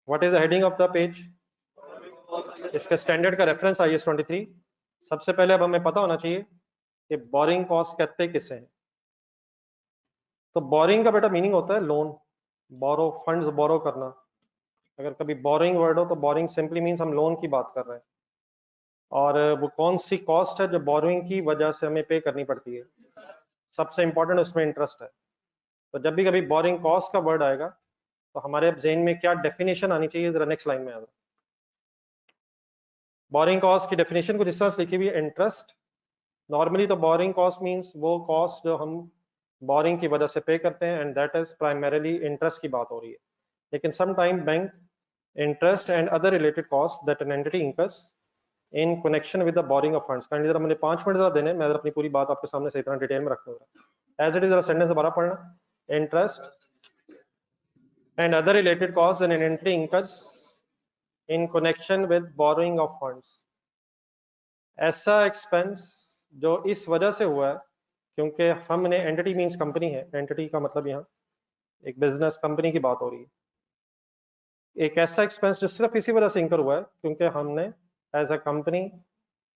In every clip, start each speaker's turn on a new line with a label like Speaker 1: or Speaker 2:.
Speaker 1: What is the heading of the page? इसका standard का reference IS 23। सबसे पहले अब हमें पता होना चाहिए कि बोरिंग कॉस्ट कहते किसे हैं। तो बोरिंग का बेटा मीनिंग होता है लोन, बोरो, फंड्स बोरो करना। अगर कभी बोरिंग वर्ड हो तो बोरिंग सिंपली मीन्स हम लोन की बात कर रहे हैं। और वो कौन सी कॉस्ट है जो बोरिंग की वजह से हमें पे करनी पड़ती है? सबसे इंपॉर्टेंट उसमें इंटरेस्ट है। तो जब भी कभी बोरिंग कॉस्ट का वर्ड आएगा तो हमारे जेन में क्या डेफिनेशन आनी चाहिए, जरा नेक्स्ट लाइन में आ जाए। बोरिंग कॉस्ट की डेफिनेशन कुछ इस तरह से लिखी हुई है, इंटरेस्ट। नॉर्मली तो बोरिंग कॉस्ट मींस वो कॉस्ट जो हम बोरिंग की वजह से पे करते हैं, and that is primarily interest की बात हो रही है। लेकिन some time bank interest and other related cost that an entity incurs in connection with the borrowing of funds. Kindly जरा मुझे 5 मिनट जरा देने, मैं जरा अपनी पूरी बात आपके सामने सही तरह डिटेल में रखूंगा। एज इट इज, जरा सेंटेंस दोबारा पढ़ना। Interest and other related cost that an entity incurs in connection with boring of funds. ऐसा एक्सपेंस जो इस वजह से हुआ है क्योंकि हमने, एंटिटी मींस कंपनी है, एंटिटी का मतलब यहाँ एक बिजनेस कंपनी की बात हो रही है। एक ऐसा एक्सपेंस जो सिर्फ इसी वजह से इंकर हुआ है क्योंकि हमने एज अ कंपनी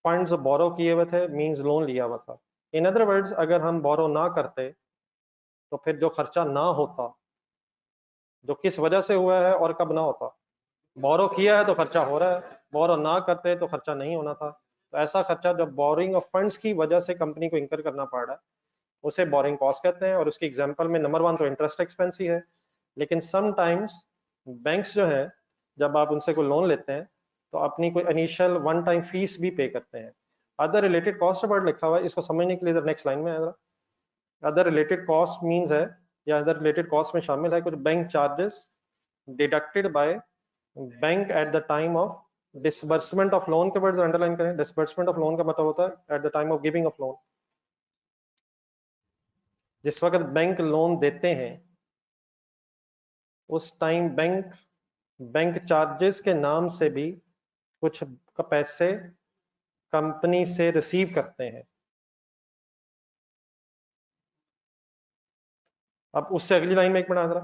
Speaker 1: फंड्स बोरो किए हुए थे, मींस लोन लिया हुआ था। इन अदर वर्ड्स, अगर हम बोरो ना करते तो फिर जो खर्चा ना होता, जो किस वजह से हुआ है और कब ना होता। बोरो किया है तो खर्चा हो रहा है, बोरो ना करते तो खर्चा नहीं होना था। तो ऐसा खर्चा जो बोरिंग ऑफ फंड्स की वजह से कंपनी को इंकर करना पड़ रहा है उसे बोरिंग कॉस्ट कहते हैं। और उसकी एग्जांपल में नंबर 1 तो इंटरेस्ट एक्सपेंस ही है। लेकिन समटाइम्स बैंक्स जो है, जब आप उनसे कोई लोन लेते हैं तो अपनी कोई इनिशियल वन टाइम फीस भी पे करते हैं। अदर रिलेटेड कॉस्ट वर्ड लिखा हुआ है, इसको समझने के लिए नेक्स्ट लाइन में आएगा। अदर रिलेटेड कॉस्ट मींस है, या अदर रिलेटेड कॉस्ट में शामिल है कुछ bank charges deducted by bank at the time of disbursement of loan. के वर्ड्स अंडरलाइन करें। डिसबर्समेंट ऑफ लोन का मतलब होता है at the time of giving of loan. जिस वक्त बैंक लोन देते हैं उस टाइम बैंक चार्जेस के नाम से भी कुछ पैसे कंपनी से रिसीव करते हैं। अब उससे अगली लाइन में एक मिनट जरा।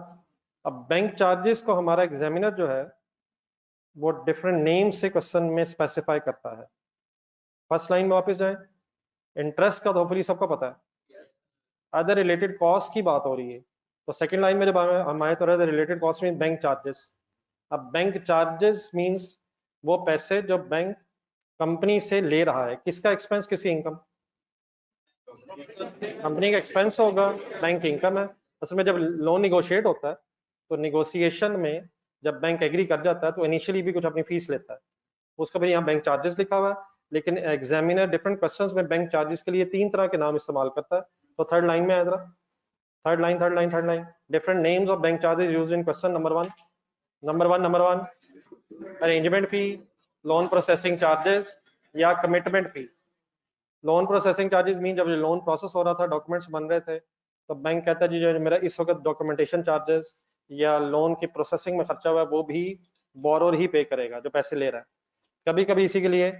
Speaker 1: अब बैंक चार्जेस को हमारा एग्जामिनर जो है वो डिफरेंट नेम से क्वेश्चन में स्पेसिफाई करता है। फर्स्ट लाइन में वापस जाए। इंटरेस्ट का तो होपफुली सबको पता है। अदर रिलेटेड कॉस्ट की बात हो रही है तो सेकंड लाइन में जब हम आए तो related cost mean bank charges. अब बैंक चार्जेस मींस वो पैसे जो बैंक कंपनी से ले रहा है। किसका एक्सपेंस? किसी इनकम। कंपनी का एक्सपेंस होगा, बैंक की इनकम है। असल में जब लोन निगोशिएट होता है तो निगोशिएशन में जब बैंक एग्री कर जाता है तो इनिशियली भी कुछ अपनी फीस लेता है, उसका भी यहाँ बैंक चार्जेस लिखा हुआ है। लेकिन एग्जामिनर डिफरेंट क्वेश्चंस में बैंक चार्जेस के लिए 3 तरह के नाम इस्तेमाल करता है। तो थर्ड लाइन में आएगा, third line different names of bank charges used in question number one arrangement fee, loan processing charges या कमिटमेंट फी। लोन प्रोसेसिंग चार्जेस मीन जब लोन प्रोसेस हो रहा था, डॉक्यूमेंट्स बन रहे थे, तो बैंक कहता है जी जो मेरा इस वक्त डॉक्यूमेंटेशन चार्जेस या लोन की प्रोसेसिंग में खर्चा हुआ है वो भी बोरोर ही पे करेगा जो पैसे ले रहा है। कभी कभी इसी के लिए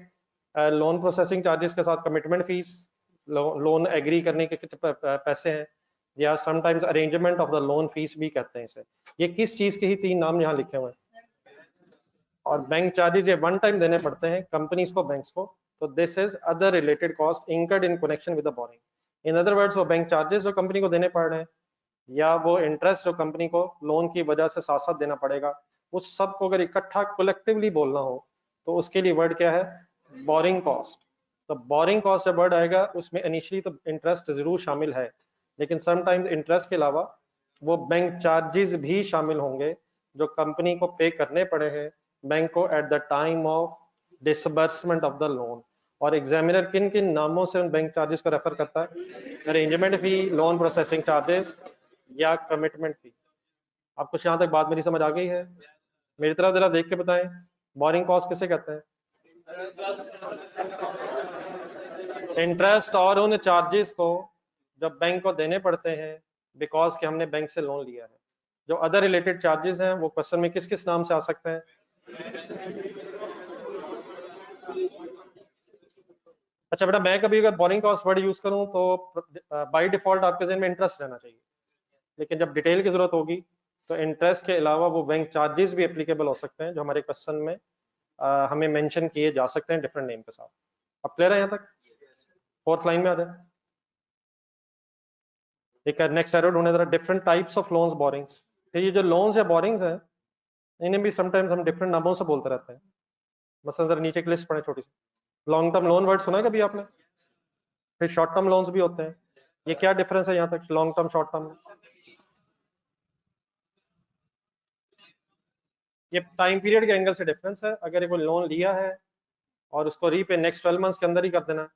Speaker 1: लोन प्रोसेसिंग चार्जेस के साथ कमिटमेंट फीस, लोन एग्री करने के पैसे हैं, या sometimes arrangement of the loan fees भी कहते हैं इसे। ये किस चीज के ही 3 नाम यहाँ लिखे हुए हैं। और बैंक चार्जेस ये वन टाइम देने पड़ते हैं कंपनीज को, बैंक्स को। तो this is other related cost incurred in connection with the boring. In other words, वो बैंक चार्जेस जो कंपनी को देने पड़ रहे हैं या वो इंटरेस्ट जो कंपनी को लोन की वजह से साथ साथ देना पड़ेगा, उस सब को अगर इकट्ठा कलेक्टिवली बोलना हो तो उसके लिए वर्ड क्या है? Borrowing cost. तो बोरिंग कॉस्ट जब वर्ड आएगा उसमें इनिशियली तो इंटरेस्ट जरूर शामिल है, लेकिन समटाइम्स इंटरेस्ट के अलावा वो बैंक चार्जेस भी शामिल होंगे जो कंपनी को पे करने पड़े हैं बैंक को at the time of disbursement of the loan. और एग्जामिनर किन किन नामों से उन बैंक चार्जेस को रेफर करता है? अरेंजमेंट फी, लोन प्रोसेसिंग चार्जेस या कमिटमेंट फी। आप कुछ यहाँ तक बात मेरी समझ आ गई है? मेरी तरफ जरा देख के बताएं, बोरिंग कॉस्ट किसे कहते हैं? इंटरेस्ट और उन चार्जेस को जब बैंक को देने पड़ते हैं बिकॉज कि हमने बैंक से लोन लिया है। जो अदर रिलेटेड चार्जेस हैं वो क्वेश्चन में किस किस नाम से आ सकते हैं? अच्छा बेटा, मैं कभी अगर बोरिंग कॉस्ट वर्ड यूज करूं तो बाय डिफॉल्ट आपके ज़हन में इंटरेस्ट रहना चाहिए, लेकिन जब डिटेल की जरूरत होगी तो इंटरेस्ट के अलावा वो बैंक चार्जेस भी एप्लीकेबल हो सकते हैं जो हमारे क्वेश्चन में हमें मेंशन किए जा सकते हैं डिफरेंट नेम के साथ। अब क्लियर है यहाँ तक? फोर्थ लाइन में आ जाए। एक नेक्स्ट एरो ढूंढे जरा, different types of loans borings. तो ये जो लोन्स या बोरिंग्स हैं इन्हें भी समटाइम्स हम डिफरेंट नामों से बोलते रहते हैं। मसलन जरा नीचे की लिस्ट पढ़े छोटी सी। लॉन्ग टर्म लोन वर्ड सुना है कभी आपने? फिर शॉर्ट टर्म लोन्स भी होते हैं। ये क्या डिफरेंस है यहाँ तक लॉन्ग टर्म शॉर्ट टर्म में? ये टाइम पीरियड के एंगल से डिफरेंस है। अगर कोई लोन लिया है और उसको रीपे नेक्स्ट 12 मंथ्स के अंदर ही कर देना,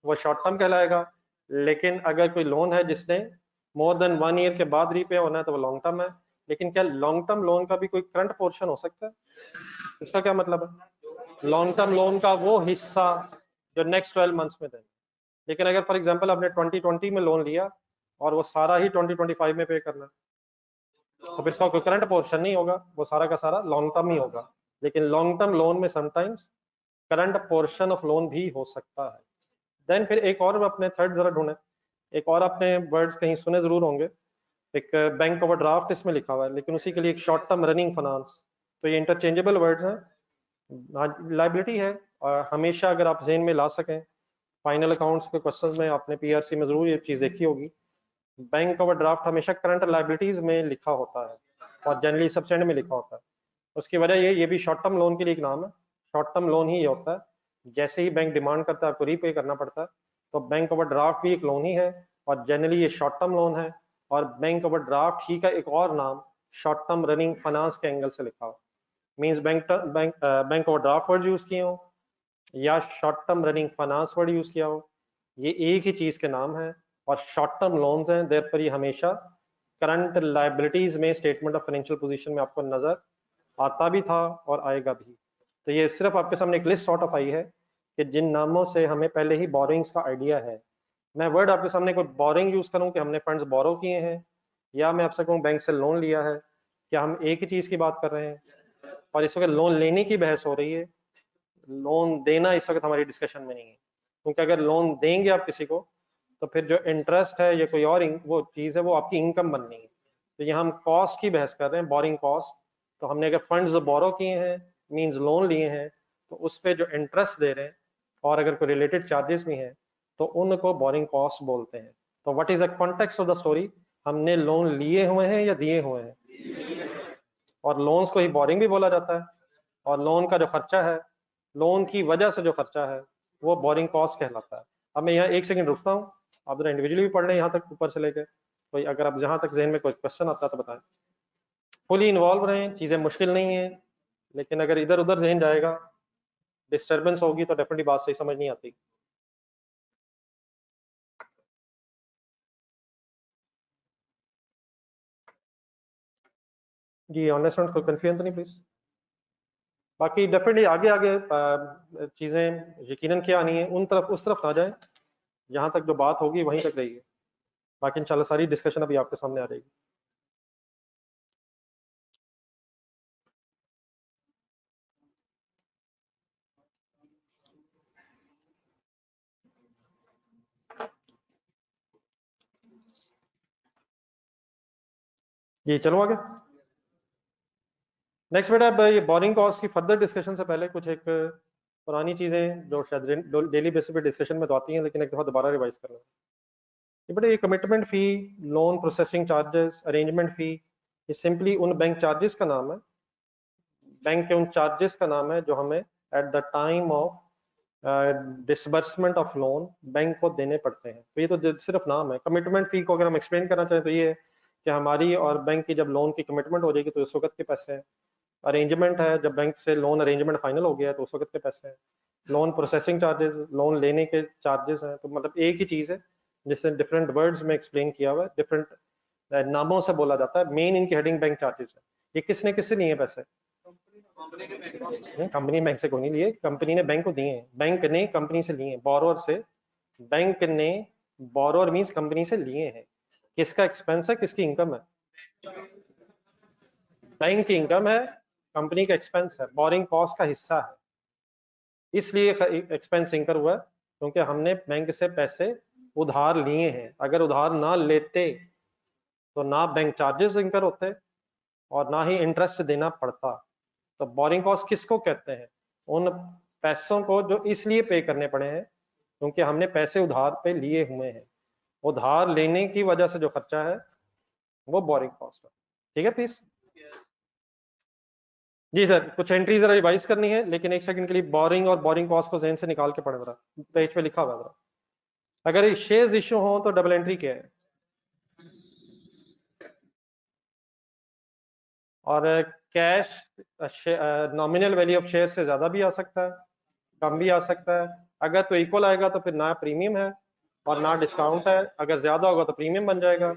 Speaker 1: वो शॉर्ट टर्म कहलाएगा। लेकिन अगर कोई लोन है जिसने मोर देन 1 ईयर के बाद रीपे होना है तो वो लॉन्ग टर्म है। लेकिन क्या लॉन्ग टर्म लोन का भी कोई करंट पोर्शन हो सकता है? इसका क्या मतलब है? लॉन्ग टर्म लोन का वो हिस्सा जो नेक्स्ट 12 मंथ्स में देना। लेकिन अगर फॉर एग्जांपल आपने 2020 में लोन लिया और वो सारा ही 2025 में पे करना, तो फिर इसका कोई करंट पोर्शन नहीं होगा, वो सारा का सारा लॉन्ग टर्म ही होगा। लेकिन लॉन्ग टर्म लोन में sometimes current portion of loan भी हो सकता है। देन फिर एक और अपने थर्ड जरा ढूंढे। एक और आपने वर्ड्स कहीं सुने जरूर होंगे, एक बैंक ओवरड्राफ्ट इसमें लिखा हुआ है, लेकिन उसी के लिए एक शॉर्ट टर्म रनिंग फाइनेंस। तो ये इंटरचेंजेबल वर्ड्स हैं, लाइबिलिटी है। और हमेशा अगर आप जेन में ला सकें, फाइनल अकाउंट्स के क्वेश्चन में आपने पीआरसी में जरूर ये चीज देखी होगी, बैंक ओवरड्राफ्ट हमेशा करंट लाइबिलिटीज में लिखा होता है और जनरली सबसेंड में लिखा होता है। उसकी वजह ये भी शॉर्ट टर्म लोन के लिए एक नाम है। शॉर्ट टर्म लोन ही होता है, जैसे ही बैंक डिमांड करता है आपको रीपे करना पड़ता है। तो बैंक ओवरड्राफ्ट भी एक लोन ही है और जनरली ये शॉर्ट टर्म लोन है। और बैंक ओवरड्राफ्ट ही का एक और नाम शॉर्ट टर्म रनिंग फाइनेंस के एंगल से लिखा हो, means bank overdraft word use किए हो या short term running finance word use किया हो, ये एक ही चीज के नाम है। और शॉर्ट टर्म लोन्स हैं, देयर पर ये हमेशा करंट लाइबिलिटीज में स्टेटमेंट ऑफ फाइनेंशियल पोजीशन में आपको नजर आता भी था और आएगा भी। तो ये सिर्फ आपके सामने एक लिस्ट सॉर्ट ऑफ आई है कि जिन नामों से हमें पहले ही बोरिंग्स का आइडिया है। मैं वर्ड आपके सामने कोई बोरिंग यूज करूं कि हमने फंड्स बोरो किए हैं, या मैं आपसे कहूँ बैंक से लोन लिया है, क्या हम एक ही चीज की बात कर रहे हैं? और इस वक्त लोन लेने की बहस हो रही है, लोन देना इस वक्त हमारी डिस्कशन में नहीं है। क्योंकि अगर लोन देंगे आप किसी को तो फिर जो इंटरेस्ट है या कोई और वो चीज़ है वो आपकी इनकम बननी है। तो यहाँ हम कॉस्ट की बहस कर रहे हैं, बोरिंग कॉस्ट। तो हमने अगर फंड्स बोरो किए हैं, मींस लोन लिए हैं, तो उस पर जो इंटरेस्ट दे रहे हैं और अगर कोई रिलेटेड चार्जेस भी हैं तो उनको बोरिंग कॉस्ट बोलते हैं। तो what is the context of the story? हमने लोन लिए हुए हैं या दिए हुए हैं? और लोन्स को ही बोरिंग भी बोला जाता है। और लोन का जो खर्चा है, लोन की वजह से जो खर्चा है, वो बोरिंग कॉस्ट कहलाता है। अब मैं यहाँ एक सेकंड रुकता हूँ, आप जरा इंडिविजुअली भी पढ़ लें यहाँ तक ऊपर से लेकर। कोई अगर आप जहाँ तक जहन में कोई क्वेश्चन आता है तो बताएं। फुली इन्वॉल्व रहें, चीज़ें मुश्किल नहीं है, लेकिन अगर इधर उधर जहन जाएगा, डिस्टर्बेंस होगी तो डेफिनेटली बात सही समझ नहीं आती। जी ऑनलाइन स्टूडेंट कोई कंफ्यूजन तो नहीं प्लीज? बाकी डेफिनेटली आगे आगे चीज़ें यकीनन क्या आनी है, उन तरफ उस तरफ ना जाए, जहाँ तक जो बात होगी वहीं तक रहिए। बाकी इंशाल्लाह सारी डिस्कशन अभी आपके सामने आ जाएगी। जी चलो आगे। नेक्स्ट बेटा, अब ये बोरिंग कॉस्ट की फर्दर डिस्कशन से पहले कुछ एक पुरानी चीज़ें जो शायद डेली बेसिस पे डिस्कशन में तो आती हैं, लेकिन एक दफ़ा दोबारा रिवाइज करना। ये बेटा, ये कमिटमेंट फ़ी, लोन प्रोसेसिंग चार्जेस, अरेंजमेंट फ़ी, ये सिंपली उन बैंक चार्जेस का नाम है, बैंक के उन चार्जेस का नाम है जो हमें at the time of disbursement of loan bank को देने पड़ते हैं। तो ये तो सिर्फ नाम है। कमिटमेंट फ़ी को अगर हम एक्सप्लेन करना चाहें तो ये है कि हमारी और बैंक की जब लोन की कमिटमेंट हो जाएगी तो उस वक्त के पैसे हैं। अरेंजमेंट है, जब बैंक से लोन अरेंजमेंट फाइनल हो गया है तो उस वक्त के पैसे हैं। लोन प्रोसेसिंग चार्जेस, लोन लेने के चार्जेस हैं। तो मतलब एक ही चीज़ है जिससे डिफरेंट वर्ड्स में एक्सप्लेन किया हुआ है, डिफरेंट नामों से बोला जाता है। मेन इनकी हेडिंग बैंक चार्जेस है। ये किसने किससे लिए पैसे? कंपनी बैंक से कोई नहीं लिए, कंपनी ने बैंक को दिए हैं। बैंक ने कंपनी से लिए हैं, बोरोर से। बैंक ने, बोरोर मींस कंपनी से लिए हैं। किसका एक्सपेंस है, किसकी इनकम है? बैंक की इनकम है, कंपनी का एक्सपेंस है, बोरिंग कॉस्ट का हिस्सा है। इसलिए एक्सपेंस इंकर हुआ क्योंकि हमने बैंक से पैसे उधार लिए हैं। अगर उधार ना लेते तो ना बैंक चार्जेस इंकर होते और ना ही इंटरेस्ट देना पड़ता। तो बोरिंग कॉस्ट किसको कहते हैं? उन पैसों को जो इसलिए पे करने पड़े हैं क्योंकि हमने पैसे उधार पे लिए हुए हैं। उधार लेने की वजह से जो खर्चा है वो बोरिंग कॉस्ट है। ठीक है प्लीज। जी सर, कुछ एंट्री जरा रिवाइज करनी है, लेकिन एक सेकंड के लिए बोरिंग और बोरिंग कॉस्ट को जहन से निकाल के पढ़े जरा, पेज पे लिखा हुआ जरा। अगर शेयर्स इश्यू हो तो डबल एंट्री क्या है? और cash nominal value of share से ज्यादा भी आ सकता है, कम भी आ सकता है। अगर तो इक्वल आएगा तो फिर ना प्रीमियम है और ना डिस्काउंट है। अगर ज्यादा होगा तो प्रीमियम बन जाएगा,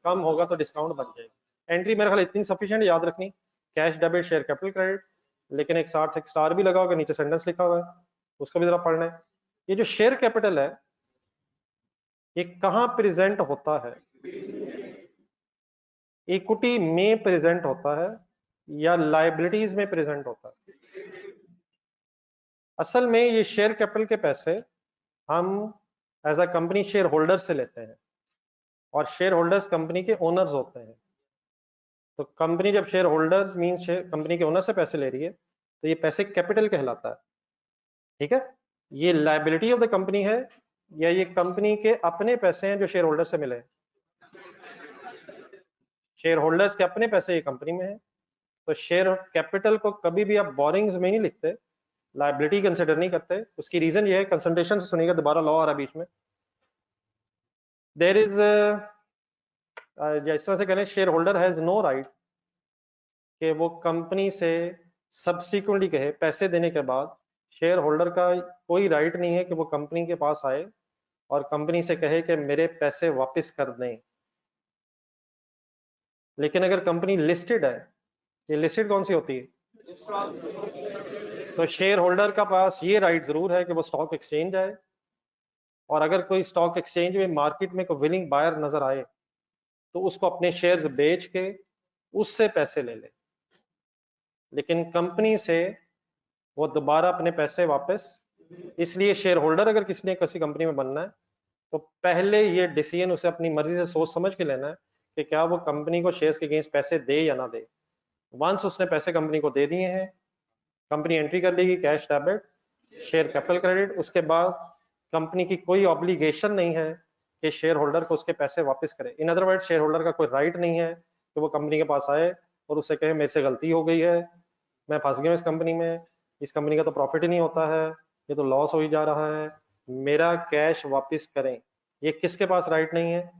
Speaker 1: कम होगा तो डिस्काउंट बन जाएगा। एंट्री मेरे ख्याल इतनी सफिशिएंट याद रखनी, cash debit share capital credit, लेकिन एक साथ एक स्टार भी लगा होगा, नीचे सेंटेंस लिखा हुआ है, उसको भी जरा पढ़ना है। ये जो शेयर कैपिटल है ये कहाँ प्रेजेंट होता है? इक्विटी में प्रेजेंट होता है या लाइबिलिटीज में प्रेजेंट होता है? असल में ये शेयर कैपिटल के पैसे हम as a company shareholder से लेते हैं और शेयर होल्डर्स कंपनी के ओनर्स होते हैं। तो कंपनी जब शेयर होल्डर्स मीन कंपनी के ओनर से पैसे ले रही है तो ये पैसे कैपिटल कहलाता है। ठीक है, ये लाइबिलिटी ऑफ द कंपनी है या ये कंपनी के अपने पैसे हैं जो शेयर होल्डर से मिले? शेयर होल्डर्स के अपने पैसे ये कंपनी में है। तो शेयर कैपिटल को कभी भी आप बोरिंग्स में नहीं लिखते, लाइबिलिटी कंसिडर नहीं करते। उसकी रीजन ये है, कंसंट्रेशन से सुनिएगा, दोबारा लॉ आ रहा है बीच में। देयर इज जिस तरह से कहें, shareholder has no right कि वो कंपनी से सब्सिक्वेंटली कहे पैसे देने के बाद, शेयर होल्डर का कोई राइट नहीं है कि वो कंपनी के पास आए और कंपनी से कहे कि मेरे पैसे वापस कर दें। लेकिन अगर कंपनी लिस्टेड है, ये लिस्टेड कौन सी होती है? तो शेयर होल्डर का पास ये राइट जरूर है कि वो स्टॉक एक्सचेंज जाए और अगर कोई स्टॉक एक्सचेंज में मार्केट में कोई विलिंग बायर नजर आए तो उसको अपने शेयर्स बेच के उससे पैसे ले ले। लेकिन कंपनी से वो दोबारा अपने पैसे वापस, इसलिए शेयर होल्डर अगर किसी ने किसी कंपनी में बनना है तो पहले ये डिसीजन उसे अपनी मर्जी से सोच समझ के लेना है कि क्या वो कंपनी को शेयर्स के अगेंस्ट पैसे दे या ना दे। वंस उसने पैसे कंपनी को दे दिए हैं, कंपनी एंट्री कर देगी cash debit share capital credit. उसके बाद कंपनी की कोई ऑब्लिगेशन नहीं है कि शेयर होल्डर को उसके पैसे वापस करे। In other word, share holder का कोई राइट नहीं है कि वो कंपनी के पास आए और उससे कहे मेरे से गलती हो गई है, मैं फंस गया हूँ इस कंपनी में, इस कंपनी का तो प्रॉफिट ही नहीं होता है, ये तो लॉस हो ही जा रहा है, मेरा कैश वापस करें। ये किसके पास राइट नहीं है?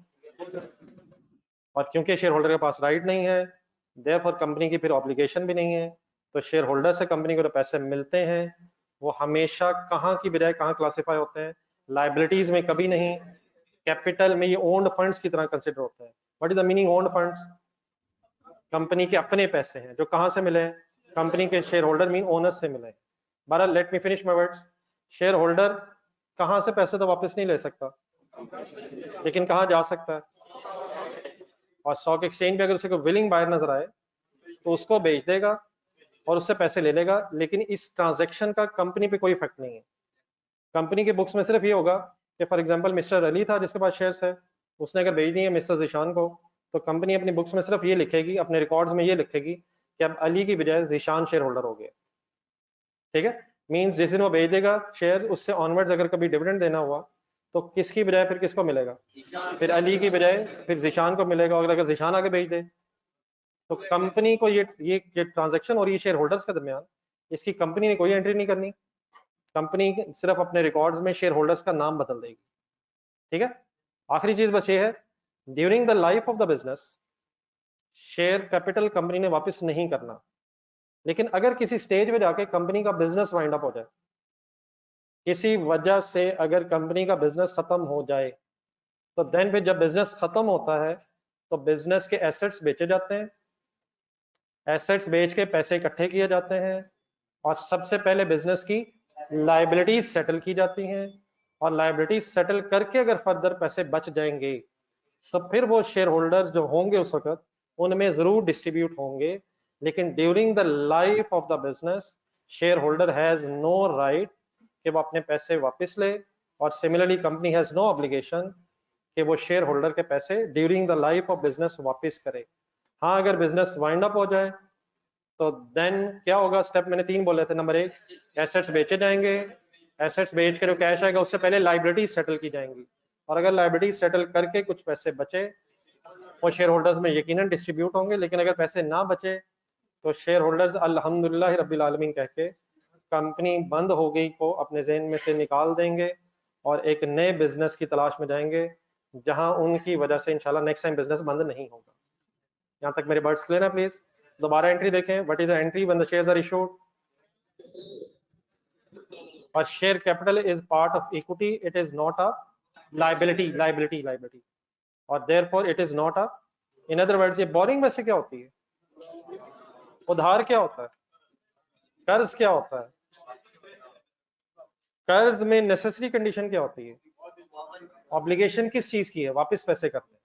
Speaker 1: और क्योंकि शेयर होल्डर के पास राइट नहीं है, देयरफॉर कंपनी की फिर ऑब्लिगेशन भी नहीं है। तो शेयर होल्डर से कंपनी को जो पैसे मिलते हैं वो हमेशा कहाँ की बजाय कहाँ क्लासिफाई होते हैं? लाइबिलिटीज में, कभी नहीं कैपिटल में। ये ओन्ड फंड्स की तरह कंसिडर होते हैं। What is the meaning owned funds? Company के अपने पैसे हैं जो कहाँ से मिले? कंपनी के शेयर होल्डर मीन ओनर से मिले। बहरहाल let me finish my words. Share holder कहाँ से पैसे तो वापस नहीं ले सकता, लेकिन कहाँ जा सकता है? और स्टॉक एक्सचेंज पे अगर उसे कोई विलिंग बायर नजर आए तो उसको बेच देगा और उससे पैसे ले लेगा। लेकिन इस ट्रांजैक्शन का कंपनी पे कोई इफेक्ट नहीं है। कंपनी के बुक्स में सिर्फ ये होगा कि फॉर एग्जांपल मिस्टर अली था जिसके पास शेयर्स है, उसने अगर बेच दिए मिस्टर जीशान को, तो कंपनी अपनी बुक्स में सिर्फ ये लिखेगी, अपने रिकॉर्ड्स में ये लिखेगी कि अब अली की बजाय जीशान शेयर होल्डर हो गया। ठीक है, मींस जिस दिन वो बेच देगा शेयर, उससे ऑनवर्ड्स अगर कभी डिविडेंड देना हुआ तो किसकी बजाय फिर किसको मिलेगा? फिर अली की बजाय फिर जीशान को मिलेगा। और अगर जीशान आगे बेच दे तो कंपनी को ये ट्रांजैक्शन और ये शेयर होल्डर्स के दरमियान, इसकी कंपनी ने कोई एंट्री नहीं करनी। कंपनी सिर्फ अपने रिकॉर्ड्स में शेयर होल्डर्स का नाम बदल देगी। ठीक है, आखिरी चीज बस ये है, during the life of the business share capital company ने वापस नहीं करना। लेकिन अगर किसी स्टेज में जाके कंपनी का बिजनेस वाइंड अप हो जाए, किसी वजह से अगर कंपनी का बिजनेस खत्म हो जाए, तो देन फिर जब बिजनेस खत्म होता है तो बिजनेस के एसेट्स बेचे जाते हैं, एसेट्स बेच के पैसे इकट्ठे किए जाते हैं और सबसे पहले बिजनेस की लाइबिलिटीज सेटल की जाती हैं। और लाइबिलिटीज सेटल करके अगर फर्दर पैसे बच जाएंगे तो फिर वो शेयर होल्डर्स जो होंगे उस वक्त उनमें जरूर डिस्ट्रीब्यूट होंगे। लेकिन during the life of the business shareholder has no right कि वो अपने पैसे वापस ले। और similarly company has no obligation कि वो शेयर होल्डर के पैसे during the life of business वापस करे। हाँ अगर बिजनेस वाइंड अप हो जाए तो देन क्या होगा, स्टेप मैंने 3 बोले थे। नंबर 1, एसेट्स बेचे जाएंगे, एसेट्स बेच के जो कैश आएगा उससे पहले लाइबिलिटीज सेटल की जाएंगी, और अगर लाइबिलिटीज सेटल करके कुछ पैसे बचे वो शेयर होल्डर्स में यकीनन डिस्ट्रीब्यूट होंगे। लेकिन अगर पैसे ना बचे तो शेयर होल्डर्स अल्हम्दुलिल्लाह रब्बिल आलमीन कह के कंपनी बंद हो गई को अपने जहन में से निकाल देंगे और एक नए बिजनेस की तलाश में जाएंगे जहां उनकी वजह से इंशाल्लाह नेक्स्ट टाइम बिजनेस बंद नहीं होगा। यहाँ तक मेरे वर्ड्स क्लियर है प्लीज। दोबारा एंट्री देखें, what is the entry when the shares are issued? और share capital is part of equity, it is not a liability और therefore it is not a, in other words ये borrowing में से क्या होती है? उधार क्या होता है? कर्ज क्या होता है? कर्ज में नेसेसरी कंडीशन क्या होती है? ऑब्लिगेशन किस चीज की है? वापस पैसे करने।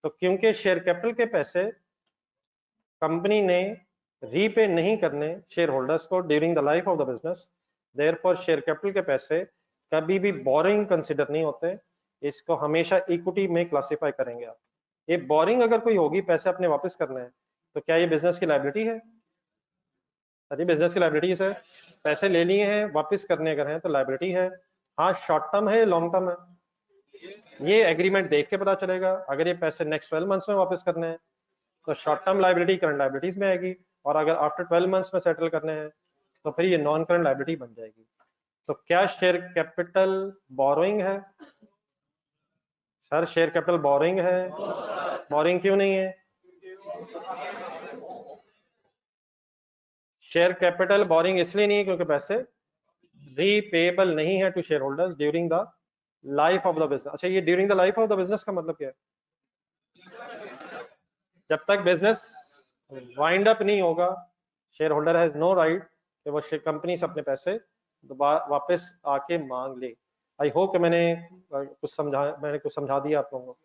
Speaker 1: तो क्योंकि शेयर कैपिटल के पैसे कंपनी ने रीपे नहीं करने शेयर होल्डर्स को during the life of the business, therefore share capital के पैसे कभी भी बोरिंग कंसिडर नहीं होते, इसको हमेशा इक्विटी में क्लासिफाई करेंगे आप। ये बोरिंग अगर कोई होगी, पैसे अपने वापस करने हैं, तो क्या ये बिजनेस की लायबिलिटी है? अरे बिजनेस की लायबिलिटी है सर, पैसे ले लिए हैं वापस करने अगर हैं तो लायबिलिटी है। हाँ शॉर्ट टर्म है लॉन्ग टर्म है ये एग्रीमेंट देख के पता चलेगा। अगर ये पैसे नेक्स्ट 12 मंथ्स में वापस करने हैं तो short term liability current liabilities में आएगी, और अगर आफ्टर 12 मंथ्स में सेटल करने हैं तो फिर ये नॉन करंट लायबिलिटी बन जाएगी। तो क्या शेयर कैपिटल बोरोइंग है? सर शेयर कैपिटल बोरिंग है? बोरिंग क्यों नहीं है? शेयर कैपिटल बोरिंग इसलिए नहीं है क्योंकि पैसे रीपेबल नहीं है to shareholders during the life of the business. अच्छा ये during the life of the business का मतलब क्या है? जब तक बिजनेस वाइंड अप नहीं होगा shareholder has no right कि वो कंपनी से अपने पैसे दोबारा वापस आके मांग ले। आई होप कि मैंने कुछ समझा दिया आप लोगों को।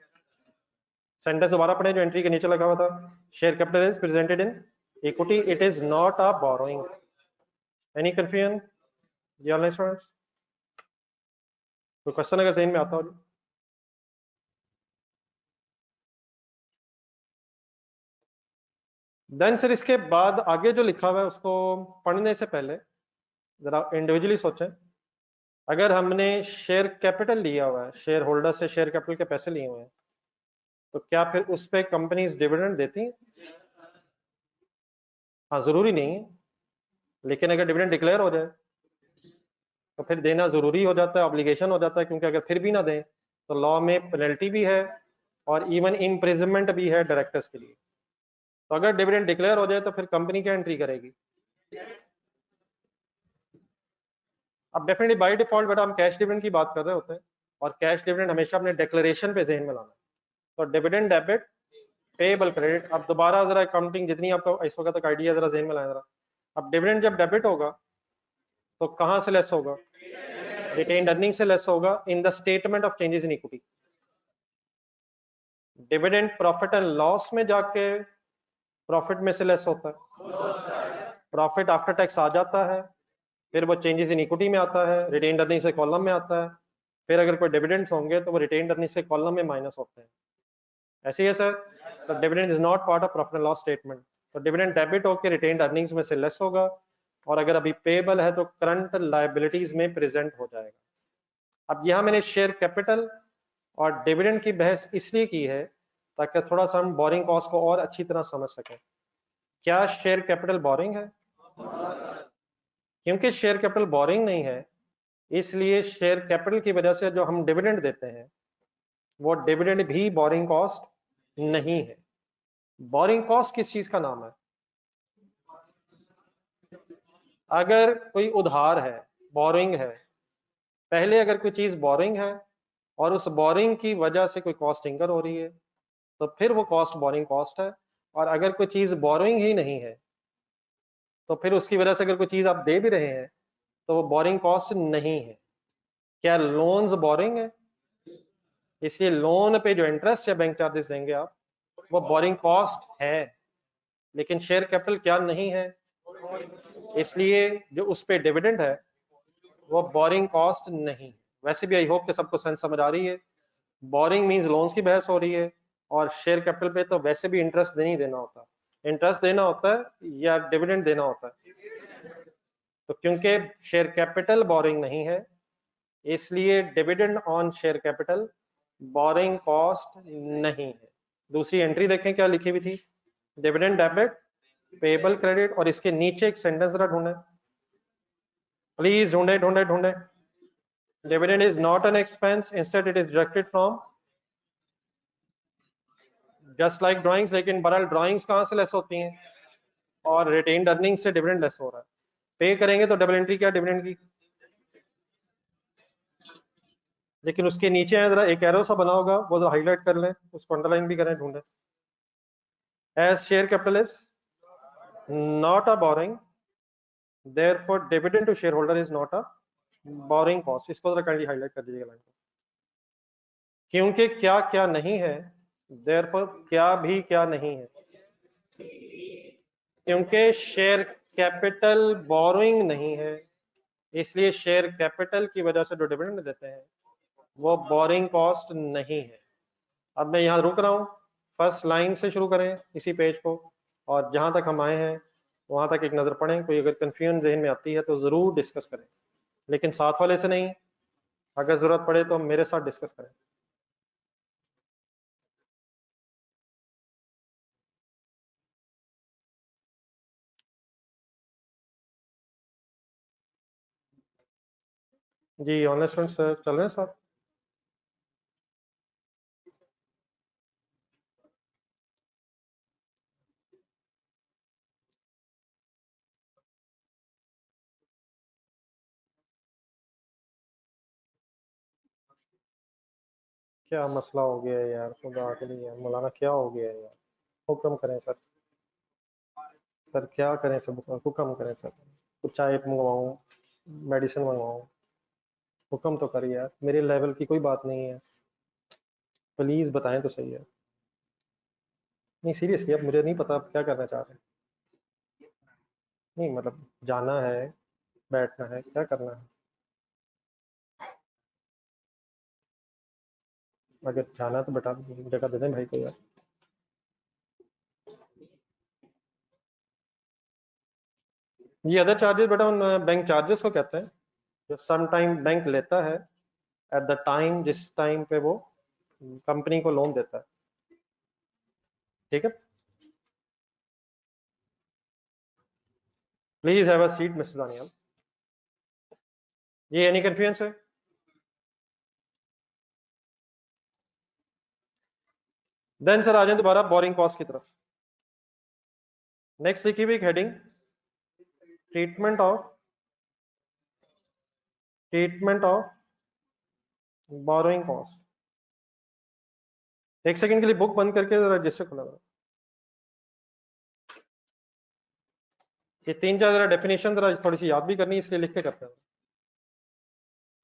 Speaker 1: सेंटेंस दोबारा पढ़े जो एंट्री के नीचे लगा हुआ था, share capital is presented in equity, it is not a borrowing. Any confusion? जी ऑनलाइन स्टूडेंट्स, कोई क्वेश्चन अगर जहन में आता हो? देन सर इसके बाद आगे जो लिखा हुआ है उसको पढ़ने से पहले जरा इंडिविजुअली सोचें। अगर हमने शेयर कैपिटल लिया हुआ है, शेयर होल्डर से शेयर कैपिटल के पैसे लिए हुए हैं, तो क्या फिर उस पर कंपनीज डिविडेंड देती हैं? हाँ जरूरी नहीं है, लेकिन अगर डिविडेंड डिक्लेयर हो जाए तो फिर देना जरूरी हो जाता है, ऑब्लिगेशन हो जाता है, क्योंकि अगर फिर भी ना दें तो लॉ में पेनल्टी भी है और इवन इम्प्रिजनमेंट भी है डायरेक्टर्स के लिए। तो अगर डिविडेंड डिक्लेयर हो जाए तो फिर कंपनी क्या एंट्री करेगी? अब डेफिनेटली बाय डिफॉल्ट बेटा हम कैश डिविडेंड की बात कर रहे होते हैं, और कैश डिविडेंड हमेशा अपने डिक्लेरेशन पे जहन में लाना है। तो डिविडेंड डेबिट, पेएबल क्रेडिट। अब दोबारा जरा अकाउंटिंग जितनी आपको इस वक्त तक आइडिया जरा जहन में लाए जरा। अब डिविडेंड जब डेबिट होगा तो कहां से लेस होगा? रिटेन्ड अर्निंग से लेस होगा in the statement of changes in equity. Dividend profit and loss में जाके प्रॉफिट में से लेस होता है, प्रॉफिट आफ्टर टैक्स आ जाता है, फिर वो चेंजेस इन इक्विटी में आता है, रिटेन्ड अर्निंग से कॉलम में आता है, फिर अगर कोई डिविडेंड्स होंगे तो वो रिटेन्ड अर्निंग से कॉलम में माइनस होते हैं। ऐसे ही है सर। तो dividend is not part of profit and loss statement. तो डिविडेंड डेबिट होकर रिटेन्ड अर्निंग्स में से लेस होगा, और अगर अभी पेएबल है तो करंट लायबिलिटीज में प्रेजेंट हो जाएगा। अब यहाँ मैंने शेयर कैपिटल और डिविडेंड की बहस इसलिए की है ताकि थोड़ा सा हम बोरिंग कॉस्ट को और अच्छी तरह समझ सकें। क्या शेयर कैपिटल बोरिंग है? क्योंकि शेयर कैपिटल बोरिंग नहीं है, इसलिए शेयर कैपिटल की वजह से जो हम डिविडेंड देते हैं वो डिविडेंड भी बोरिंग कॉस्ट नहीं है। बोरिंग कॉस्ट किस चीज का नाम है? अगर कोई उधार है, बोरिंग है, पहले अगर कोई चीज बोरिंग है और उस बोरिंग की वजह से कोई कॉस्ट इंकर हो रही है तो फिर वो कॉस्ट बोरिंग कॉस्ट है। और अगर कोई चीज बोरिंग ही नहीं है तो फिर उसकी वजह से अगर कोई चीज आप दे भी रहे हैं तो वो बोरिंग कॉस्ट नहीं है। क्या लोन्स बोरिंग है? इसलिए लोन पे जो इंटरेस्ट या बैंक चार्जेस देंगे आप वो बोरिंग कॉस्ट है, लेकिन शेयर कैपिटल क्या नहीं है, इसलिए जो उस पे डिविडेंड है वो बोरिंग कॉस्ट नहीं। वैसे भी आई होप कि सबको सेंस समझ आ रही है। बोरिंग मींस लोन्स की बहस हो रही है, और शेयर कैपिटल पे तो वैसे भी इंटरेस्ट नहीं देना होता, इंटरेस्ट देना होता है या डिविडेंड देना होता है। तो क्योंकि शेयर कैपिटल बोरिंग नहीं है, इसलिए dividend on share capital borrowing cost नहीं है। दूसरी एंट्री देखें क्या लिखी हुई थी, डिविडेंड डेबिट पेबल क्रेडिट, और इसके नीचे एक सेंटेंस जरा ढूंढे प्लीज, ढूंढे ढूंढे ढूंढे। Dividend is not an expense, instead it is deducted from just like drawings. लेकिन बहरहाल ड्राइंग्स कहाँ से लेस होती हैं, और रिटेन्ड अर्निंग से डिविडेंड लेस हो रहा है। पे करेंगे तो डबल एंट्री क्या डिविडेंड की, लेकिन उसके नीचे है जरा एक एरो सा बना होगा, वो जरा हाईलाइट कर लें, उसको अंडरलाइन भी करें, ढूंढें। As share capital is not a borrowing, therefore dividend to shareholder is not a borrowing cost. इसको जरा काइंडली हाईलाइट कर दीजिएगा लाइन को। क्योंकि क्या क्या नहीं है, देयरफॉर क्या भी क्या नहीं है, क्योंकि शेयर कैपिटल बोरोइंग नहीं है, इसलिए शेयर कैपिटल की वजह से जो डिविडेंड देते हैं वो बोरिंग कॉस्ट नहीं है। अब मैं यहाँ रुक रहा हूँ, फर्स्ट लाइन से शुरू करें इसी पेज को, और जहां तक हम आए हैं वहां तक एक नजर पड़ें। कोई अगर कंफ्यूजन जहन में आती है तो जरूर डिस्कस करें, लेकिन साथ वाले से नहीं, अगर जरूरत पड़े तो मेरे साथ डिस्कस करें। जी ऑनलाइन स्टूडेंट्स चल रहे हैं साथ। क्या मसला हो गया है यार, खुदा के लिए मौलाना क्या हो गया है यार, हुक्म करें सर, सर क्या करें सर, हुक्म करें सर, कुछ चाय मंगवाऊँ, मेडिसिन मंगवाऊँ, हुक्म तो करिए यार, मेरे लेवल की कोई बात नहीं है, प्लीज बताएं तो सही है। नहीं सीरियसली अब मुझे नहीं पता आप क्या करना चाह रहे हैं। नहीं मतलब जाना है, बैठना है, क्या करना है, अगर जाना तो बेटा जगह दे दें भाई को यार। ये अदर चार्जेस बेटा उन बैंक चार्जेस को कहते हैं जो सम टाइम बैंक लेता है एट द टाइम जिस टाइम पे वो कंपनी को लोन देता है, ठीक है। Please have a seat mister Daniyal. ये एनी कंफ्यूजन है? देन सर आ जाए दोबारा बोरिंग कॉस्ट की तरफ। नेक्स्ट लिखी हुई heading treatment of borrowing cost. एक सेकंड के लिए बुक बंद करके जरा रजिस्टर खुला हुआ। ये तीन चार जरा डेफिनेशन जरा थोड़ी सी याद भी करनी है, इसलिए लिख के करते हैं।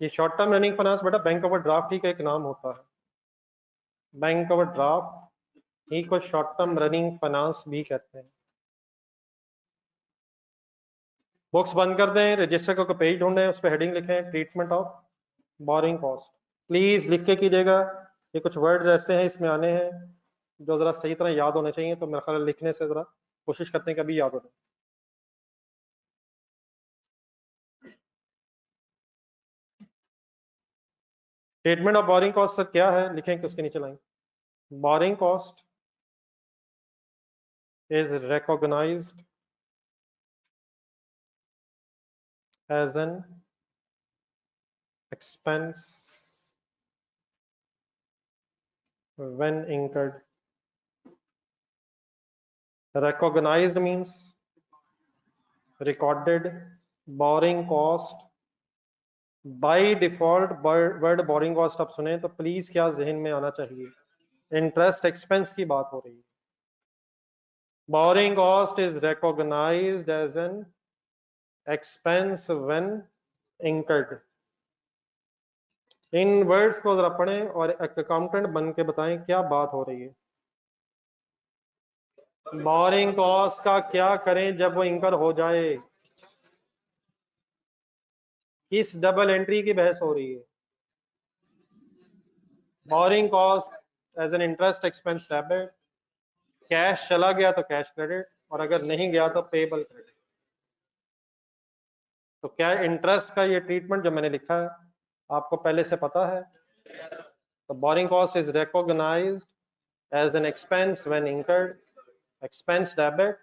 Speaker 1: ये शॉर्ट टर्म रनिंग फाइनेंस बेटा बैंक ओवरड्राफ्ट ही का एक नाम होता है, बैंक ओवरड्राफ्ट ही को शॉर्ट टर्म रनिंग फाइनेंस भी कहते हैं। बुक्स बंद कर दें, रजिस्टर को पेज ढूंढें, उस पर हेडिंग लिखें treatment of borrowing cost. Please लिख के कीजिएगा, ये कुछ वर्ड्स ऐसे हैं इसमें आने हैं जो जरा सही तरह याद होने चाहिए, तो मेरा ख्याल है लिखने से जरा कोशिश करते हैं कभी याद हो जाए। Statement of borrowing cost sir क्या है, लिखें कि उसके नीचे line borrowing cost is recognized as an expense when incurred. Recognized means recorded, borrowing cost by default word borrowing cost आप सुने तो प्लीज क्या जहन में आना चाहिए, इंटरेस्ट एक्सपेंस की बात हो रही है। borrowing cost is recognized as an expense when incurred। In words को जरा पढ़ें और एक अकाउंटेंट बन के बताएं क्या बात हो रही है। बोरिंग कॉस्ट का क्या करें जब वो इंकर हो जाए, किस डबल एंट्री की बहस हो रही है। Borrowing cost as an interest expense debit, cash चला गया तो कैश क्रेडिट, और अगर नहीं गया तो पेबल क्रेडिट। तो क्या इंटरेस्ट का ये ट्रीटमेंट जो मैंने लिखा है आपको पहले से पता है? तो borrowing cost is recognized as an expense when incurred, expense debit,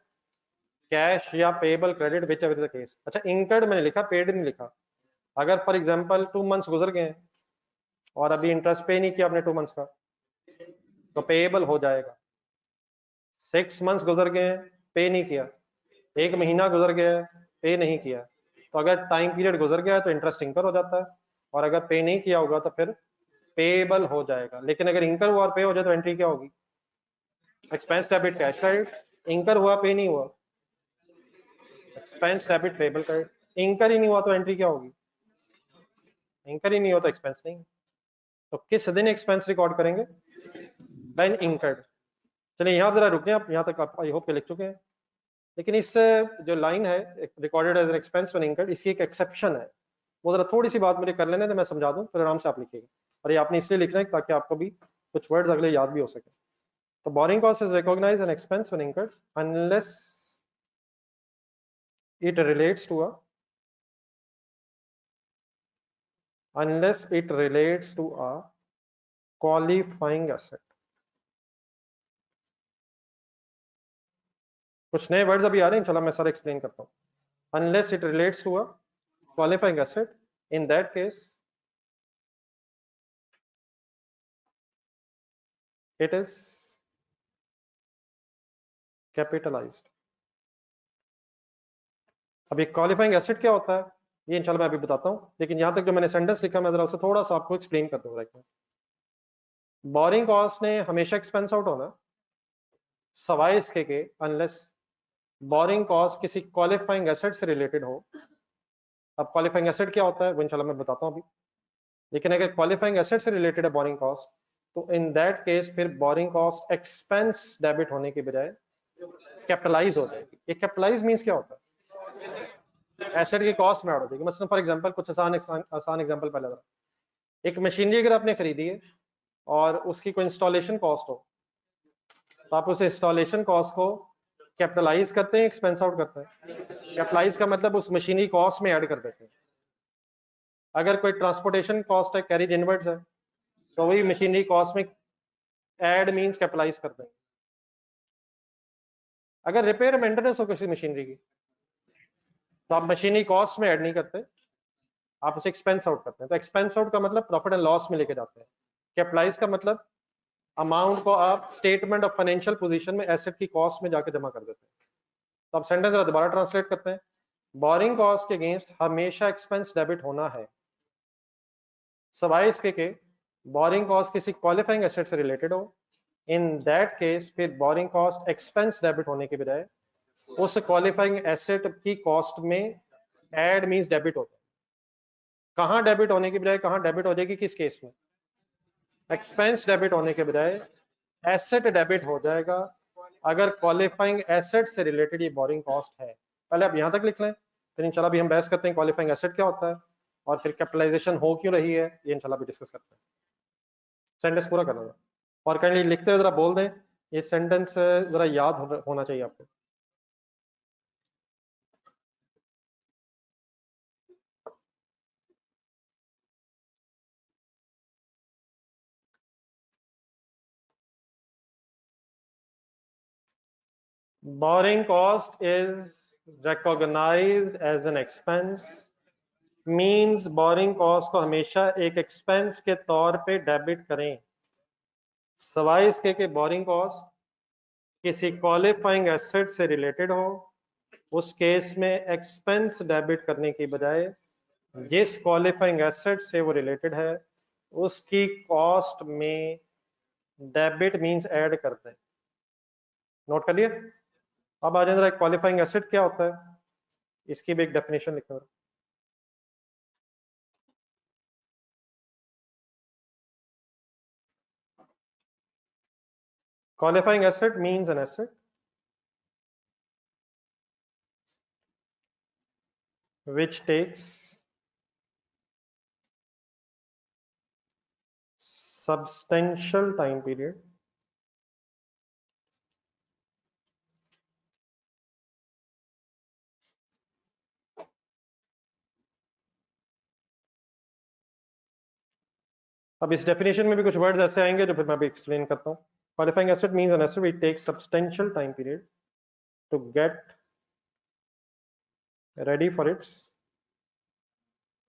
Speaker 1: cash या payable credit whichever the case. अच्छा, इंकर्ड मैंने लिखा, पेड नहीं लिखा। अगर फॉर एग्जांपल 2 मंथ्स गुजर गए और अभी इंटरेस्ट पे नहीं किया आपने 2 मंथ्स का, तो पेएबल हो जाएगा। 6 मंथ्स गुजर गए, पे नहीं किया, 1 महीना गुजर गया, पे नहीं किया, तो अगर टाइम पीरियड गुजर गया तो इंटरेस्ट इंकर हो जाता है, और अगर पे नहीं किया होगा तो फिर पेएबल हो जाएगा। लेकिन अगर इंकर हुआ और पे हो जाए तो एंट्री क्या होगी? Expense debit cash credit. इंकर हुआ, पे नहीं हुआ, एक्सपेंस डेबिट पेएबल क्रेडिट। इंकर ही नहीं हुआ तो एंट्री क्या होगी? इंकर ही नहीं हुआ तो एक्सपेंस नहीं। तो किस दिन एक्सपेंस रिकॉर्ड करेंगे? When incurred. चलिए यहाँ जरा रुके, आप यहाँ तक आप आई होप के लिख चुके हैं। लेकिन इस जो लाइन है recorded as an expense when incurred, इसकी एक एक्सेप्शन है, वो जरा थोड़ी सी बात मुझे कर लेने तो मैं समझा दूं, फिर आराम से आप लिखिएगा। और ये आपने इसलिए लिखना है ताकि आपको भी कुछ वर्ड्स अगले याद भी हो सके। तो borrowing cost is recognised an expense when incurred unless it relates to a qualifying asset। कुछ नए वर्ड्स अभी आ रहे हैं, चलो मैं सारा एक्सप्लेन करता हूँ। unless it relates to a qualifying asset, in that case it is capitalized। अभी क्वालिफाइंग एसेट क्या होता है ये इंशाल्लाह मैं अभी बताता हूँ, लेकिन यहाँ तक जो मैंने सेंटेंस लिखा मैं जरा उसे थोड़ा सा आपको एक्सप्लेन कर दूंगा। बोरिंग कॉस्ट ने हमेशा एक्सपेंस आउट होना सवाए इसके के अनलेस बोरिंग कॉस्ट किसी क्वालिफाइंग एसेट से रिलेटेड हो। अब क्वालिफाइंग एसेट क्या होता है वो इंशाल्लाह मैं बताता हूँ अभी, लेकिन अगर क्वालिफाइंग एसेट से रिलेटेड है बोरिंग कॉस्ट, तो इन दैट केस फिर बोरिंग कॉस्ट एक्सपेंस डेबिट होने के बजाय कैपिटलाइज हो जाएगी। ये कैपिटलाइज मींस क्या होता है? एसेट की कॉस्ट में ऐड हो जाएगी। मसलन फॉर एग्जांपल कुछ आसान एग्जांपल पहले जरा, एक मशीनरी अगर आपने खरीदी है और उसकी कोई इंस्टॉलेशन कॉस्ट हो, तो आप उस इंस्टॉलेशन कॉस्ट को कैपिटलाइज करते हैं, एक्सपेंस आउट करते हैं? कैपिटलाइज का मतलब उस मशीनरी कॉस्ट में ऐड कर देते हैं। अगर कोई ट्रांसपोर्टेशन कॉस्ट है, कैरिज इनवर्ड्स है, तो वही मशीनरी कॉस्ट में ऐड मींस कैपिटलाइज कर देंगे। अगर रिपेयर मेंटेनेंस हो किसी मशीनरी की, तो आप मशीनरी कॉस्ट में ऐड नहीं करते, आप उसे एक्सपेंस आउट करते हैं। तो एक्सपेंस आउट का मतलब प्रॉफिट एंड लॉस में लेके जाते हैं। कैपिटलाइज का मतलब अमाउंट को आप स्टेटमेंट ऑफ फाइनेंशियल पोजीशन में एसेट की कॉस्ट में जाके जमा कर देते हैं। तो आप सेंटेंस दोबारा ट्रांसलेट करते हैं। बोरिंग कॉस्ट के अगेंस्ट हमेशा एक्सपेंस डेबिट होना है सवाए इसके के बोरिंग कॉस्ट किसी क्वालिफाइंग एसेट से रिलेटेड हो। इन दैट केस फिर बोरिंग कॉस्ट एक्सपेंस डेबिट होने के बजाय उस क्वालिफाइंग एसेट की कॉस्ट में ऐड मींस डेबिट होता है। कहाँ डेबिट होने के बजाय कहाँ डेबिट हो जाएगी? किस केस में? एक्सपेंस डेबिट होने के बजाय एसेट डेबिट हो जाएगा अगर क्वालिफाइंग एसेट से रिलेटेड ये बोरिंग कॉस्ट है। पहले आप यहाँ तक लिख लें, फिर इंशाल्लाह भी हम बहस करते हैं क्वालिफाइंग एसेट क्या होता है और फिर कैपिटलाइजेशन हो क्यों रही है, ये इंशाल्लाह भी डिस्कस करते हैं। सेंटेंस पूरा करना है और काइंडली लिखते हुए जरा बोल दें, ये सेंटेंस जरा याद होना चाहिए आपको। Borrowing cost is recognized as an expense means borrowing cost को हमेशा एक एक्सपेंस के तौर पे डेबिट करें सवाए इसके कि बोरिंग कॉस्ट किसी क्वालिफाइंग एसेट से रिलेटेड हो। उस केस में एक्सपेंस डेबिट करने की बजाय जिस क्वालिफाइंग एसेट से वो रिलेटेड है उसकी कॉस्ट में डेबिट मींस ऐड करते हैं। नोट कर लिया? अब आ जाए जरा क्वालिफाइंग एसेट क्या होता है, इसकी भी एक डेफिनेशन लिखो। Qualifying asset means an asset which takes substantial time period अब इस डेफिनेशन में भी कुछ वर्ड्स ऐसे आएंगे जो फिर मैं भी एक्सप्लेन करता हूँ। Qualifying asset means an asset which takes substantial time period to get ready for its,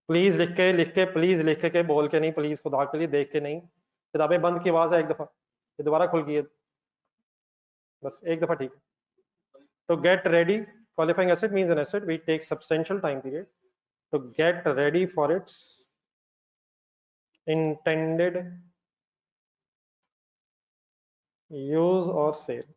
Speaker 1: please लिख के प्लीज लिख के बोल के नहीं, प्लीज खुदा के लिए देख के नहीं, किताबें बंद की आवाज है एक दफा, ये दोबारा खुल गई है, बस एक दफा ठीक है। तो get ready, qualifying asset means an asset which takes substantial time period to get ready for its intended use or sale।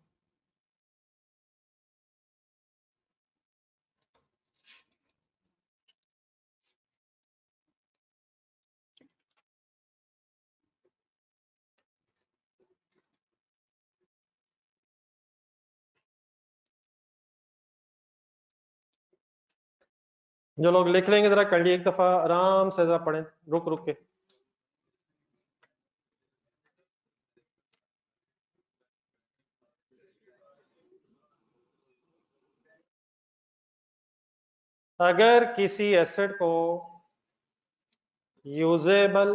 Speaker 1: जो लोग लिख लेंगे जरा कर लिए एक दफा आराम से जरा पढ़ें रुक रुक के। अगर किसी एसेट को यूजेबल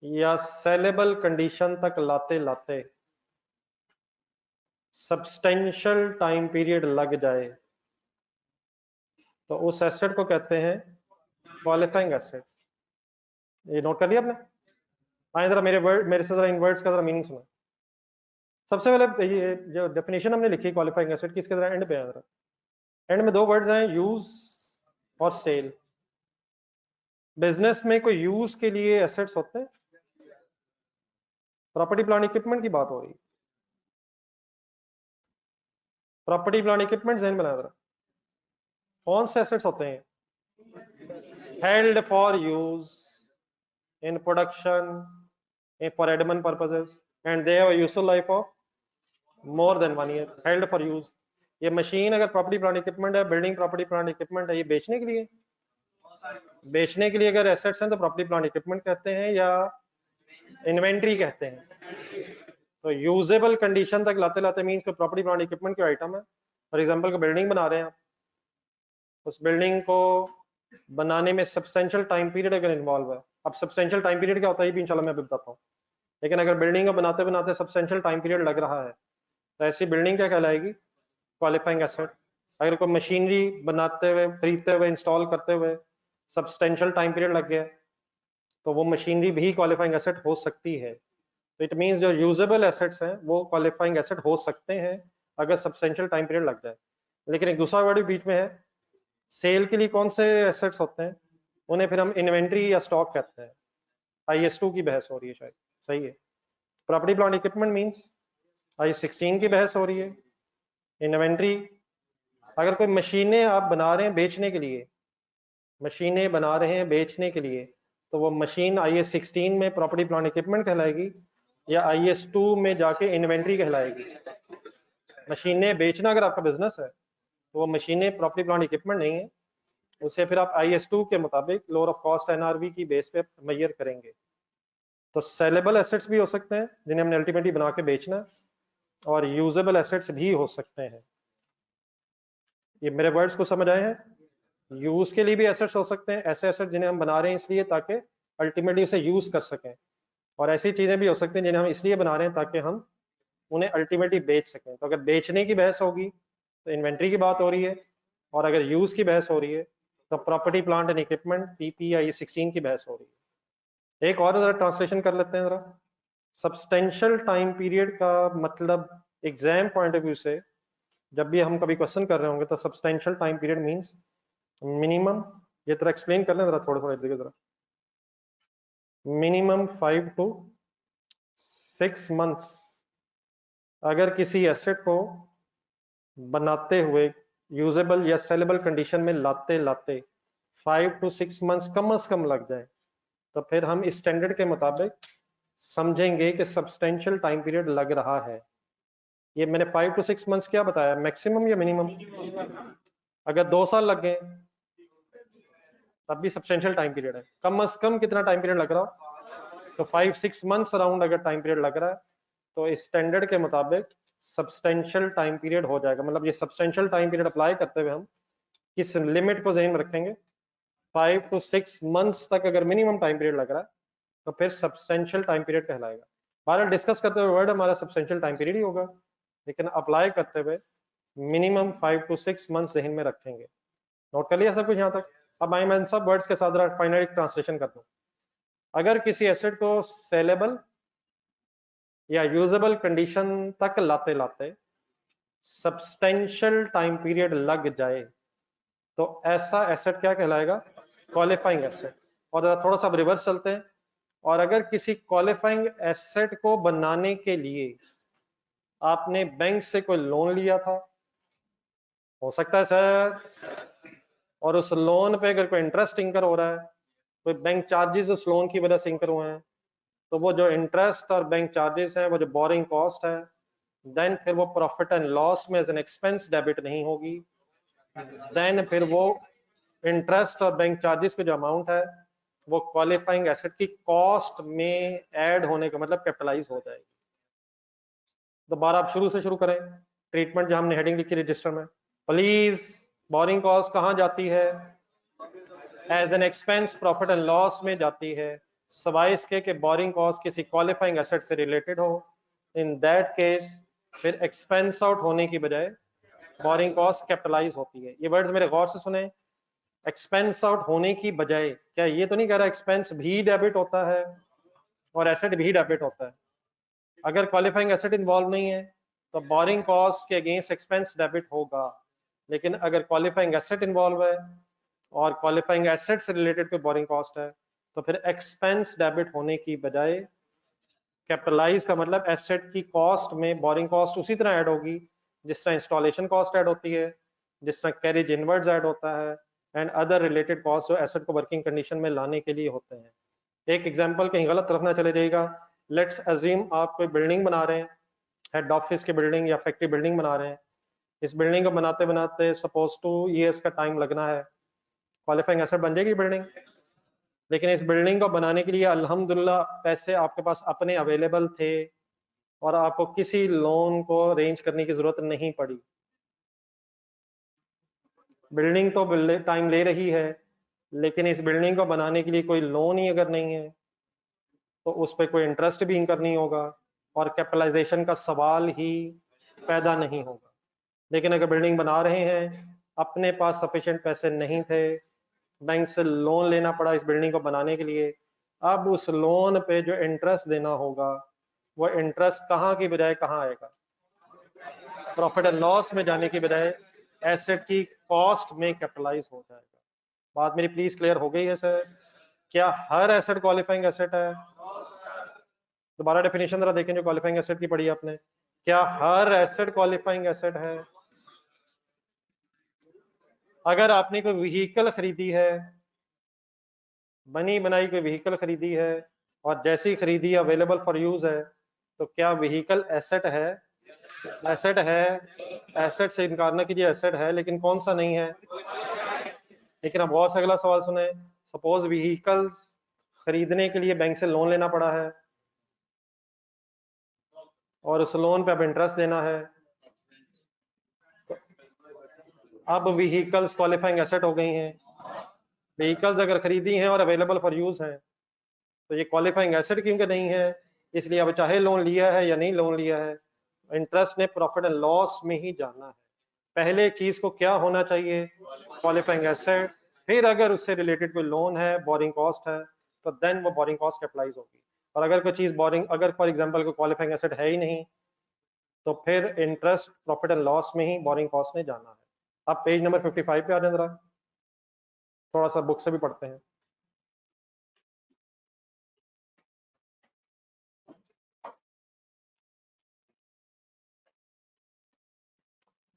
Speaker 1: या सेलेबल कंडीशन तक लाते लाते सब्सटेंशियल टाइम पीरियड लग जाए तो उस एसेट को कहते हैं क्वालिफाइंग एसेट। ये नोट कर लिया आपने? आए जरा मेरे से जरा इन वर्ड्स का जरा मीनिंग सुनो। सबसे पहले ये जो डेफिनेशन हमने लिखी क्वालिफाइंग एसेट की, इसके जरा एंड पे है, जरा एंड में दो वर्ड्स हैं, यूज और सेल। बिजनेस में कोई यूज के लिए एसेट्स होते हैं, प्रॉपर्टी प्लांट इक्विपमेंट की बात हो रही है, प्रॉपर्टी प्लांट इक्विपमेंट ज़हन बनाया जरा, कौन से एसेट्स होते हैं? Held for use in production for Edmund purposes and they have a useful life of more than 1 year. Held for use, ये मशीन अगर प्रॉपर्टी प्लांट इक्विपमेंट है, बिल्डिंग प्रॉपर्टी प्लांट इक्विपमेंट है, ये बेचने के लिए, बेचने के लिए अगर एसेट्स हैं तो प्रॉपर्टी प्लांट इक्विपमेंट कहते हैं या इन्वेंट्री कहते हैं। तो यूजेबल कंडीशन तक लाते लाते मींस कि प्रॉपर्टी प्लांट इक्विपमेंट के आइटम है। फॉर एग्जांपल को बिल्डिंग बना रहे हैं आप, उस बिल्डिंग को बनाने में सब्सटेंशियल टाइम पीरियड अगर इन्वॉल्व है, अब सब्सटेंशियल टाइम पीरियड क्या होता है ये भी इंशाल्लाह मैं अभी बताता हूँ, लेकिन अगर बिल्डिंग को बनाते बनाते सब्सटेंशियल टाइम पीरियड लग रहा है तो ऐसी बिल्डिंग क्या कहलाएगी? Qualifying asset. अगर कोई मशीनरी बनाते हुए, खरीदते हुए, इंस्टॉल करते हुए सब्सटेंशियल टाइम पीरियड लग गया तो वो मशीनरी भी क्वालिफाइंग एसेट हो सकती है। तो इट मींस जो यूजेबल एसेट्स हैं वो क्वालिफाइंग एसेट हो सकते हैं अगर सब्सटेंशियल टाइम पीरियड लग जाए। लेकिन एक दूसरा वर्ड भी बीच में है, सेल के लिए कौन से एसेट्स होते हैं? उन्हें फिर हम इन्वेंट्री या स्टॉक कहते हैं। IS2 की बहस हो रही है शायद, सही है। Property plant equipment means IS16 की बहस हो रही है। इन्वेंट्री, अगर कोई मशीनें आप बना रहे हैं बेचने के लिए, मशीनें बना रहे हैं बेचने के लिए, तो वो मशीन IS16 में प्रॉपर्टी प्लांट इक्विपमेंट कहलाएगी या IS2 में जाके इन्वेंट्री कहलाएगी? मशीनें बेचना अगर आपका बिजनेस है तो वो मशीनें प्रॉपर्टी प्लांट इक्विपमेंट नहीं है, उसे फिर आप IS2 के मुताबिक लोअर ऑफ कॉस्ट NRV की बेस पे मैयर करेंगे। तो सेलेबल एसेट्स भी हो सकते हैं जिन्हें हमने अल्टीमेटली बना के बेचना, और यूजेबल एसेट्स भी हो सकते हैं। ये मेरे वर्ड्स को समझ आए हैं? यूज के लिए भी एसेट्स हो सकते हैं, ऐसे एसेट जिन्हें हम बना रहे हैं इसलिए ताकि अल्टीमेटली उसे यूज कर सकें, और ऐसी चीजें भी हो सकती हैं जिन्हें हम इसलिए बना रहे हैं ताकि हम उन्हें अल्टीमेटली बेच सकें। तो अगर बेचने की बहस होगी तो इन्वेंट्री की बात हो रही है, और अगर यूज की बहस हो रही है तो property plant and equipment PP या IS16 की बहस हो रही है। एक और जरा ट्रांसलेशन कर लेते हैं जरा। सब्सटेंशियल टाइम पीरियड का मतलब एग्जाम पॉइंट ऑफ व्यू से जब भी हम कभी क्वेश्चन कर रहे होंगे तो substantial time period means minimum, ये तरह एक्सप्लेन कर लें जरा थोड़ा थोड़ा देखिए जरा, मिनिमम 5 to 6 months अगर किसी एसेट को बनाते हुए यूजेबल या सेलेबल कंडीशन में लाते लाते 5 to 6 months कम से कम लग जाए तो फिर हम इस स्टैंडर्ड के मुताबिक समझेंगे कि सब्सटेंशियल टाइम पीरियड लग रहा है। ये मैंने 5 to 6 months क्या बताया, मैक्सिमम या मिनिमम? अगर 2 साल लग गए तब भी सब्सटेंशियल टाइम पीरियड है। कम से कम कितना टाइम पीरियड लग रहा हो? तो 5-6 मंथ्स अराउंड अगर टाइम पीरियड लग रहा है तो इस स्टैंडर्ड के मुताबिक सब्सटेंशियल टाइम पीरियड हो जाएगा। मतलब ये सब्सटेंशियल टाइम पीरियड अप्लाई करते हुए हम किस लिमिट को ज़हन में रखेंगे, 5 to 6 मंथ्स तक अगर मिनिमम टाइम पीरियड लग रहा है तो फिर सब्सटेंशियल टाइम पीरियड कहलाएगा। बारह डिस्कस करते हुए वर्ड हमारा सब्सटेंशियल टाइम पीरियड ही होगा, लेकिन अप्लाई करते हुए मिनिमम 5 to 6 मंथ्स ज़हन में रखेंगे। नोट कर लिया सब कुछ यहाँ तक? अब मैं इन सब वर्ड्स के साथ फाइनल ट्रांसलेशन कर दूं। अगर किसी एसेट को सेलेबल या यूजेबल कंडीशन तक लाते लाते सब्सटेंशियल टाइम पीरियड लग जाए तो ऐसा एसेट क्या कहलाएगा, क्वालिफाइंग एसेट। और थोड़ा सा रिवर्स चलते हैं, और अगर किसी क्वालिफाइंग एसेट को बनाने के लिए आपने बैंक से कोई लोन लिया था, हो सकता है सर, और उस लोन पे अगर कोई इंटरेस्ट इंकर हो रहा है, कोई बैंक चार्जेस उस लोन की वजह से इंकर हुए हैं, तो वो जो इंटरेस्ट और बैंक चार्जेस है, वो जो बोरिंग कॉस्ट है, देन फिर वो प्रॉफिट एंड लॉस में एज एन एक्सपेंस डेबिट नहीं होगी। देन फिर वो इंटरेस्ट और बैंक चार्जेस पे जो अमाउंट है वो क्वालिफाइंग एसेट की कॉस्ट में ऐड होने का मतलब कैपिटलाइज हो जाएगी। दोबारा आप शुरू से शुरू करें। ट्रीटमेंट जो हमने हेडिंग लिखी रजिस्टर में, प्लीज बोरिंग कॉस्ट कहाँ जाती है, as an expense profit and loss में जाती है, सवाए इसके कि बोरिंग कॉस्ट किसी क्वालिफाइंग एसेट से रिलेटेड हो। इन दैट केस फिर एक्सपेंस आउट होने की बजाय बोरिंग कॉस्ट कैपिटलाइज होती है। ये वर्ड्स मेरे गौर से सुने, एक्सपेंस आउट होने की बजाय। क्या ये तो नहीं कह रहा एक्सपेंस भी डेबिट होता है और एसेट भी डेबिट होता है। अगर क्वालिफाइंग एसेट इन्वॉल्व नहीं है तो बोरिंग कॉस्ट के अगेंस्ट एक्सपेंस डेबिट होगा, लेकिन अगर क्वालिफाइंग एसेट इन्वॉल्व है और क्वालिफाइंग एसेट से रिलेटेड कोई बोरिंग कॉस्ट है तो फिर एक्सपेंस डेबिट होने की बजाय कैपिटलाइज का मतलब एसेट की कॉस्ट में बोरिंग कॉस्ट उसी तरह ऐड होगी जिस तरह इंस्टॉलेशन कॉस्ट ऐड होती है, जिस तरह कैरेज इनवर्ड्स ऐड होता है, एंड अदर रिलेटेड कॉस्ट जो एसेट को वर्किंग कंडीशन में लाने के लिए होते हैं। एक एग्जांपल कहीं गलत तरफ ना चले जाएगा। लेट्स अज्यूम आप कोई बिल्डिंग बना रहे हैं, हेड ऑफिस की बिल्डिंग या फैक्ट्री बिल्डिंग बना रहे हैं। इस बिल्डिंग को बनाते बनाते सपोज 2 years का टाइम लगना है, क्वालिफाइंग एसेट बन जाएगी बिल्डिंग। लेकिन इस बिल्डिंग को बनाने के लिए अल्हम्दुलिल्लाह पैसे आपके पास अपने अवेलेबल थे और आपको किसी लोन को अरेंज करने की जरूरत नहीं पड़ी। बिल्डिंग तो टाइम ले रही है, लेकिन इस बिल्डिंग को बनाने के लिए कोई लोन ही अगर नहीं है तो उस पर कोई इंटरेस्ट भी इनकर नहीं होगा और कैपिटलाइजेशन का सवाल ही पैदा नहीं होगा। लेकिन अगर बिल्डिंग बना रहे हैं, अपने पास सफिशिएंट पैसे नहीं थे, बैंक से लोन लेना पड़ा इस बिल्डिंग को बनाने के लिए, अब उस लोन पे जो इंटरेस्ट देना होगा वो इंटरेस्ट कहाँ की बजाय कहाँ आएगा, प्रॉफिट एंड लॉस में जाने की बजाय एसेट की कॉस्ट में कैपिटलाइज हो जाएगा। बात मेरी प्लीज क्लियर हो गई है सर? क्या हर एसेट क्वालिफाइंग एसेट है? दोबारा डेफिनेशन जरा देखें जो क्वालिफाइंग एसेट की पढ़ी आपने। क्या हर एसेट क्वालिफाइंग एसेट है? अगर आपने कोई व्हीकल खरीदी है, बनी बनाई कोई व्हीकल खरीदी है और जैसी खरीदी अवेलेबल फॉर यूज है, तो क्या व्हीकल एसेट है? एसेट है, एसेट से इनकार न कीजिए, एसेट है, लेकिन कौन सा नहीं है? लेकिन अब बहुत से अगला सवाल सुने, सपोज व्हीकल्स खरीदने के लिए बैंक से लोन लेना पड़ा है और उस लोन पे अब इंटरेस्ट देना है, तो अब व्हीकल्स क्वालिफाइंग एसेट हो गई हैं। व्हीकल्स अगर खरीदी हैं और अवेलेबल फॉर यूज हैं तो ये क्वालिफाइंग एसेट क्योंकि नहीं है, इसलिए अब चाहे लोन लिया है या नहीं लोन लिया है, इंटरेस्ट ने प्रॉफिट एंड लॉस में ही जाना है। पहले चीज को क्या होना चाहिए, क्वालिफाइंग एसेट, फिर अगर उससे रिलेटेड कोई लोन है, बोरिंग कॉस्ट है, तो देन वो बोरिंग कॉस्ट कैपिटलाइज होगी। और अगर कोई चीज बोरिंग, अगर फॉर एग्जांपल कोई क्वालिफाइंग एसेट है ही नहीं, तो फिर इंटरेस्ट प्रॉफिट एंड लॉस में ही बोरिंग कॉस्ट ने जाना है। आप पेज नंबर 55 पे आ जाए जरा, थोड़ा सा बुक से भी पढ़ते हैं।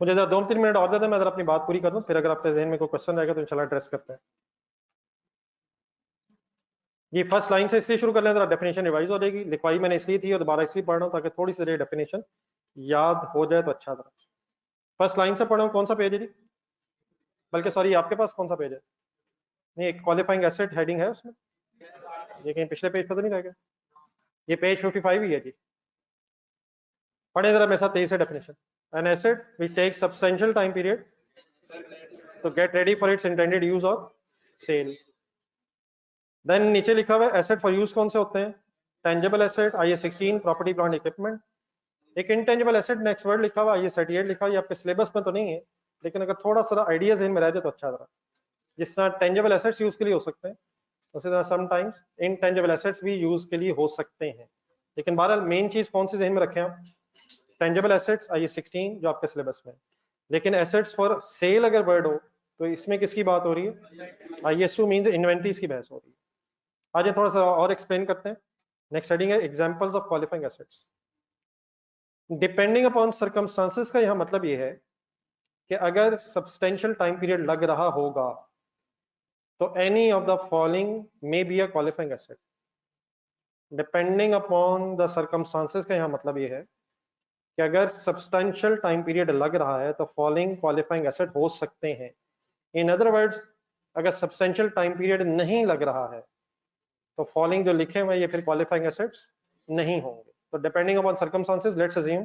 Speaker 1: मुझे जरा 2-3 मिनट और दे दें, मैं जरा अपनी बात पूरी कर दूं, फिर अगर आपके जहन में कोई क्वेश्चन रहेगा तो इंशाल्लाह एड्रेस करते हैं। ये फर्स्ट लाइन से इसलिए शुरू कर लें, जरा डेफिनेशन रिवाइज हो जाएगी। लिखवाई मैंने इसलिए थी और दोबारा इसलिए पढ़ रहा हूँ ताकि थोड़ी सी डेफिनेशन याद हो जाए तो अच्छा था। फर्स्ट लाइन से पढ़ा हूँ, कौन सा पेज है जी? बल्कि सॉरी, आपके पास कौन सा पेज है? नहीं, एक क्वालिफाइंग एसेट हेडिंग है उसमें, ये कहीं पिछले पेज पर तो नहीं रह गया? ये पेज 55 ही है जी, पढ़े जरा मेरे साथ तेजी से definition. An asset which take substantial time period to get ready for its intended use और सेल। देन नीचे लिखा हुआ है एसेट फॉर यूज कौन से होते हैं, tangible asset IAS 16, property plant equipment. एक इंटेंजिबल एसेट नेक्स्ट वर्ड लिखा हुआ IAS 38 लिखा हुआ, ये आपके सिलेबस में तो नहीं है, लेकिन अगर थोड़ा सा आइडियाज इनमें रह जाए तो अच्छा। जरा जिस तरह टेंजिबल एसेट्स यूज के लिए हो सकते हैं, उसी तरह समटाइम्स इनटेंजिबल एसेट्स भी यूज के लिए हो सकते हैं। लेकिन बहरहाल मेन चीज कौन सी जहन में रखें आप, टेंजिबल एसेट्स IAS 16 जो आपके सिलेबस में। लेकिन एसेट्स फॉर सेल अगर वर्ड हो तो इसमें किसकी बात हो रही है, IAS 2 मींस इन्वेंटरीज की बहस हो रही है। आज थोड़ा सा और एक्सप्लेन करते हैं। नेक्स्ट हेडिंग है examples of qualifying assets. Depending upon circumstances का यहाँ मतलब ये है कि अगर सब्सटेंशियल टाइम पीरियड लग रहा होगा तो any of the following may be a qualifying asset. Depending upon the circumstances का यहाँ मतलब ये है कि अगर सब्सटेंशियल टाइम पीरियड लग रहा है तो फॉलोइंग क्वालिफाइंग एसेट हो सकते हैं। इन अदर वर्ड्स, अगर सब्सटेंशियल टाइम पीरियड नहीं लग रहा है तो फॉलोइंग जो लिखे हुए ये फिर क्वालिफाइंग एसेट्स नहीं होंगे। तो depending upon circumstances let's assume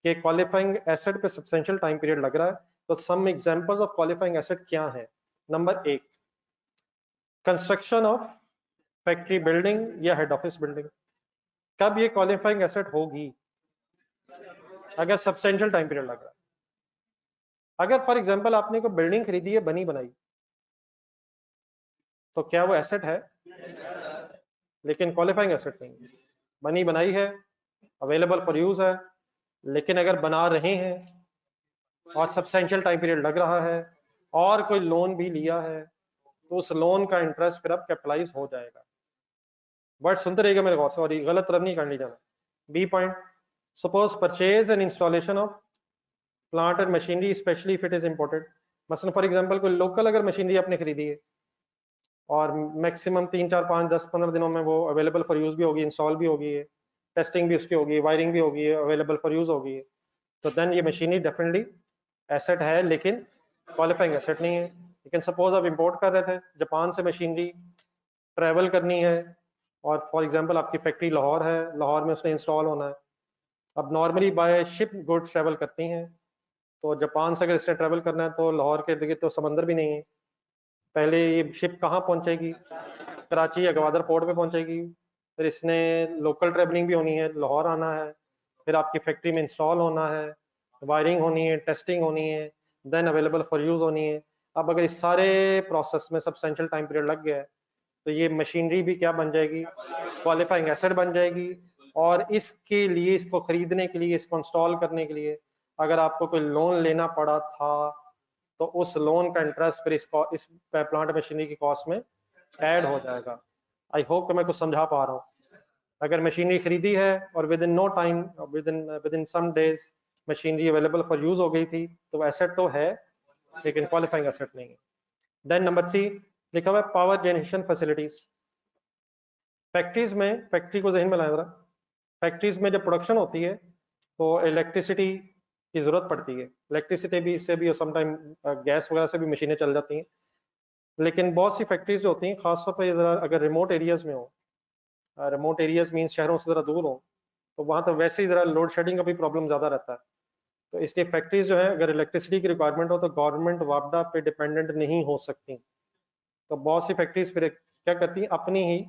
Speaker 1: कि क्वालिफाइंग एसेट पे सब्सटेंशियल टाइम पीरियड लग रहा है, तो some examples of qualifying asset क्या है। Number 1, construction of factory building या हेड ऑफिस बिल्डिंग। कब ये क्वालिफाइंग एसेट होगी, अगर सब्सटेंशियल टाइम पीरियड लग रहा है। अगर फॉर एग्जांपल आपने कोई बिल्डिंग खरीदी है बनी बनाई, तो क्या वो एसेट है, लेकिन क्वालिफाइंग एसेट नहीं है। बनी बनाई है, अवेलेबल फॉर यूज है, लेकिन अगर बना रहे हैं और सब्सटेंशियल टाइम पीरियड लग रहा है और कोई लोन भी लिया है तो उस लोन का इंटरेस्ट फिर अब कैपिटलाइज हो जाएगा। बट सुनते रहिएगा मेरे गौर से, और ये गलत तरफ नहीं करनी जाना। B point, suppose purchase and installation of plant and machinery specially if it is imported. मसलन फॉर एग्जांपल कोई लोकल अगर मशीनरी आपने खरीदी है और मैक्सिमम 3, 4, 5, 10, 15 दिनों में वो अवेलेबल फॉर यूज भी होगी, इंस्टॉल भी होगी है, टेस्टिंग भी उसकी होगी, वायरिंग भी होगी है, अवेलेबल फॉर यूज होगी है, तो देन ये मशीनरी डेफिनेटली एसेट है, लेकिन क्वालिफाइंग एसेट नहीं है। लेकिन सपोज आप इंपोर्ट कर रहे थे जापान से मशीनरी, ट्रैवल करनी है, और फॉर एग्जांपल आपकी फैक्ट्री लाहौर है, लाहौर में उसने इंस्टॉल होना है। अब normally by ship goods travel करती हैं, तो जापान से अगर इसने ट्रैवल करना है तो लाहौर के इर्द गिर्द तो समंदर भी नहीं है। पहले ये शिप कहाँ पहुंचेगी, कराची या गवादर पोर्ट पे पहुंचेगी, फिर इसने लोकल ट्रैवलिंग भी होनी है, लाहौर आना है, फिर आपकी फैक्ट्री में इंस्टॉल होना है, वायरिंग होनी है, टेस्टिंग होनी है, देन अवेलेबल फॉर यूज होनी है। अब अगर इस सारे प्रोसेस में सब्सटेंशियल टाइम पीरियड लग गया है तो ये मशीनरी भी क्या बन जाएगी, क्वालिफाइंग एसेट बन जाएगी। और इसके लिए, इसको खरीदने के लिए, इसको इंस्टॉल करने के लिए अगर आपको कोई लोन लेना पड़ा था तो उस लोन का इंटरेस्ट फिर इस प्लांट मशीनरी की कॉस्ट में ऐड हो जाएगा। आई होप कि मैं कुछ समझा पा रहा हूँ। अगर मशीनरी खरीदी है और within no time, within some days machinery available for use हो गई थी तो एसेट तो है, लेकिन क्वालिफाइंग एसेट नहीं है। देन नंबर 3 लिखा हुआ है पावर जनरेशन फैसिलिटीज। फैक्ट्रीज में, फैक्ट्री को जहन में लाया जरा, फैक्ट्रीज में जब प्रोडक्शन होती है तो इलेक्ट्रिसिटी की जरूरत पड़ती है। इलेक्ट्रिसिटी भी इससे भी समटाइम गैस वगैरह से भी मशीनें चल जाती हैं। लेकिन बहुत सी फैक्ट्रीज जो होती हैं खासतौर पर जरा अगर रिमोट एरियाज में हो, रिमोट एरियाज मीन शहरों से जरा दूर हो, तो वहाँ तो वैसे ही जरा लोड शेडिंग का भी प्रॉब्लम ज्यादा रहता है। तो इसलिए फैक्ट्रीज जो है अगर इलेक्ट्रिसिटी की रिक्वायरमेंट हो तो गवर्नमेंट वापडा पे डिपेंडेंट नहीं हो सकती। तो बहुत सी फैक्ट्रीज फिर क्या करती हैं, अपनी ही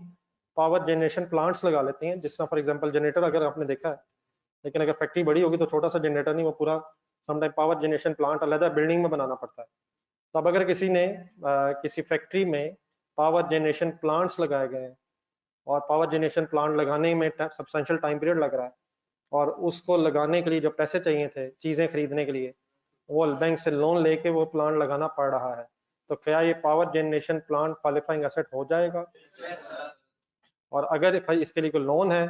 Speaker 1: पावर जनरेशन प्लांट्स लगा लेती हैं। जिस तरह फॉर एग्जांपल जनरेटर अगर आपने देखा है, लेकिन अगर फैक्ट्री बड़ी होगी तो छोटा सा जनरेटर नहीं, वो पूरा समटाइम पावर जनरेशन प्लांट अलग बिल्डिंग में बनाना पड़ता है। तो अब अगर किसी ने किसी फैक्ट्री में पावर जनरेशन प्लांट्स लगाए गए हैं और पावर जनरेशन प्लांट लगाने में सब्सटेंशियल टाइम पीरियड लग रहा है और उसको लगाने के लिए जो पैसे चाहिए थे चीजें खरीदने के लिए, वो बैंक से लोन लेके वो प्लांट लगाना पड़ रहा है, तो क्या ये power generation plant qualifying asset हो जाएगा? और अगर इसके लिए कोई लोन है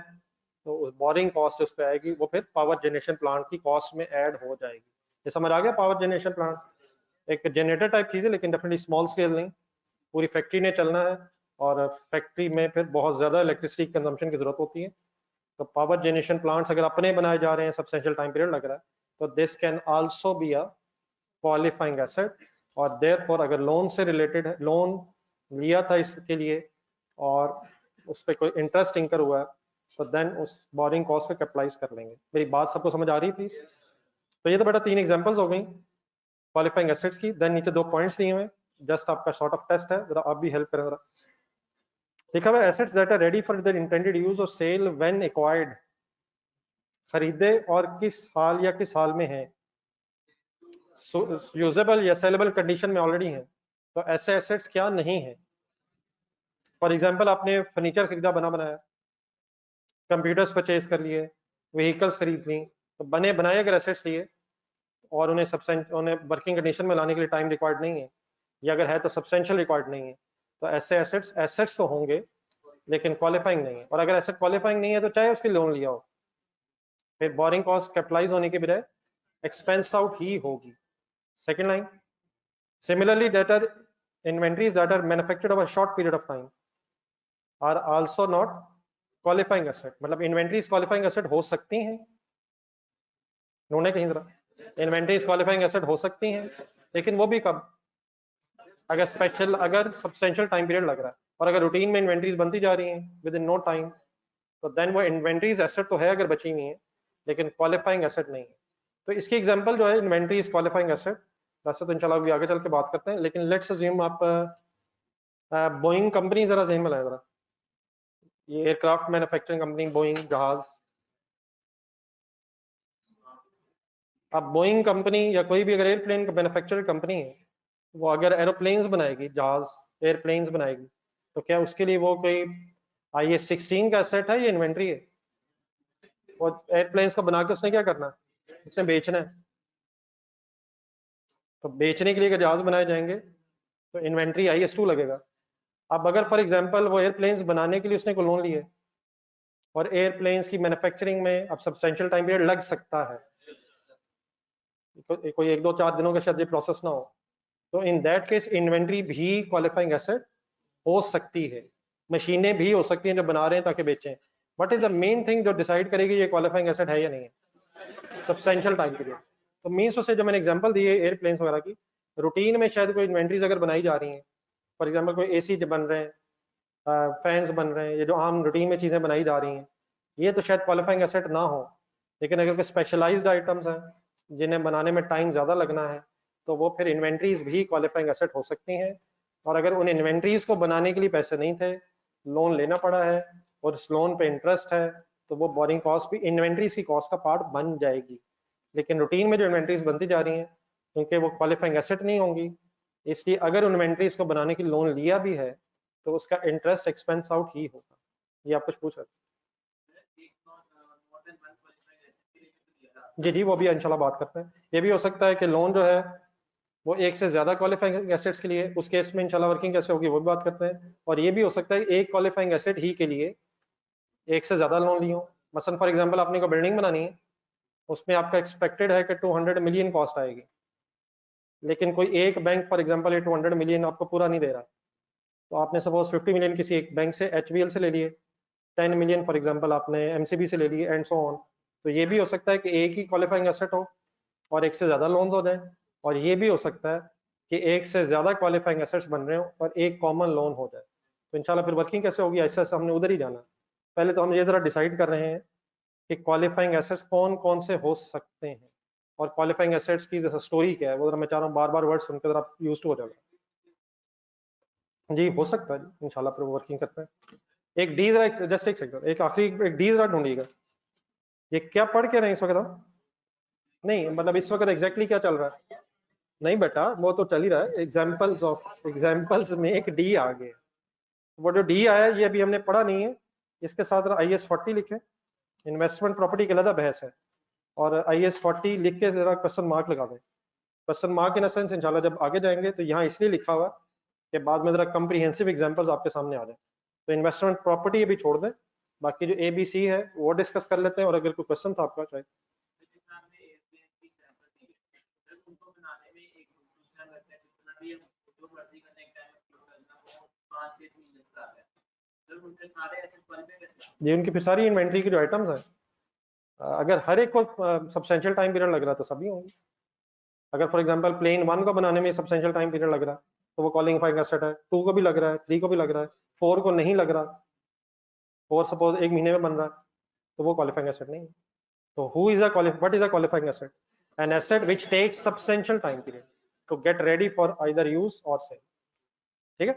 Speaker 1: तो उस बोरिंग कॉस्ट उस पर आएगी, वो फिर पावर जनरेशन प्लांट की कॉस्ट में ऐड हो जाएगी। ये समझ आ गया? पावर जनरेशन प्लांट एक जनरेटर टाइप चीज है, लेकिन डेफिनेटली स्मॉल स्केल नहीं, पूरी फैक्ट्री ने चलना है और फैक्ट्री में फिर बहुत ज्यादा इलेक्ट्रिसिटी कंजम्पशन की जरूरत होती है। तो पावर जनरेशन प्लांट्स अगर अपने बनाए जा रहे हैं, सब्सटेंशियल टाइम पीरियड लग रहा है, तो this can also be a qualifying asset. और देयरफॉर अगर लोन से रिलेटेड है, लोन लिया था इसके लिए और उस पर कोई इंटरेस्ट इंकर हुआ है, तो देन उस बोरिंग कॉस्ट पे कैपिटलाइज कर लेंगे। मेरी बात सबको समझ आ रही है प्लीज? तो ये तो बेटा 3 एग्जांपल्स हो गई क्वालिफाइंग एसेट्स की। देन नीचे 2 पॉइंट्स दिए हुए, जस्ट आपका शॉर्ट ऑफ टेस्ट है, जरा आप भी हेल्प करें जरा। लिखा हुआ assets that are ready for their intended use और सेल व्हेन एक्वायर्ड, खरीदे और किस हाल या किस हाल में है, यूजेबल या सेलेबल कंडीशन में ऑलरेडी है। तो ऐसे एसेट्स क्या नहीं है? फॉर एग्जांपल आपने फर्नीचर खरीदा बना बनाया, कंप्यूटर्स परचेज कर लिए, व्हीकल्स खरीद ली, तो बने बनाए अगर एसेट्स लिए और उन्हें वर्किंग कंडीशन में लाने के लिए टाइम रिक्वायर्ड नहीं है, या अगर है तो सब्सटेंशियल रिक्वायर्ड नहीं है, तो ऐसे एसेट्स तो होंगे लेकिन क्वालिफाइंग नहीं है। और अगर एसेट क्वालिफाइंग नहीं है तो चाहे उसके लोन लिया हो, फिर बोरिंग कॉस्ट कैपिटलाइज होने के बजाय एक्सपेंस आउट ही होगी। Second line, similarly that are inventories that are manufactured over short period of time are also not qualifying asset. मतलब इन्वेंटरीज क्वालिफाइंग एसेट हो सकती हैं, उन्होंने कहीं तरह इन्वेंटरीज क्वालिफाइंग एसेट हो सकती हैं, लेकिन वो भी कब? अगर सब्सटेंशियल टाइम पीरियड लग रहा है, और अगर रूटीन में इन्वेंटरीज बनती जा रही हैं विद इन नो टाइम, तो देन वो इन्वेंटरीज एसेट तो है अगर बची हुई है, लेकिन क्वालिफाइंग एसेट नहीं है। तो इसकी एग्जांपल जो है इन्वेंटरीज क्वालिफाइंग एसेट, वैसे तो इंशाल्लाह अभी आगे चल के बात करते हैं, लेकिन लेट्स अज्यूम आप बोइंग कंपनी जरा ज़हन में लाएं जरा, ये एयरक्राफ्ट मैन्युफैक्चरिंग कंपनी बोइंग जहाज। अब बोइंग कंपनी या कोई भी अगर एयरप्लेन का मैन्युफैक्चरिंग कंपनी है, वो अगर एरोप्लेन्स बनाएगी, जहाज एयरप्लेन्स बनाएगी, तो क्या उसके लिए वो कोई IAS 16 का एसेट है या इन्वेंट्री है? और एयरप्लेन्स को बना के उसने क्या करना है? उसने बेचना है। तो बेचने के लिए अगर जहाज बनाए जाएंगे तो इन्वेंट्री IAS 2 लगेगा। अब अगर फॉर एग्जांपल वो एयरप्लेन्स बनाने के लिए उसने को लोन लिए और एयरप्लेन्स की मैन्युफैक्चरिंग में अब सब्सटेंशियल टाइम पीरियड लग सकता है, कोई 1-2-4 दिनों का शायद ये प्रोसेस ना हो, तो इन दैट केस इन्वेंट्री भी क्वालिफाइंग एसेट हो सकती है। मशीनें भी हो सकती हैं जो बना रहे हैं ताकि बेचें। What is the main thing जो डिसाइड करेगी ये क्वालिफाइंग एसेट है या नहीं है? Substantial time period. तो मीन्स उससे जो मैंने एग्जांपल दी है एयरप्लेन्स वगैरह की, रूटीन में शायद कोई इन्वेंट्रीज अगर बनाई जा रही हैं, फॉर एग्जांपल कोई AC बन रहे हैं, फैंस बन रहे हैं, ये जो आम रूटीन में चीज़ें बनाई जा रही हैं, ये तो शायद क्वालिफाइंग एसेट ना हो। लेकिन अगर कोई स्पेशलाइज्ड आइटम्स हैं जिन्हें बनाने में टाइम ज़्यादा लगना है, तो वो फिर इन्वेंट्रीज भी क्वालिफाइंग एसेट हो सकती हैं। और अगर उन इन्वेंट्रीज को बनाने के लिए पैसे नहीं थे, लोन लेना पड़ा है और उस लोन पे इंटरेस्ट है, तो वो बोरिंग कॉस्ट भी इन्वेंट्रीज की कॉस्ट का पार्ट बन जाएगी। लेकिन रूटीन में जो इन्वेंट्रीज बनती जा रही हैं, क्योंकि वो क्वालिफाइंग एसेट नहीं होंगी, इसलिए अगर इन्वेंट्रीज को बनाने के लिए लोन लिया भी है तो उसका इंटरेस्ट एक्सपेंस आउट ही होगा। ये आप कुछ पूछ रहे थे? जी जी, वो भी इंशाल्लाह बात करते हैं। ये भी हो सकता है कि लोन जो है वो एक से ज्यादा क्वालिफाइंग एसेट्स के लिए, उस केस में इंशाल्लाह वर्किंग कैसे होगी वो भी बात करते हैं। और ये भी हो सकता है एक क्वालिफाइंग एसेट ही के लिए एक से ज्यादा लोन लियो। मसलन फॉर एग्जांपल आपने को बिल्डिंग बनानी है, उसमें आपका एक्सपेक्टेड है कि 200 मिलियन कॉस्ट आएगी, लेकिन कोई एक बैंक फॉर एग्जांपल ये 200 मिलियन आपको पूरा नहीं दे रहा, तो आपने सपोज 50 मिलियन किसी एक बैंक से HBL से ले लिए, 10 मिलियन फॉर एग्जांपल आपने MCB से ले लिए एंड सो ऑन। तो ये भी हो सकता है कि एक ही क्वालिफाइंग एसेट हो और एक से ज्यादा लोन्स हो जाए, और ये भी हो सकता है कि एक से ज्यादा क्वालिफाइंग एसेट्स बन रहे हो और एक कॉमन लोन हो जाए। तो इंशाल्लाह फिर वर्किंग कैसे होगी, ऐसे ऐसे हमने उधर ही जाना। पहले तो हम ये जरा डिसाइड कर रहे हैं कि क्वालिफाइंग एसेट्स कौन कौन से हो सकते हैं, और क्वालिफाइंग एसेट्स की जैसा स्टोरी क्या है वो जरा मैं चाह रहा हूँ बार बार वर्ड सुनकर जरा यूज टू हो जाएगा। जी हो सकता है जी, इंशाल्लाह फिर वर्किंग करते हैं। एक डी जरा, जस्ट एक सेकंड, एक आखिरी एक डी जरा ढूंढिएगा। ये क्या पढ़ के रहे हैं इस वक्त हम? नहीं मतलब इस वक्त एग्जैक्टली क्या चल रहा है? नहीं बेटा वो तो चल ही रहा है, एग्जाम्पल्स में एक डी आ गए। वो जो डी आया ये अभी हमने पढ़ा नहीं है, इसके साथ IAS 40 लिखे। इन्वेस्टमेंट प्रॉपर्टी की अलग बहस है, और IAS 40 लिख के जरा क्वेश्चन मार्क लगा दें। क्वेश्चन मार्क इन सेंस इंशाल्लाह जब आगे जाएंगे तो यहाँ इसलिए लिखा हुआ कि बाद में जरा कम्प्रीहेंसिव एग्जाम्पल्स आपके सामने आ जाए। तो इन्वेस्टमेंट प्रॉपर्टी भी छोड़ दें, बाकी जो ABC है वो डिस्कस कर लेते हैं। और अगर कोई क्वेश्चन था आपका चाहे जी, उनकी फिर सारी इन्वेंट्री की जो आइटम्स हैं, अगर हर एक को सब्सटेंशियल टाइम पीरियड लग रहा है तो सभी होंगे। अगर फॉर एग्जांपल प्लेन 1 को बनाने में सब्सटेंशियल टाइम पीरियड लग रहा है तो वो क्वालिफाइंग एसेट है। 2 को भी लग रहा है, 3 को भी लग रहा है, 4 को नहीं लग रहा, 4 सपोज 1 महीने में बन रहा है, तो वो क्वालिफाइंग एसेट नहीं है। तो what is a qualifying asset? An asset which takes substantial time period to get ready for either use और सेल। ठीक है,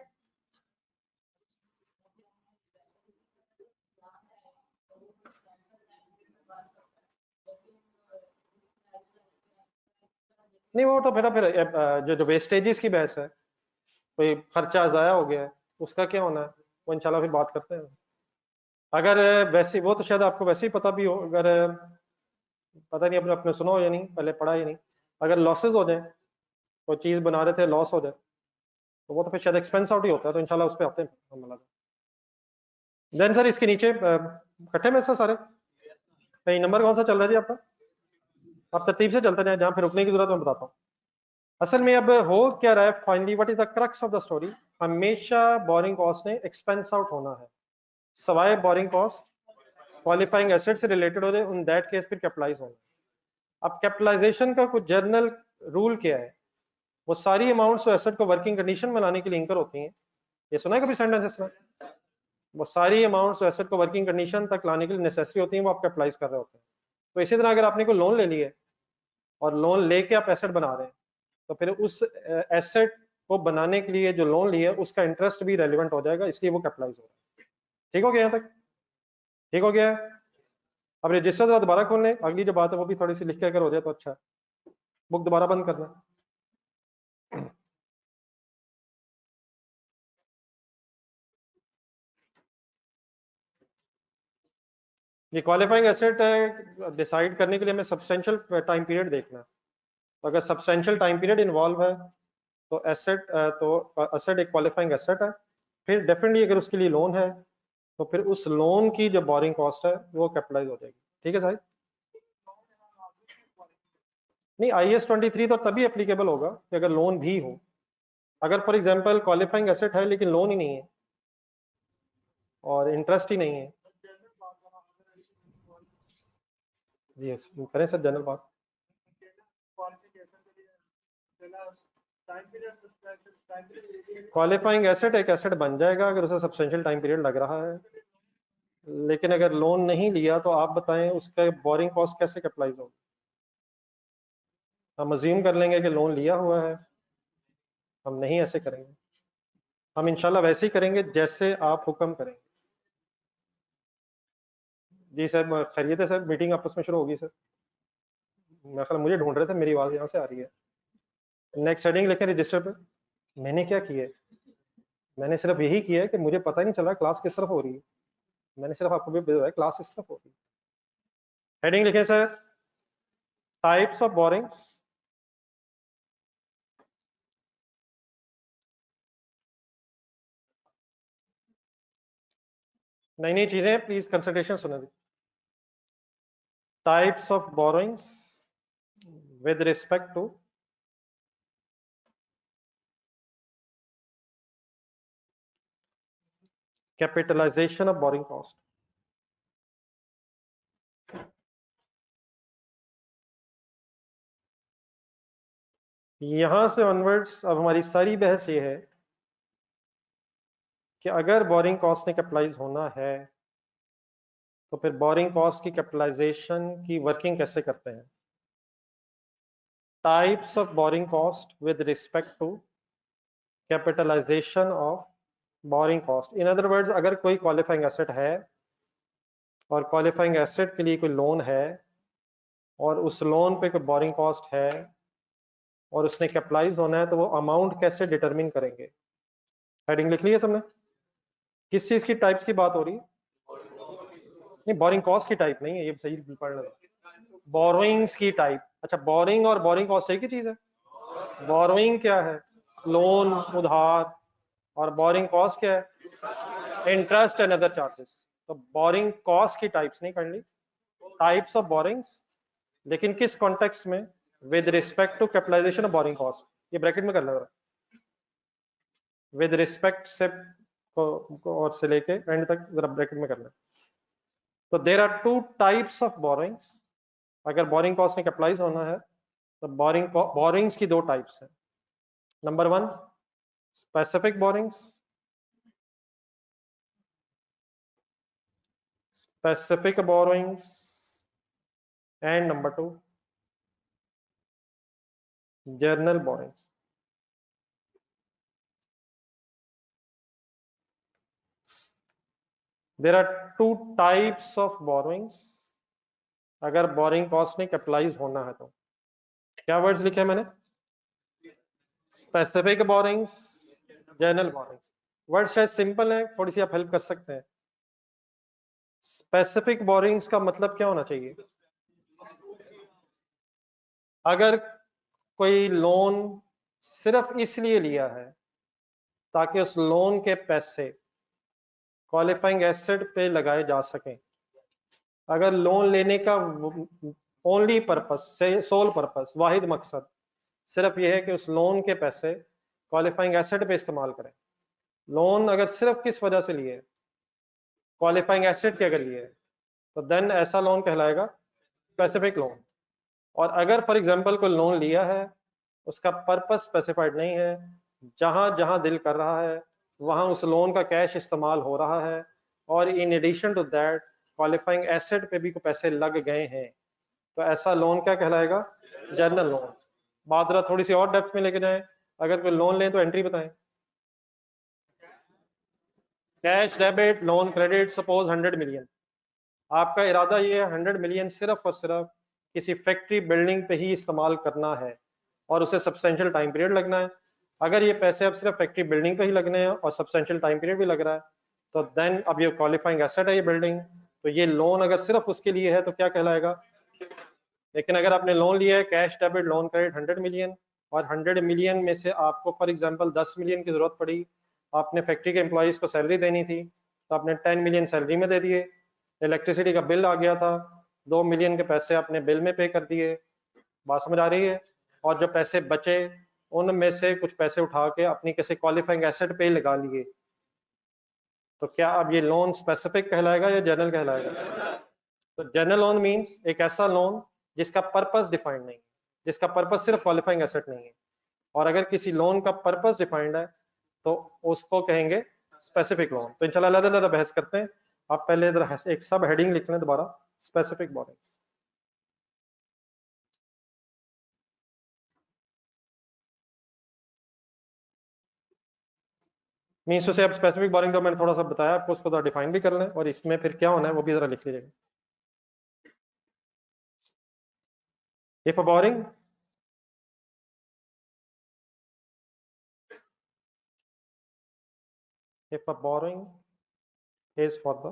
Speaker 1: नहीं वो तो फिर जो वेस्टेजेस की बहस है, कोई खर्चा जाया हो गया है उसका क्या होना है, वो इंशाल्लाह फिर बात करते हैं। अगर वैसे वो तो शायद आपको वैसे ही पता भी हो, अगर पता नहीं अपने अपने सुना हो या नहीं, पहले पढ़ा या नहीं, अगर लॉसेज हो जाए, कोई चीज बना रहे थे लॉस हो जाए, तो वो तो फिर शायद एक्सपेंस आउट ही होता है, तो इंशाल्लाह उस पर आते हैं। देन सर इसके नीचे इकट्ठे में सर सारे कहीं नंबर कौन सा चल रहा है जी आपका? आप तरतीब से चलते जाए, जहाँ फिर रुकने की जरूरत मैं बताता हूँ। असल में अब हो क्या रहा है, finally what is the crux of the story, हमेशा बोरिंग कॉस्ट ने एक्सपेंस आउट होना है, सवाए बोरिंग कॉस्ट क्वालिफाइंग एसेट से रिलेटेड हो जाए, उन दैट केस फिर कैपिटलाइज होना। अब कैपिटलाइजेशन का कुछ जनरल रूल क्या है, वो सारी अमाउंट्स एसेट को वर्किंग कंडीशन में लाने के लिए इंकर होती हैं। ये सुना है कभी सेंटेंस इस तरह? वो सारी अमाउंट्स एसेट को वर्किंग कंडीशन तक लाने के लिए नेसेसरी होती हैं, वो आप कैपिटलाइज कर रहे होते हैं। तो इसी तरह अगर आपने कोई लोन ले लिया और लोन लेके आप एसेट बना रहे हैं, तो फिर उस एसेट को बनाने के लिए जो लोन लिया है उसका इंटरेस्ट भी रेलिवेंट हो जाएगा, इसलिए वो कैपिटलाइज हो रहा है। ठीक हो गया यहाँ तक? ठीक हो गया है? अब रजिस्टर जरा दोबारा खोल लें, अगली जो बात है वो भी थोड़ी सी लिख के अगर हो जाए तो अच्छा है। बुक दोबारा बंद करना। ये क्वालिफाइंग एसेट डिसाइड करने के लिए हमें सब्सटेंशियल टाइम पीरियड देखना है। तो अगर सब्सटेंशियल टाइम पीरियड इन्वॉल्व है तो एसेट एक क्वालिफाइंग एसेट है। फिर डेफिनेटली अगर उसके लिए लोन है तो फिर उस लोन की जो बोरिंग कॉस्ट है वो कैपिटलाइज हो जाएगी। ठीक है साहब? नहीं, IAS 23 तो तभी एप्लीकेबल होगा कि अगर लोन भी हो। अगर फॉर एग्जांपल क्वालिफाइंग एसेट है लेकिन लोन ही नहीं है और इंटरेस्ट ही नहीं है। जी यस, करें सर जनरल बात। क्वालिफाइंग एसेट एक एसेट बन जाएगा अगर उसे सब्सटेंशियल टाइम पीरियड लग रहा है, लेकिन अगर लोन नहीं लिया तो आप बताएं उसका बोरिंग कॉस्ट कैसे कैपिटलाइज होगा? हम अज्यूम कर लेंगे कि लोन लिया हुआ है, हम नहीं ऐसे करेंगे, हम इंशाल्लाह वैसे ही करेंगे जैसे आप हुक्म करेंगे। जी सर, खैरियत है सर, मीटिंग आपस में शुरू होगी सर। मैं ख्याल मुझे ढूंढ रहे थे, मेरी आवाज़ यहाँ से आ रही है। नेक्स्ट हेडिंग लिखें रजिस्टर पे। मैंने क्या किया है? मैंने सिर्फ यही किया है कि मुझे पता ही नहीं चला क्लास किस तरफ हो रही है। मैंने सिर्फ आपको भी बताया क्लास इस तरफ हो रही है। हेडिंग लिखें सर, टाइप्स ऑफ बोरिंग्स। नई नई चीजें प्लीज कंसंट्रेशन सुने। Types of borrowings with respect to capitalisation of borrowing cost. यहां से ऑनवर्ड्स अब हमारी सारी बहस ये है कि अगर बोरिंग कॉस्ट ने कैपिटलाइज होना है तो फिर बोरिंग कॉस्ट की कैपिटलाइजेशन की वर्किंग कैसे करते हैं। Types of borrowing cost with respect to capitalisation of borrowing cost. In other words, अगर कोई क्वालिफाइंग एसेट है और क्वालिफाइंग एसेट के लिए कोई लोन है और उस लोन पे कोई बोरिंग कॉस्ट है और उसने कैपिटलाइज होना है, तो वो अमाउंट कैसे डिटरमिन करेंगे। हेडिंग लिख ली है सबने? किस चीज की टाइप्स की बात हो रही है? नहीं, बोरिंग कॉस्ट की टाइप नहीं है, ये सही पढ़ लो। बोरोइंग्स की टाइप। अच्छा, बोरिंग और बोरिंग कॉस्ट एक ही चीज है? बोरोइंग क्या है? लोन, उधार। और बोरिंग कॉस्ट क्या है? Interest and other charges. तो बोरिंग कॉस्ट की टाइप्स नहीं पढ़ ली, टाइप्स ऑफ बोरिंग्स, लेकिन किस कॉन्टेक्स्ट में? With respect to capitalisation of borrowing cost. ये ब्रैकेट में कर लो, विद रिस्पेक्ट से और से लेके एंड तक जरा ब्रैकेट में करना। तो there are two types of borrowings. अगर बोरिंग कॉस्ट ने कैपिटलाइज होना है तो बोरिंग्स की दो टाइप्स हैं। Number one, specific borrowings. specific borrowings, and number 2 general borrowings. There are 2 types of borrowings अगर बोरिंग कॉस्ट में कैपिटलाइज होना है तो। क्या वर्ड्स लिखे हैं मैंने? Specific borings, general borrowings. Word शायद सिंपल है, थोड़ी सी आप हेल्प कर सकते हैं। स्पेसिफिक बोरिंग्स का मतलब क्या होना चाहिए? अगर कोई लोन सिर्फ इसलिए लिया है ताकि उस लोन के पैसे क्वालिफाइंग एसेट पे लगाए जा सकें, अगर लोन लेने का ओनली पर्पस, सोल पर्पस, वाहिद मकसद सिर्फ ये है कि उस लोन के पैसे क्वालिफाइंग एसेट पे इस्तेमाल करें, लोन अगर सिर्फ किस वजह से लिए, क्वालिफाइंग एसेट के अगर लिए, तो देन ऐसा लोन कहलाएगा स्पेसिफिक लोन। और अगर फॉर एग्जांपल कोई लोन लिया है, उसका पर्पस स्पेसिफाइड नहीं है, जहां जहां दिल कर रहा है वहां उस लोन का कैश इस्तेमाल हो रहा है, और in addition to that qualifying asset पे भी पैसे लग गए हैं, तो ऐसा लोन क्या कहलाएगा? General loan. बात जरा थोड़ी सी और डेप्थ में लेके जाएं, अगर कोई लोन लें तो एंट्री बताएं। Cash debit, loan credit, suppose 100 million, आपका इरादा ये है 100 मिलियन सिर्फ और सिर्फ किसी फैक्ट्री बिल्डिंग पे ही इस्तेमाल करना है और उसे सब्सटेंशियल टाइम पीरियड लगना है। अगर ये पैसे अब सिर्फ फैक्ट्री बिल्डिंग पे ही लगने हैं और सब्सटेंशियल टाइम पीरियड भी लग रहा है, तो देन अब ये क्वालिफाइंग एसेट है ये बिल्डिंग, तो ये लोन अगर सिर्फ उसके लिए है तो क्या कहलाएगा? लेकिन अगर आपने लोन लिया है cash debit loan credit 100 million, और 100 मिलियन में से आपको फॉर एग्जांपल 10 मिलियन की जरूरत पड़ी, आपने फैक्ट्री के एम्प्लॉइज को सैलरी देनी थी, तो आपने 10 मिलियन सैलरी में दे दिए, इलेक्ट्रिसिटी का बिल आ गया था, 2 मिलियन के पैसे आपने बिल में पे कर दिए, बात समझ आ रही है? और जो पैसे बचे उनमें से कुछ पैसे उठा के अपनी किसी क्वालिफाइंग एसेट पे लगा लिए, तो क्या अब ये लोन स्पेसिफिक कहलाएगा या जनरल कहलाएगा? तो जनरल लोन मींस एक ऐसा लोन जिसका पर्पस डिफाइंड नहीं, जिसका पर्पस सिर्फ क्वालिफाइंग एसेट नहीं है, और अगर किसी लोन का पर्पस डिफाइंड है तो उसको कहेंगे स्पेसिफिक लोन। तो इंशाल्लाह अलग-अलग बहस करते हैं। आप पहले इधर एक सब हेडिंग लिख लें दोबारा, स्पेसिफिक बोरिंग। मीन्स से अब स्पेसिफिक बोरिंग तो मैंने थोड़ा सा बताया आपको, उसको थोड़ा डिफाइन भी कर लें, और इसमें फिर क्या होना है वो भी जरा लिख लीजिएगा। If a boring is for the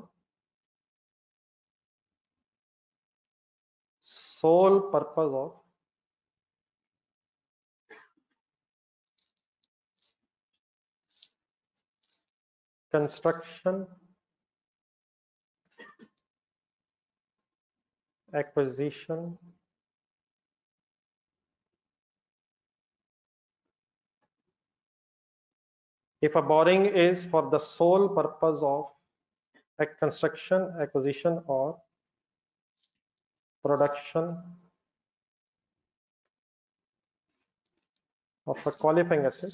Speaker 1: sole purpose of construction, acquisition, if a borrowing is for the sole purpose of a construction, acquisition or production of a qualifying asset,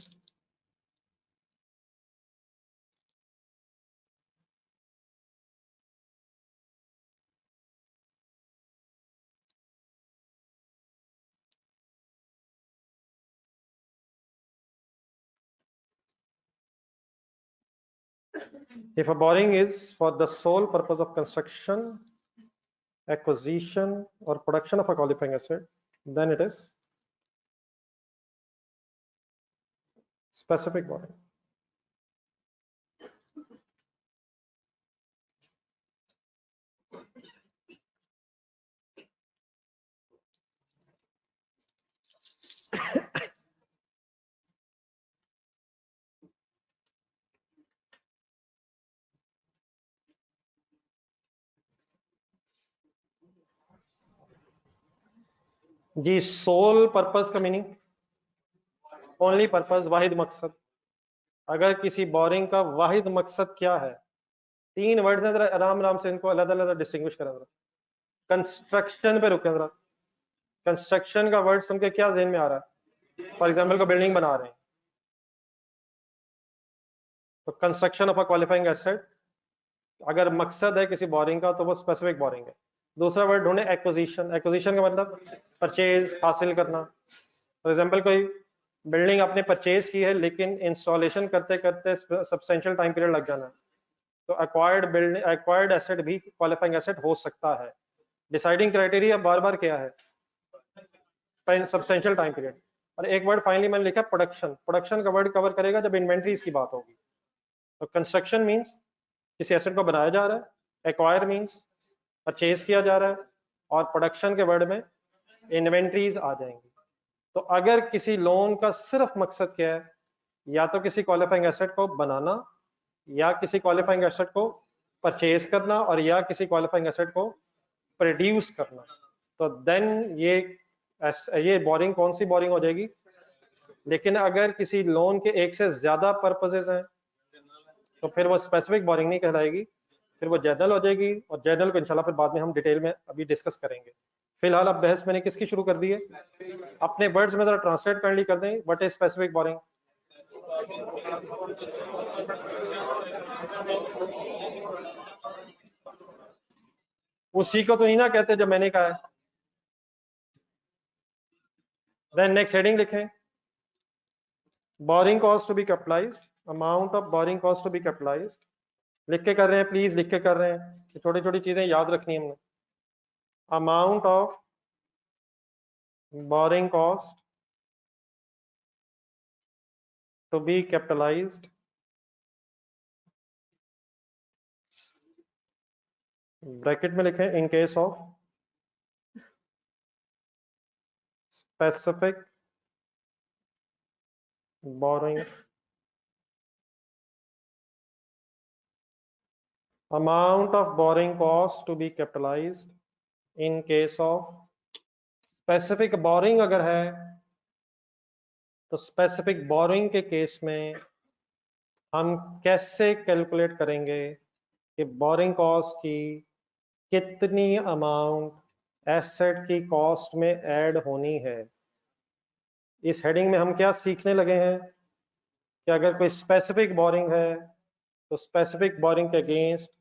Speaker 1: if a borrowing is for the sole purpose of construction, acquisition or production of a qualifying asset, then it is specific borrowing. जी, sole purpose का meaning only purpose, वाहिद मकसद। अगर किसी boring का वाहिद मकसद क्या है, 3 वर्ड्स हैं, जरा आराम आराम से इनको अलग अलग डिस्टिंग्विश करें। जरा कंस्ट्रक्शन पे रुके, जरा कंस्ट्रक्शन का वर्ड सुन के क्या ज़हन में आ रहा है? फॉर एग्जांपल को बिल्डिंग बना रहे हैं, तो construction of a qualifying asset अगर मकसद है किसी बोरिंग का तो वो स्पेसिफिक बोरिंग है। दूसरा वर्ड ढूंढे एक्विजिशन। एक्विजिशन का मतलब परचेज, हासिल करना। फॉर एग्जांपल कोई बिल्डिंग आपने परचेज की है लेकिन इंस्टॉलेशन करते करते सब्सटेंशियल टाइम पीरियड लग जाना है, तो एक्वायर्ड बिल्डिंग, एक्वायर्ड एसेट भी क्वालिफाइंग एसेट हो सकता है। डिसाइडिंग क्राइटेरिया बार बार क्या है? Substantial time period. और एक वर्ड फाइनली मैंने लिखा प्रोडक्शन। प्रोडक्शन का वर्ड कवर करेगा जब इन्वेंट्रीज की बात होगी। तो कंस्ट्रक्शन मींस किसी एसेट को बनाया जा रहा है, एक्वायर मींस परचेज किया जा रहा है, और प्रोडक्शन के वर्ड में इन्वेंट्रीज आ जाएंगी। तो अगर किसी लोन का सिर्फ मकसद क्या है, या तो किसी क्वालिफाइंग एसेट को बनाना, या किसी क्वालिफाइंग एसेट को परचेज करना, और या किसी क्वालिफाइंग एसेट को प्रोड्यूस करना, तो देन ये बोरिंग कौन सी बोरिंग हो जाएगी? लेकिन अगर किसी लोन के एक से ज्यादा पर्पसेस हैं तो फिर वो स्पेसिफिक बोरिंग नहीं कहलाएगी, फिर वो जनरल हो जाएगी। और जनरल को इंशाल्लाह फिर बाद में हम डिटेल में अभी डिस्कस करेंगे। फिलहाल अब बहस मैंने किसकी शुरू कर दी है? अपने वर्ड्स में जरा ट्रांसलेट करने कर दें, व्हाट इज स्पेसिफिक बोरिंग। उसी को तो नहीं ना कहते जो मैंने कहा है। देन नेक्स्ट हेडिंग लिखें, borrowing cost to be capitalised, amount of borrowing cost to be capitalised. लिख के कर रहे हैं, प्लीज लिख के कर रहे हैं, छोटी छोटी चीजें याद रखनी है हमने। Amount of borrowing cost to be capitalised, bracket में लिखें, in case of specific borrowings, amount of borrowing cost to be capitalized in case of specific borrowing। अगर है तो specific borrowing के केस में हम कैसे कैलकुलेट करेंगे कि बोरिंग कॉस्ट की कितनी अमाउंट एसेट की कॉस्ट में ऐड होनी है। इस हेडिंग में हम क्या सीखने लगे हैं कि अगर कोई स्पेसिफिक बोरिंग है तो स्पेसिफिक बोरिंग के अगेंस्ट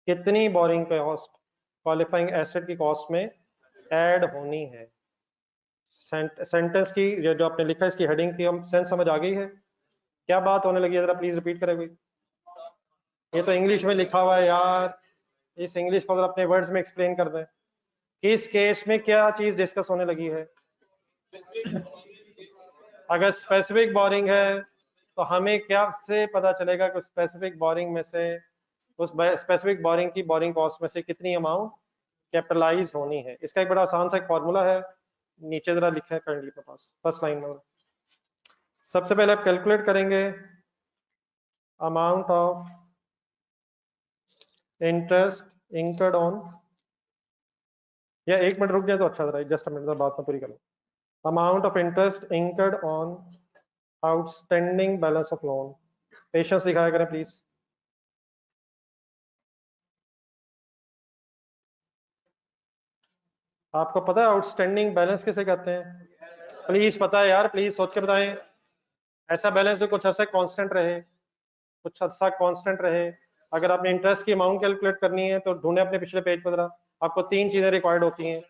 Speaker 1: कितनी बोरिंग कॉस्ट क्वालिफाइंग एसेट की कॉस्ट में ऐड होनी है। सेंटेंस की जो आपने लिखा है, इसकी हेडिंग की हम सेंस समझ आ गई है? क्या बात होने लगी है, जरा प्लीज रिपीट करें कोई। ये तो इंग्लिश में लिखा हुआ है यार, इस इंग्लिश को अगर अपने वर्ड्स में एक्सप्लेन कर दें, किस केस में क्या चीज डिस्कस होने लगी है। अगर स्पेसिफिक बोरिंग है तो हमें क्या से पता चलेगा कि स्पेसिफिक बोरिंग में से, उस स्पेसिफिक बोरिंग की बोरिंग कॉस्ट में से कितनी अमाउंट कैपिटलाइज होनी है। इसका एक बड़ा आसान सा एक फॉर्मूला है, नीचे जरा लिखा है करंटली के पास फर्स्ट लाइन में। सबसे पहले आप कैलकुलेट करेंगे amount of interest incurred on, या एक मिनट रुक जाए तो अच्छा जरा, जस्ट अ मिनट बात में पूरी कर लो। Amount of interest incurred on outstanding balance of loan. Patience दिखाया करें प्लीज। आपको पता है आउटस्टैंडिंग बैलेंस किसे कहते हैं? प्लीज पता है यार, प्लीज सोच के बताएं। ऐसा बैलेंस जो कुछ ऐसा कांस्टेंट रहे, कुछ अर्सा कांस्टेंट रहे। अगर आपने इंटरेस्ट की अमाउंट कैलकुलेट करनी है तो ढूंढे अपने पिछले पेज पर जरा, आपको तीन चीजें रिक्वायर्ड होती हैं,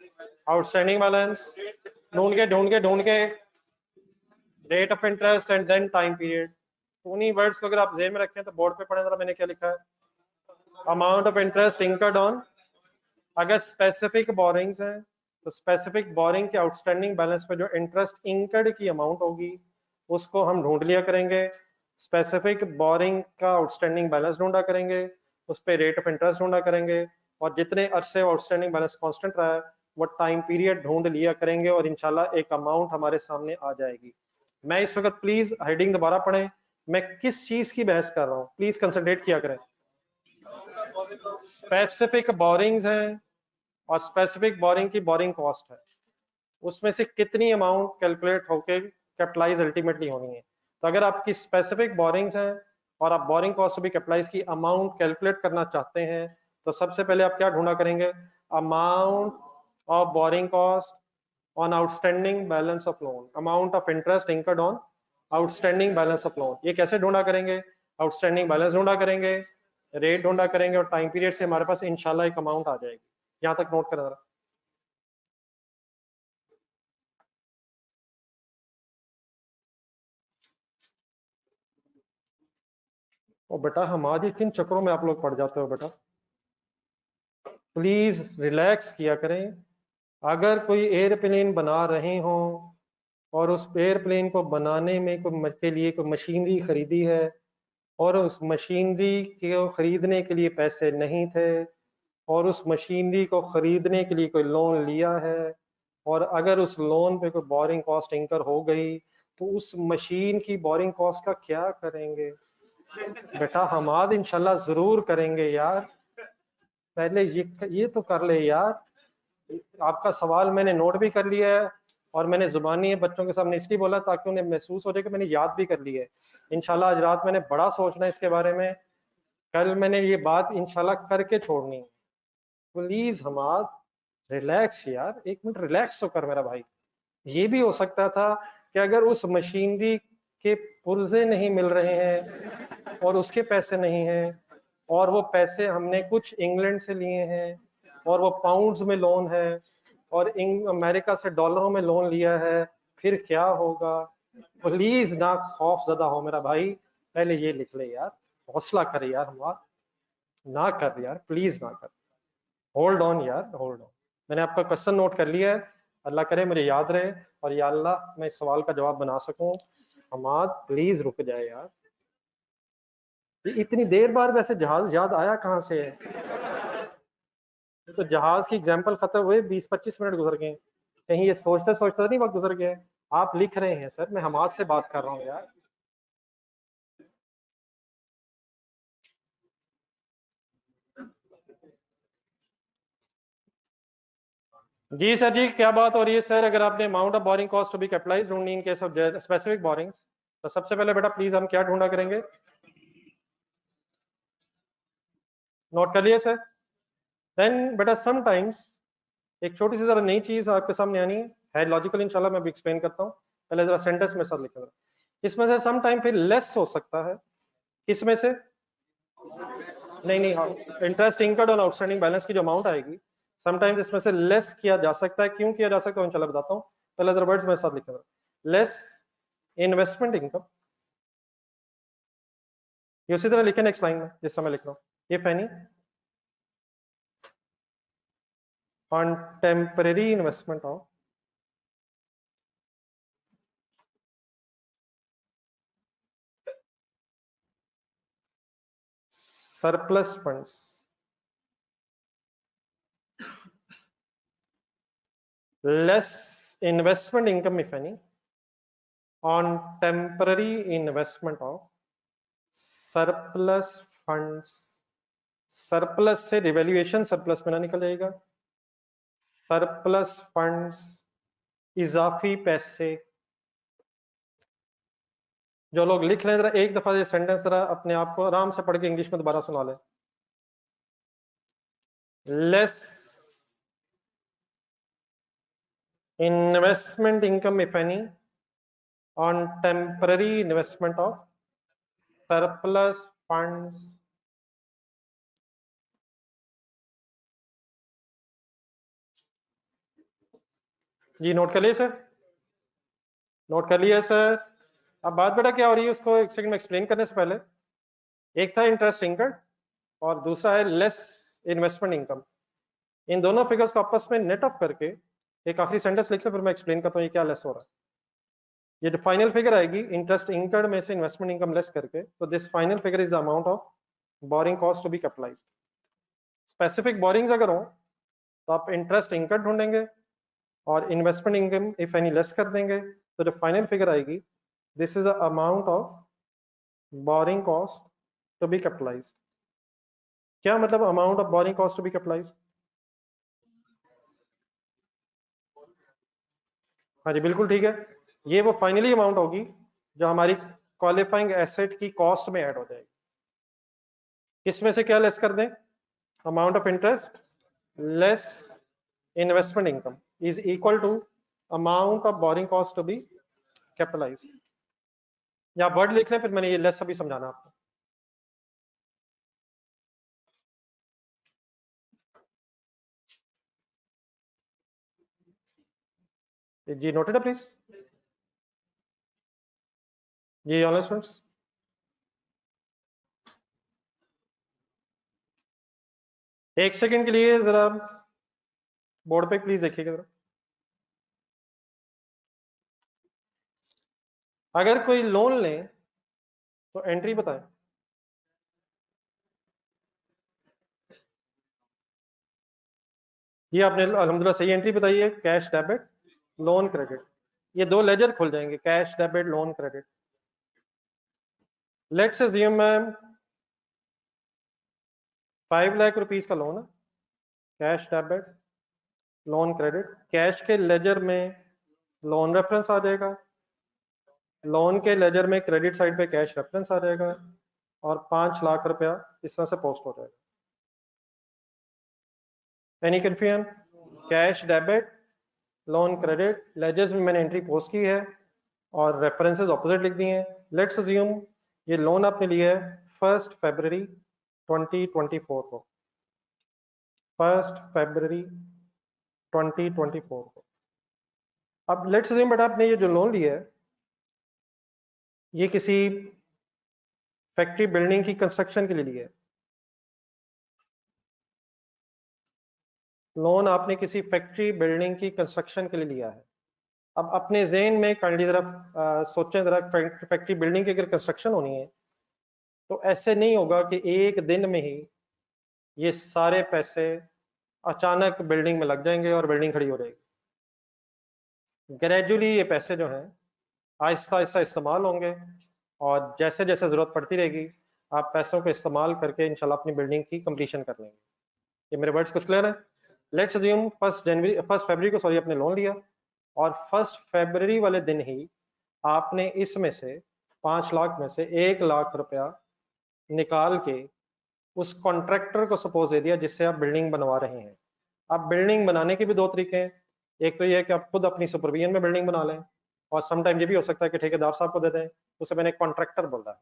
Speaker 1: आउटस्टैंडिंग बैलेंस, ढूंढ के rate of interest and then time period. उन्हीं वर्ड्स को अगर आप जेब में रखें तो बोर्ड पे पढ़े जरा, मैंने क्या लिखा है। Amount of interest incurred on, अगर स्पेसिफिक बोरिंग्स हैं तो स्पेसिफिक बोरिंग के आउटस्टैंडिंग बैलेंस पे जो इंटरेस्ट इंकर्ड की अमाउंट होगी उसको हम ढूंढ लिया करेंगे। स्पेसिफिक बोरिंग का आउटस्टैंडिंग बैलेंस ढूंढा करेंगे, उस पर रेट ऑफ इंटरेस्ट ढूंढा करेंगे, और जितने अरसे आउटस्टैंडिंग बैलेंस कांस्टेंट रहा है वो टाइम पीरियड ढूंढ लिया करेंगे, और इंशाल्लाह एक अमाउंट हमारे सामने आ जाएगी। मैं इस वक्त, प्लीज हेडिंग दोबारा पढ़ें, मैं किस चीज की बहस कर रहा हूँ, प्लीज कंसंट्रेट किया करें। स्पेसिफिक बोरिंग्स हैं और स्पेसिफिक बोरिंग की बोरिंग कॉस्ट है, उसमें से कितनी अमाउंट कैलकुलेट होके कैपिटलाइज अल्टीमेटली होनी है। तो अगर आपकी स्पेसिफिक बोरिंग्स हैं और आप बोरिंग कॉस्ट भी कैपिटलाइज की अमाउंट कैलकुलेट करना चाहते हैं तो सबसे पहले आप क्या ढूंढा करेंगे, amount of borrowing cost on outstanding balance of loan, amount of interest incurred on outstanding balance of loan. ये कैसे ढूंढा करेंगे, आउटस्टैंडिंग बैलेंस ढूंढा करेंगे, रेट ढूंढा करेंगे और टाइम पीरियड से हमारे पास इंशाल्लाह एक अमाउंट आ जाएगी। यहाँ तक नोट करें जरा। ओ बेटा हमारे किन चक्रों में आप लोग पड़ जाते हो बेटा, प्लीज रिलैक्स किया करें। अगर कोई एयरप्लेन बना रहे हो और उस एयरप्लेन को बनाने में के लिए कोई मशीनरी खरीदी है और उस मशीनरी को खरीदने के लिए पैसे नहीं थे और उस मशीनरी को खरीदने के लिए कोई लोन लिया है और अगर उस लोन पे कोई बोरिंग कॉस्ट इंकर हो गई तो उस मशीन की बोरिंग कॉस्ट का क्या करेंगे? बेटा हमाद इंशाल्लाह जरूर करेंगे यार, पहले ये तो कर ले यार। आपका सवाल मैंने नोट भी कर लिया है और मैंने जुबानी बच्चों के सामने इसलिए बोला ताकि उन्हें महसूस हो जाए कि मैंने याद भी कर लिया है। इंशाल्लाह आज रात मैंने बड़ा सोचना है इसके बारे में, कल मैंने ये बात इंशाल्लाह करके छोड़नी है। प्लीज हमाद रिलैक्स यार, एक मिनट रिलैक्स तो कर मेरा भाई। ये भी हो सकता था कि अगर उस मशीनरी के पुर्जे नहीं मिल रहे हैं और उसके पैसे नहीं हैं और वो पैसे हमने कुछ इंग्लैंड से लिए हैं और वो पाउंड्स में लोन है और अमेरिका से डॉलरों में लोन लिया है, फिर क्या होगा? प्लीज ना खौफ ज्यादा हो मेरा भाई, पहले ये लिख ले यार, हौसला कर यार हमारा, ना कर यार प्लीज ना कर, होल्ड ऑन यार होल्ड ऑन। मैंने आपका क्वेश्चन नोट कर लिया है, अल्लाह करे मुझे याद रहे और या अल्लाह मैं इस सवाल का जवाब बना सकूं। हमाद प्लीज रुक जाए यार, ये इतनी देर बाद वैसे जहाज याद आया कहाँ से है? तो जहाज की एग्जाम्पल खत्म हुए 20-25 मिनट गुजर गए, कहीं ये सोचते सोचते नहीं वक्त गुजर गया है? आप लिख रहे हैं सर, मैं हमाद से बात कर रहा हूँ यार। जी सर जी, क्या बात हो रही है सर? अगर आपने amount of borrowing cost to be capitalized ढूंढनी in case of specific borrowings, तो सबसे पहले बेटा प्लीज हम क्या ढूंढा करेंगे? नोट कर लिए सर? देन बेटा समटाइम्स एक छोटी सी जरा नई चीज आपके सामने आनी है लॉजिकल, इंशाल्लाह मैं भी एक्सप्लेन करता हूँ, पहले जरा सेंटेंस में साथ लिखा। इसमें से सम टाइम फिर लेस हो सकता है, किसमें से? नहीं नहीं, हाँ, interest incurred on outstanding balance की जो अमाउंट आएगी समटाइम्स इसमें से लेस किया जा सकता है। क्यों किया जा सकता है इंशाल्लाह बताता हूँ, पहले जरा वर्ड्स में साथ लिखा। लेस इन्वेस्टमेंट इनकम, ये उसी तरह लिखे नेक्स्ट लाइन में जिस समय लिख रहा हूँ, if any on temporary investment of surplus funds, less investment income if any on temporary investment of surplus funds। Surplus से रिवैल्यूएशन सरप्लस में ना निकल जाएगा, सरप्लस फंड्स इजाफी पैसे। जो लोग लिख रहे हैं जरा एक दफा ये सेंटेंस जरा अपने आप को आराम से पढ़ के इंग्लिश में दोबारा सुना ले। Less investment income if any on temporary investment of surplus funds. जी नोट कर लिए सर? नोट कर लिया सर? अब बात बेटा क्या हो रही है उसको एक सेकंड में एक्सप्लेन करने से पहले, एक था इंटरेस्ट इनकम और दूसरा है लेस इन्वेस्टमेंट इनकम। इन दोनों फिगर्स को आपस में नेट ऑफ करके एक आखिरी सेंटेंस लिख लो, फिर मैं एक्सप्लेन करता हूँ ये क्या लेस हो रहा है। ये जो फाइनल फिगर आएगी इंटरेस्ट इनकम में से इन्वेस्टमेंट इनकम लेस करके, तो this final figure is the amount of borrowing cost to be capitalised. Specific borrowings अगर हो तो आप इंटरेस्ट इनकम ढूंढेंगे और investment income if any less कर देंगे, तो जो फाइनल फिगर आएगी this is the amount of borrowing cost to be capitalised. क्या मतलब amount of borrowing cost to be capitalised? हाँ जी बिल्कुल ठीक है, ये वो फाइनली अमाउंट होगी जो हमारी क्वालिफाइंग एसेट की कॉस्ट में ऐड हो जाएगी। किसमें से क्या लेस कर दें? Amount of interest less investment income is equal to amount of borrowing cost to be capitalised. या वर्ड लिख रहे हैं, फिर मैंने ये लेस अभी समझाना आपको। जी नोटेड है प्लीज। जी ऑनलाइन स्टूडेंट्स, एक सेकंड के लिए जरा बोर्ड पे प्लीज देखिएगा जरा। अगर कोई लोन ले तो एंट्री बताएं। ये आपने अल्हम्दुलिल्लाह सही एंट्री बताई है, कैश डेबिट लोन क्रेडिट। ये दो लेजर खुल जाएंगे, cash debit loan credit. Let's assume ma'am 5 lakh rupees का लोन है, cash debit loan credit. Cash के लेजर में लोन रेफरेंस आ जाएगा, लोन के लेजर में क्रेडिट साइड पे कैश रेफरेंस आ जाएगा, और 5 लाख रुपया इस तरह से पोस्ट हो जाएगा। Any confusion? Cash debit loan credit ledgers में मैंने एंट्री पोस्ट की है और रेफरेंसेस ऑपोजिट लिख दिए हैं। लेट्स अज्यूम ये लोन आपने लिया है 1 फरवरी 2024 को, 1 फरवरी 2024 को। अब लेट्स अज्यूम बेटा आपने ये जो लोन लिया है ये किसी फैक्ट्री बिल्डिंग की कंस्ट्रक्शन के लिए लिया है। लोन आपने किसी फैक्ट्री बिल्डिंग की कंस्ट्रक्शन के लिए लिया है। अब अपने ज़हन में काइंडली जरा सोचें जरा, फैक्ट्री बिल्डिंग की अगर कंस्ट्रक्शन होनी है तो ऐसे नहीं होगा कि एक दिन में ही ये सारे पैसे अचानक बिल्डिंग में लग जाएंगे और बिल्डिंग खड़ी हो जाएगी। ग्रेजुअली ये पैसे जो हैं आहिस्ता आहिस्ता इस्तेमाल होंगे, और जैसे जैसे ज़रूरत पड़ती रहेगी आप पैसों को इस्तेमाल करके इंशाल्लाह अपनी बिल्डिंग की कंप्लीशन कर लेंगे। ये मेरे वर्ड्स कुछ क्लियर है? लेट्स अज्यूम 1 फरवरी को आपने लोन लिया, और 1 फरवरी वाले दिन ही आपने इसमें से 5 लाख में से 1 लाख रुपया निकाल के उस कॉन्ट्रैक्टर को सपोज दे दिया जिससे आप बिल्डिंग बनवा रहे हैं। अब बिल्डिंग बनाने के भी दो तरीके हैं, एक तो ये है कि आप खुद अपनी सुपरविजन में बिल्डिंग बना लें, और समटाइम ये भी हो सकता है कि ठेकेदार साहब को दे दें, उसे मैंने कॉन्ट्रैक्टर बोला है।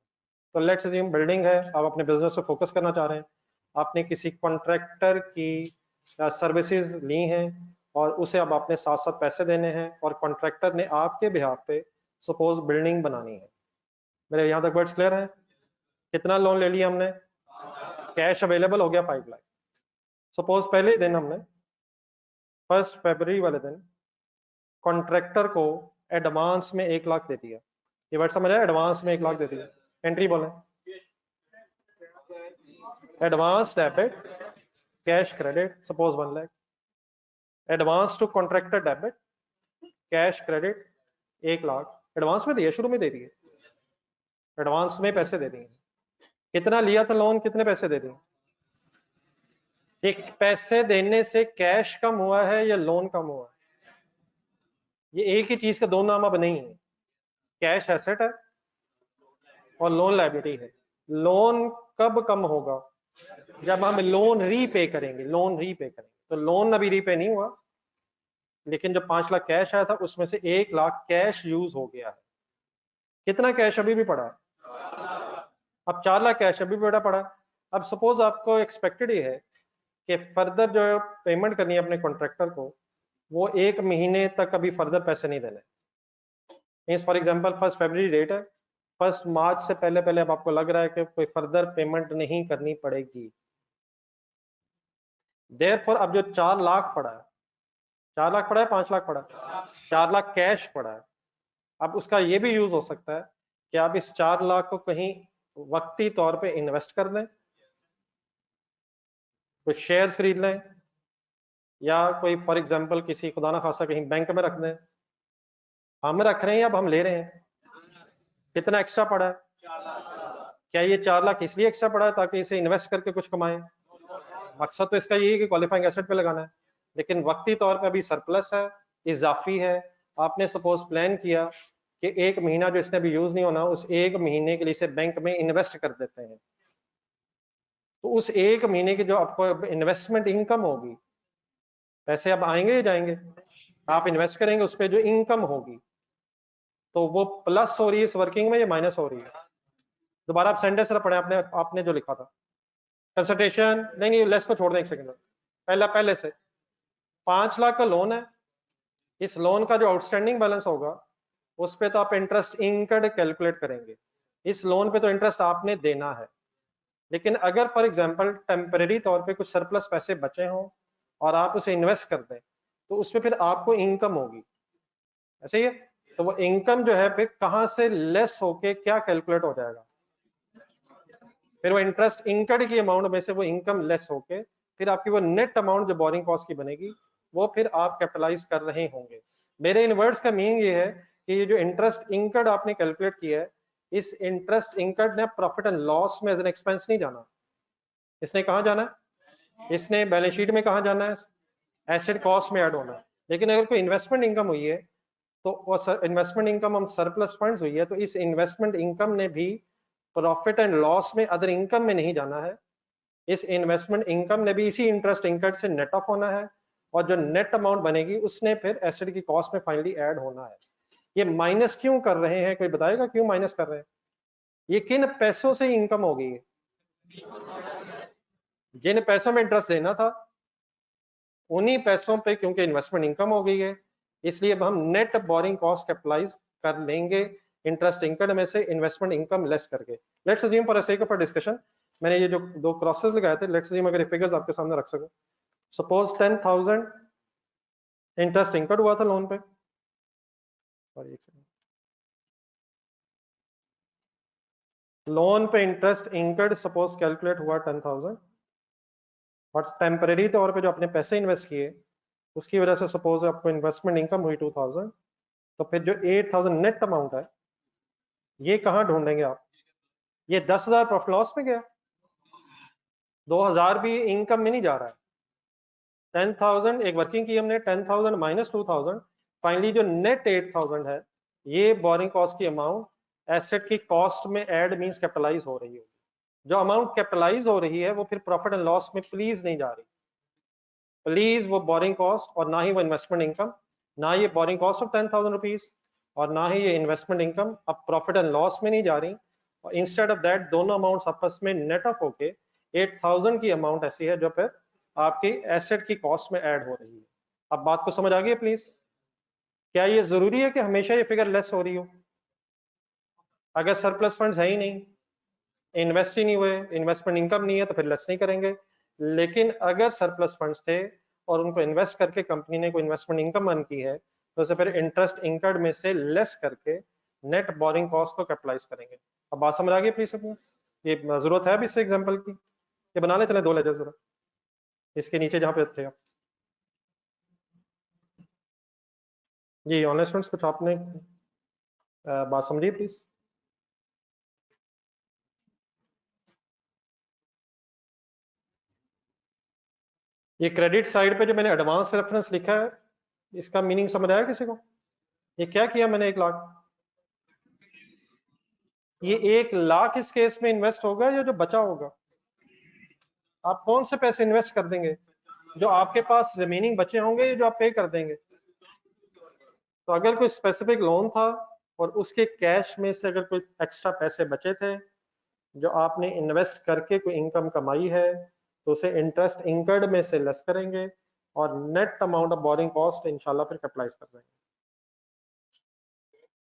Speaker 1: तो लेट्स अज्यूम बिल्डिंग है, आप अपने बिजनेस पे फोकस करना चाह रहे हैं, आपने किसी कॉन्ट्रैक्टर की सर्विसेज ली हैं और उसे अब आपने साथ साथ पैसे देने हैं, और कॉन्ट्रैक्टर ने आपके बिहाफ पे सपोज बिल्डिंग बनानी है। मेरे यहाँ तक वर्ड्स क्लियर है? कितना लोन ले लिया हमने? कैश अवेलेबल हो गया 5 लाख। सपोज पहले ही दिन हमने 1 फरवरी वाले दिन कॉन्ट्रैक्टर को एडवांस में 1 लाख दे दिया। ये वर्ड समझ आया? एडवांस में 1 लाख दे दिया। एंट्री बोले advance debit cash credit suppose 1 lakh, advance to contractor debit cash credit 1 lakh. Advance में दिया, शुरू में दे दिए, एडवांस में पैसे दे दिए। कितना लिया था लोन, कितने पैसे दे दिए? एक पैसे देने से कैश कम हुआ है या लोन कम हुआ है? ये एक ही चीज का दो नाम अब नहीं है। कैश एसेट है और लोन लायबिलिटी है। लोन कब कम होगा? जब हम लोन रीपे करेंगे, लोन रीपे करेंगे। तो लोन अभी रीपे नहीं हुआ, लेकिन जो 5 लाख कैश आया था उसमें से 1 लाख कैश यूज हो गया है। कितना कैश अभी भी पड़ा है? अब 4 लाख कैश अभी भी पड़ा है। अब सपोज आपको एक्सपेक्टेड ये है कि फर्दर जो पेमेंट करनी है अपने कॉन्ट्रैक्टर को, वो 1 महीने तक अभी फर्दर पैसे नहीं देने। मींस फॉर एग्जांपल 1 फरवरी डेट है, 1 मार्च से पहले पहले अब आपको लग रहा है कि कोई फर्दर पेमेंट नहीं करनी पड़ेगी। देयरफॉर अब जो 4 लाख पड़ा है, 4 लाख पड़ा है, 5 लाख पड़ा है, 4 लाख कैश पड़ा है। अब उसका ये भी यूज हो सकता है कि आप इस 4 लाख को कहीं वक्ती तौर पे इन्वेस्ट कर दें, कुछ शेयर्स खरीद लें, या कोई फॉर एग्जांपल किसी खुदा ना खासा कहीं बैंक में रख दें। हम रख रहे हैं अब हम ले रहे हैं। कितना एक्स्ट्रा पड़ा है? क्या ये 4 लाख इसलिए एक्स्ट्रा पड़ा है ताकि इसे इन्वेस्ट करके कुछ कमाएं? मकसद तो इसका यही है कि क्वालिफाइंग एसेट पे लगाना है, लेकिन वक्ती तौर पे अभी सरप्लस है, इजाफी है। आपने सपोज प्लान किया कि 1 महीना जो इसने अभी यूज नहीं होना, उस 1 महीने के लिए इसे बैंक में इन्वेस्ट कर देते हैं। तो उस 1 महीने की जो आपको इन्वेस्टमेंट इनकम होगी, पैसे अब आएंगे या जाएंगे? आप इन्वेस्ट करेंगे, उस पर जो इनकम होगी तो वो प्लस हो रही है इस वर्किंग में या माइनस हो रही है? दोबारा आप सेंटेंस पढ़े आपने जो लिखा था। कंसल्टेशन नहीं, लेस को छोड़ दें एक सेकंड। पहले से 5 लाख का लोन है, इस लोन का जो आउटस्टैंडिंग बैलेंस होगा उस पे तो आप इंटरेस्ट इनकर्ड कैलकुलेट करेंगे, इस लोन पे तो इंटरेस्ट आपने देना है। लेकिन अगर फॉर एग्जांपल टेम्परेरी तौर पे कुछ सरप्लस पैसे बचे हों और आप उसे इन्वेस्ट कर दें तो उसमें फिर आपको इनकम होगी, ऐसे ही है। तो वो इनकम जो है फिर कहाँ से लेस होके क्या कैलकुलेट हो जाएगा, फिर वो इंटरेस्ट इनकर्ड की अमाउंट में से वो इनकम लेस होके फिर आपकी वो नेट अमाउंट जो बोरिंग कॉस्ट की बनेगी वो फिर आप कैपिटलाइज कर रहे होंगे। मेरे इन वर्ड्स का मीनिंग ये है कि ये जो इंटरेस्ट इनकर्ड आपने कैलकुलेट किया है, इस इंटरेस्ट इनकर्ड ने प्रॉफिट एंड लॉस में एज एन एक्सपेंस नहीं जाना, इसने कहाँ जाना है, इसने बैलेंस शीट में कहाँ जाना है, एसेट कॉस्ट में ऐड होना है। लेकिन अगर कोई इन्वेस्टमेंट इनकम हुई है तो वो इन्वेस्टमेंट इनकम हम सरप्लस फंड्स हुई है तो इस इन्वेस्टमेंट इनकम ने भी प्रॉफिट एंड लॉस में अदर इनकम में नहीं जाना है, इस इन्वेस्टमेंट इनकम ने भी इसी इंटरेस्ट इनकम से नेट ऑफ होना है और जो नेट अमाउंट बनेगी उसने फिर एसेट की कॉस्ट में फाइनली ऐड होना है। ये माइनस क्यों कर रहे हैं, कोई बताएगा क्यों माइनस कर रहे हैं, ये किन पैसों से इनकम हो गई है, जिन पैसों में इंटरेस्ट देना था उन्हीं पैसों पे क्योंकि इन्वेस्टमेंट इनकम हो गई है, इसलिए अब हम नेट बोरिंग कॉस्ट कैपिटलाइज कर लेंगे इंटरेस्ट इनकम में से इन्वेस्टमेंट इनकम लेस करके। Let's assume for sake of discussion मैंने ये जो दो क्रॉसेस लगाए थे, लेट्स अज्यूम अगर फिगर्स आपके सामने रख सको, सपोज 10,000 इंटरेस्ट इनकम हुआ था लोन पे, और एक सेकंड, लोन पे इंटरेस्ट इनकम सपोज कैलकुलेट हुआ 10,000 और टेम्परेरी तौर पे जो आपने पैसे इन्वेस्ट किए उसकी वजह से सपोज आपको इन्वेस्टमेंट इनकम हुई 2,000, तो फिर जो 8,000 नेट अमाउंट है ये कहाँ ढूंढेंगे आप, ये 10,000 प्रॉफिट लॉस में गया, 2,000 भी इनकम में नहीं जा रहा है, 10,000 एक वर्किंग की हमने, 10,000 माइनस 2,000, फाइनली जो नेट 8,000 है ये बोरिंग कॉस्ट की अमाउंट एसेट की कॉस्ट में ऐड मींस कैपिटलाइज हो रही है, जो अमाउंट कैपिटलाइज हो रही है वो फिर प्रॉफिट एंड लॉस में प्लीज नहीं जा रही, प्लीज वो बोरिंग कॉस्ट और ना ही वो इन्वेस्टमेंट इनकम, ना ये बोरिंग कॉस्ट ऑफ 10,000 रुपीज और ना ही ये इन्वेस्टमेंट इनकम अब प्रॉफिट एंड लॉस में नहीं जा रही, और इंस्टेड ऑफ दैट दोनों अमाउंट्स आपस में नेट ऑफ होके 8,000 की अमाउंट ऐसी है जो फिर आपकी एसेट की कॉस्ट में ऐड हो रही है। अब बात को समझ आ गई है प्लीज, क्या ये जरूरी है कि हमेशा ये फिगर लेस हो रही हो, अगर सरप्लस फंड्स है ही नहीं, इन्वेस्ट ही नहीं हुए, इन्वेस्टमेंट इनकम नहीं है तो फिर लेस नहीं करेंगे, लेकिन अगर सरप्लस फंड्स थे और उनको इन्वेस्ट करके कंपनी ने कोई इन्वेस्टमेंट इनकम अर्न की है तो उसे फिर इंटरेस्ट इनकम में से लेस करके नेट बोरिंग कॉस्ट को कैपिटलाइज करेंगे। अब बात समझ आ गई प्लीज अपनी, ये जरूरत है अभी इससे एग्जांपल की, ये बना ले चले दो लेजर जरा इसके नीचे जहाँ पे थे आप। जी ऑनलाइन स्टूडेंट्स कुछ आपने बात समझी प्लीज, ये क्रेडिट साइड पे जो मैंने एडवांस रेफरेंस लिखा है इसका मीनिंग समझ आया किसी को, ये क्या किया मैंने 1,00,000, ये 1,00,000 इस केस में इन्वेस्ट होगा या जो बचा होगा, आप कौन से पैसे इन्वेस्ट कर देंगे, जो आपके पास रिमेनिंग बचे होंगे जो आप पे कर देंगे, तो अगर कोई स्पेसिफिक लोन था और उसके कैश में से अगर कोई एक्स्ट्रा पैसे बचे थे जो आपने इन्वेस्ट करके कोई इनकम कमाई है तो उसे इंटरेस्ट इनकर्ड में से लेस करेंगे और net amount of borrowing cost इंशाल्लाह फिर कैपिटलाइज कर देंगे।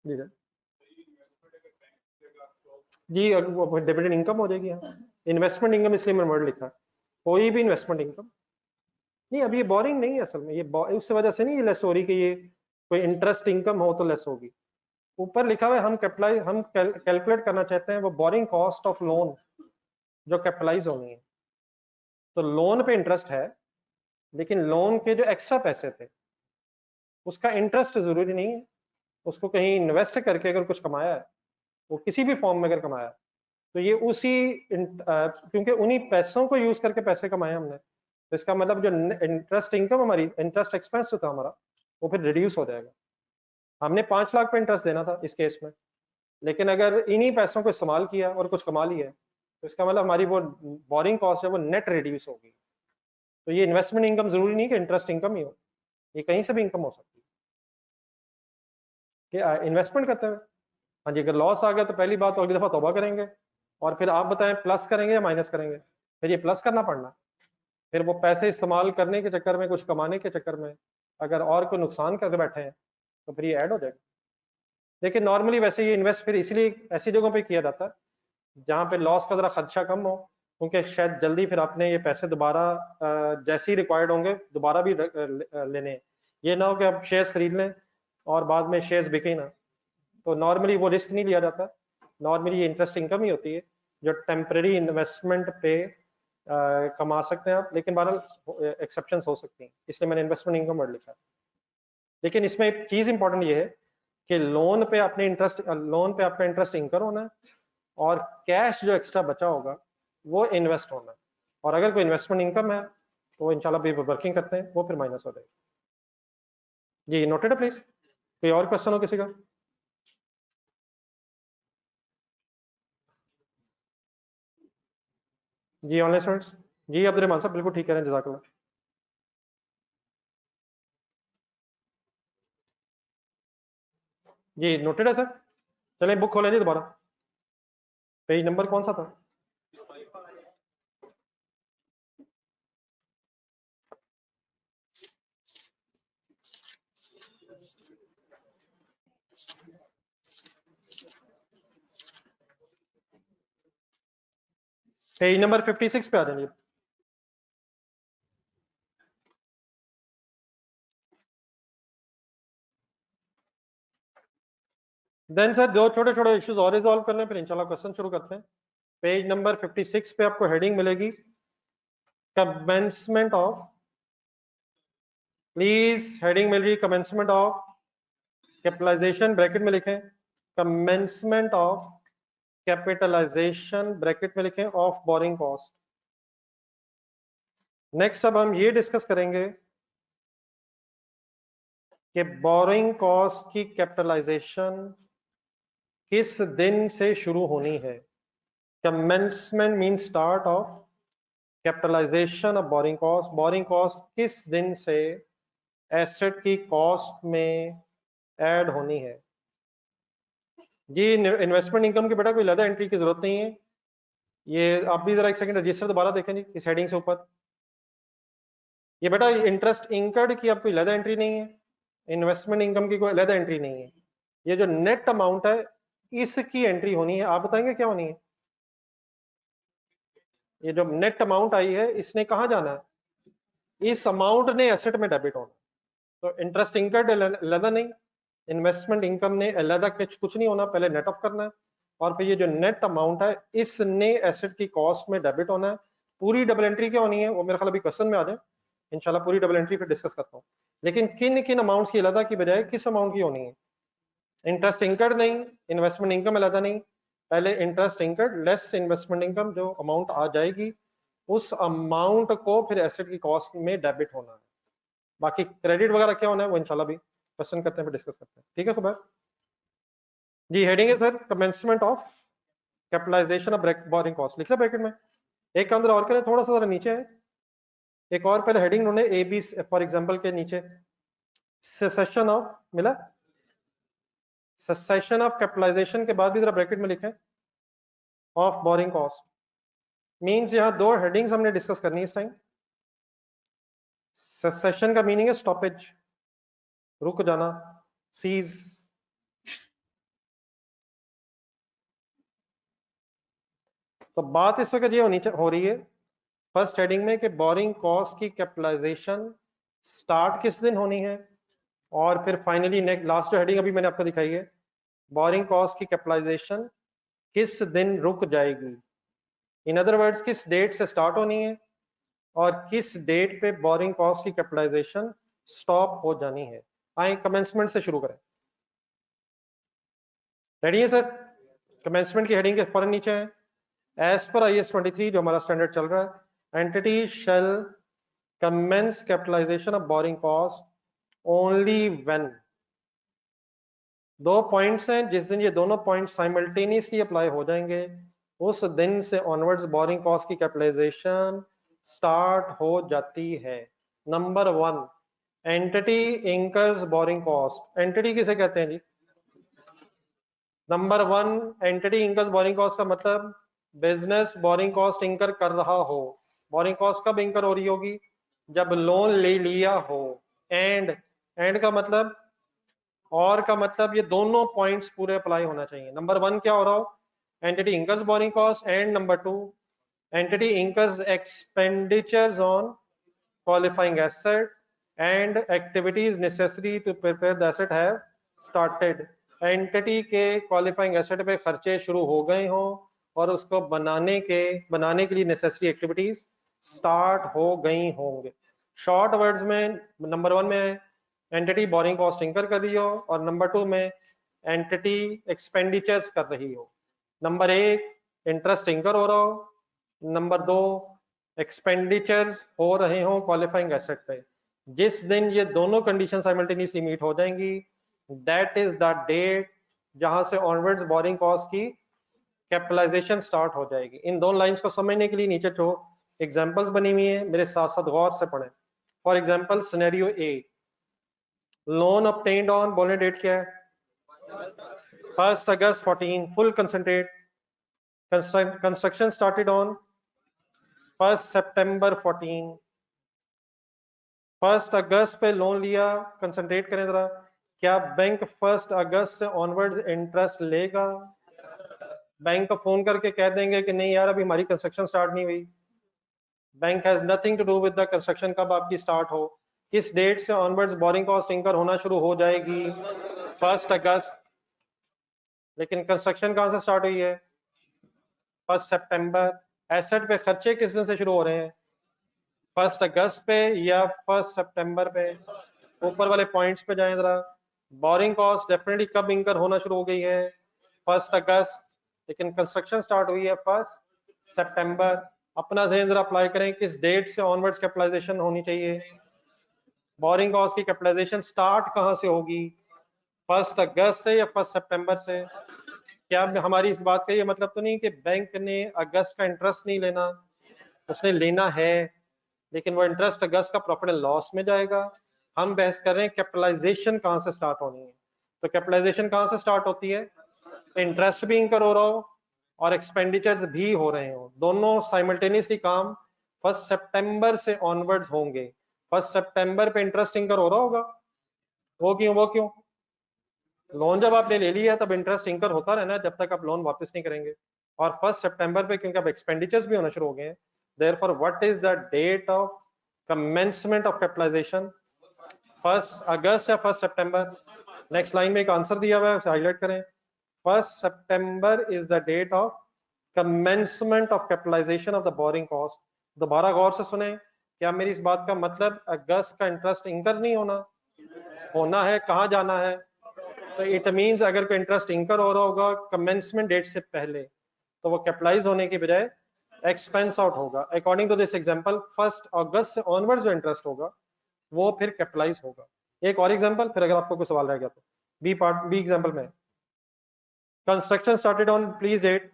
Speaker 1: जी सर, जी वो डिविडेंड इनकम हो जाएगी, हाँ इन्वेस्टमेंट इनकम इसलिए मैंने वर्ड लिखा, कोई भी इन्वेस्टमेंट इनकम नहीं, अभी ये बोरिंग नहीं है असल में, ये उस वजह से नहीं ये लेस हो रही कि ये कोई इंटरेस्ट इनकम हो तो लेस होगी, ऊपर लिखा हुआ है हम कैलकुलेट करना चाहते हैं वो बोरिंग कॉस्ट ऑफ लोन जो कैपिटलाइज होनी है, तो लोन पे इंटरेस्ट है लेकिन लोन के जो एक्स्ट्रा पैसे थे उसका इंटरेस्ट जरूरी नहीं है, उसको कहीं इन्वेस्ट करके अगर कुछ कमाया है वो किसी भी फॉर्म में अगर कमाया है तो ये उसी क्योंकि उन्हीं पैसों को यूज करके पैसे कमाए हमने, तो इसका मतलब जो इंटरेस्ट इनकम हमारी इंटरेस्ट एक्सपेंस जो था हमारा वो फिर रिड्यूस हो जाएगा, हमने 5,00,000 पे इंटरेस्ट देना था इस केस में, लेकिन अगर इन्हीं पैसों को इस्तेमाल किया और कुछ कमा लिया तो इसका मतलब हमारी वो बोरिंग कॉस्ट है वो नेट रिड्यूस होगी, तो ये इन्वेस्टमेंट इनकम जरूरी नहीं कि इंटरेस्ट इनकम ही हो, ये कहीं से भी इनकम हो सकती है कि इन्वेस्टमेंट करते हुए। हाँ जी, अगर लॉस आ गया तो पहली बात तो अगली दफा तौबा करेंगे, और फिर आप बताएं प्लस करेंगे या माइनस करेंगे, फिर ये प्लस करना पड़ना, फिर वो पैसे इस्तेमाल करने के चक्कर में कुछ कमाने के चक्कर में अगर और कोई नुकसान करके बैठे हैं तो फिर ये ऐड हो जाएगा। लेकिन नॉर्मली वैसे ये इन्वेस्ट फिर इसलिए ऐसी जगहों पे किया जाता है जहाँ पे लॉस का जरा खदशा कम हो, क्योंकि शायद जल्दी फिर आपने ये पैसे दोबारा जैसे ही रिक्वायर्ड होंगे दोबारा भी लेने हैं। ये ना हो कि आप शेयर्स खरीद लें और बाद में शेयर्स बिके ना, तो नॉर्मली वो रिस्क नहीं लिया जाता। नॉर्मली ये इंटरेस्ट इनकम ही होती है जो टेम्परेरी इन्वेस्टमेंट पे कमा सकते हैं आप, लेकिन बहरहाल एक्सेप्शंस हो सकती हैं, इसलिए मैंने इन्वेस्टमेंट इनकम वर्ड लिखा। लेकिन इसमें एक चीज इंपॉर्टेंट ये है कि लोन पे आपका इंटरेस्ट इनकर होना है और कैश जो एक्स्ट्रा बचा होगा वो इन्वेस्ट होना है, और अगर कोई इन्वेस्टमेंट इनकम है तो इंशाल्लाह भी वर्किंग करते हैं वो फिर माइनस हो जाएगी। जी नोटेड है प्लीज। कोई और क्वेश्चन हो किसी का? जी ऑनलाइन स्टूडेंट्स, जी अब्दुल साहब बिल्कुल ठीक कह रहे हैं, जज़ाकल्लाह। जी नोटेड है सर। चलें बुक खोलें जी दोबारा, पेज नंबर कौन सा था? पेज नंबर 56 पे आ जाइए। देन सर दो छोटे छोटे इश्यूज और रिजॉल्व कर लें, फिर इंशाल्लाह क्वेश्चन शुरू करते हैं। पेज नंबर 56 पे आपको हेडिंग मिलेगी कमेंसमेंट ऑफ, प्लीज हेडिंग मिल रही कमेंसमेंट ऑफ कैपिटलाइजेशन, ब्रैकेट में लिखें कमेंसमेंट ऑफ कैपिटलाइजेशन, ब्रैकेट में लिखें ऑफ बोरिंग कॉस्ट। नेक्स्ट अब हम ये डिस्कस करेंगे कि बोरिंग कॉस्ट की कैपिटलाइजेशन किस दिन से शुरू होनी है। Commencement mean start of capitalisation of borrowing cost, borrowing cost किस दिन से एसेट की कॉस्ट में ऐड होनी है। जी इन्वेस्टमेंट इनकम की बेटा कोई अलग एंट्री की जरूरत नहीं है। ये आप भी जरा एक सेकंड रजिस्टर दोबारा देखें जी इस हेडिंग से ऊपर। ये बेटा इंटरेस्ट इंकर्ड की अब कोई अलग एंट्री नहीं है, इन्वेस्टमेंट इनकम की कोई अलग एंट्री नहीं है। ये जो नेट अमाउंट है इसकी एंट्री होनी है। आप बताएंगे क्या होनी है? ये जो नेट अमाउंट आई है इसने कहाँ जाना है? इस अमाउंट ने एसेट में डेबिट होना। तो इंटरेस्ट इनकर्ड अलग नहीं, इन्वेस्टमेंट इनकम ने अलग कुछ नहीं होना, पहले नेट ऑफ करना है और फिर ये जो नेट अमाउंट है इसने एसेट की कॉस्ट में डेबिट होना है। पूरी डबल एंट्री क्या होनी है वो मेरे ख्याल अभी क्वेश्चन में आ जाए, इंशाल्लाह पूरी डबल एंट्री पे डिस्कस करता हूँ। लेकिन किन किन अमाउंट्स की अलग की बजाय किस अमाउंट की होनी है? इंटरेस्ट इनकर्ड नहीं, इन्वेस्टमेंट इनकम अलग नहीं, पहले interest incurred less investment income, जो अमाउंट आ जाएगी उस अमाउंट को फिर एसेट की कॉस्ट में डेबिट होना है। बाकी क्रेडिट वगैरह क्या होना है वो इंशाल्लाह भी क्वेश्चन करते हैं, फिर डिस्कस करते हैं। ठीक है सुबह जी। हेडिंग है sir commencement of capitalisation of borrowing cost, लिख लिया ब्रैकेट में। एक अंदर और करें, थोड़ा सा जरा नीचे है, एक और पहले हेडिंग उन्होंने ए बी फॉर एग्जांपल के नीचे सेसेशन ऑफ मिला, सेसेशन ऑफ कैपिटलाइजेशन के बाद भी जरा ब्रैकेट में लिखें ऑफ बोरिंग कॉस्ट। मींस यहां दो हेडिंग्स हमने डिस्कस करनी है इस टाइम। सेसेशन का मीनिंग है स्टॉपेज, रुक जाना, सीज। तो बात इस वक्त ये हो रही है फर्स्ट हेडिंग में कि बोरिंग कॉस्ट की कैपिटलाइजेशन स्टार्ट किस दिन होनी है, और फिर फाइनली नेक्स्ट लास्ट हेडिंग अभी मैंने आपको दिखाई है बोरिंग कॉस्ट की कैपिटलाइजेशन किस दिन रुक जाएगी। इन अदर वर्ड्स किस डेट से स्टार्ट होनी है और किस डेट पे बोरिंग कॉस्ट की कैपिटलाइजेशन स्टॉप हो जानी है। आए कमेंसमेंट से शुरू करें। रेडी है सर? कमेंसमेंट की हेडिंग के फौरन नीचे है एज पर IAS 23 जो हमारा स्टैंडर्ड चल रहा है, entity shell commence capitalization of borrowing cost only when, दो पॉइंट्स हैं, जिस दिन ये दोनों पॉइंट्स साइमल्टेनियसली अप्लाई हो जाएंगे उस दिन से ऑनवर्ड्स बोरिंग कॉस्ट की कैपिटलाइजेशन स्टार्ट हो जाती है। Number 1 entity incurs borrowing cost. Entity किसे कहते हैं जी? Number 1 entity incurs borrowing cost का मतलब बिजनेस बोरिंग कॉस्ट इंकर कर रहा हो। बोरिंग कॉस्ट कब इंकर हो रही होगी? जब लोन ले लिया हो। एंड एंड का मतलब, और का मतलब ये दोनों पॉइंट्स पूरे अप्लाई होना चाहिए। नंबर 1 क्या हो रहा हो, entity incurs borrowing cost, and number 2 entity incurs expenditures on qualifying asset and activities necessary to prepare the asset have started। Entity के क्वालिफाइंग एसेट पे खर्चे शुरू हो गए हों और उसको बनाने के लिए नेसेसरी एक्टिविटीज स्टार्ट हो गई होंगे। शॉर्ट वर्ड्स में नंबर 1 में एंटिटी बोरिंग कॉस्ट इंकर कर रही हो और नंबर 2 में एंटिटी एक्सपेंडिचर्स कर रही हो। नंबर 1 इंटरेस्ट इंकर हो रहा हो, नंबर 2 एक्सपेंडिचर्स हो रहे हो क्वालिफाइंग एसेट पे। जिस दिन ये दोनों कंडीशन साइमल्टेनियसली मीट हो जाएंगी, दैट इज द डेट जहां से ऑनवर्ड्स बोरिंग कॉस्ट की कैपिटलाइजेशन स्टार्ट हो जाएगी। इन दोनों लाइंस को समझने के लिए नीचे जो एग्जांपल्स बनी हुई है मेरे साथ साथ गौर से पढ़ें। For example scenario A, loan obtained on, बोलने डेट क्या है, 1 अगस्त 14, full concentrate, construction started on 1 सितंबर 14, 1 अगस्त पे लोन लिया। कंसंट्रेट करें जरा, क्या बैंक 1 अगस्त से ऑनवर्ड्स इंटरेस्ट लेगा? बैंक को फोन करके कह देंगे कि नहीं यार अभी हमारी कंस्ट्रक्शन स्टार्ट नहीं हुई। Bank has nothing to do with the construction, कब आपकी स्टार्ट हो, किस डेट से ऑनवर्ड्स बोरिंग कॉस्ट इंकर होना शुरू हो जाएगी, 1 अगस्त। लेकिन कंस्ट्रक्शन कहां से स्टार्ट हुई है, 1 सितंबर। एसेट पे खर्चे किस दिन से शुरू हो रहे हैं, 1 अगस्त पे या 1 सितंबर पे? ऊपर वाले पॉइंट्स पे जाएं जरा। बोरिंग कॉस्ट डेफिनेटली कब इंकर होना शुरू हो गई है, 1 अगस्त, लेकिन कंस्ट्रक्शन स्टार्ट हुई है 1 सितंबर। अपना ज़हन जरा अप्लाई करें, किस डेट से ऑनवर्ड्स कैपिटलाइजेशन होनी चाहिए, बोरिंग कॉस्ट की कैपिटलाइजेशन स्टार्ट कहां से होगी, 1 अगस्त से या 1 सितंबर से? क्या हमारी इस बात का ये मतलब तो नहीं कि बैंक ने अगस्त का इंटरेस्ट नहीं लेना, उसने लेना है, लेकिन वो इंटरेस्ट अगस्त का प्रॉफिट एंड लॉस में जाएगा। हम बहस कर रहे हैं कैपिटलाइजेशन कहां से स्टार्ट होनी है। तो कैपिटलाइजेशन कहां से स्टार्ट होती है, इंटरेस्ट भी इंकर हो रहा हो और एक्सपेंडिचर्स भी हो रहे हो, दोनों साइमल्टेनियसली काम 1 सितंबर से ऑनवर्ड्स होंगे। 1 सितंबर पे इंटरेस्ट इंकर हो रहा होगा, वो क्यों, लोन जब आपने ले लिया तब इंटरेस्ट इंकर होता रहना जब तक आप लोन वापस नहीं करेंगे। और 1 सितंबर पे क्योंकि अब एक्सपेंडिचर्स भी होना शुरू हो गए हैं, therefore what is the date of commencement of capitalization, 1 अगस्त या 1 सितंबर? नेक्स्ट लाइन में एक आंसर दिया हुआ है, उसे हाईलाइट करें। 1 September is the date of commencement of capitalization of the borrowing cost। दोबारा गौर से सुने, क्या मेरी इस बात का मतलब अगस्त का इंटरेस्ट इंकर नहीं होना है, कहाँ जाना है? तो इट मींस अगर कोई इंटरेस्ट इंकर हो रहा होगा कमेंसमेंट डेट से पहले, तो वो कैपिटलाइज होने की बजाय एक्सपेंस आउट होगा। अकॉर्डिंग टू दिस एग्जांपल 1 अगस्त से ऑनवर्ड्स जो इंटरेस्ट होगा वो फिर कैपिटलाइज होगा। एक और एग्जांपल, फिर अगर आपको कोई सवाल रह गया तो बी एग्जांपल में, construction started on, please date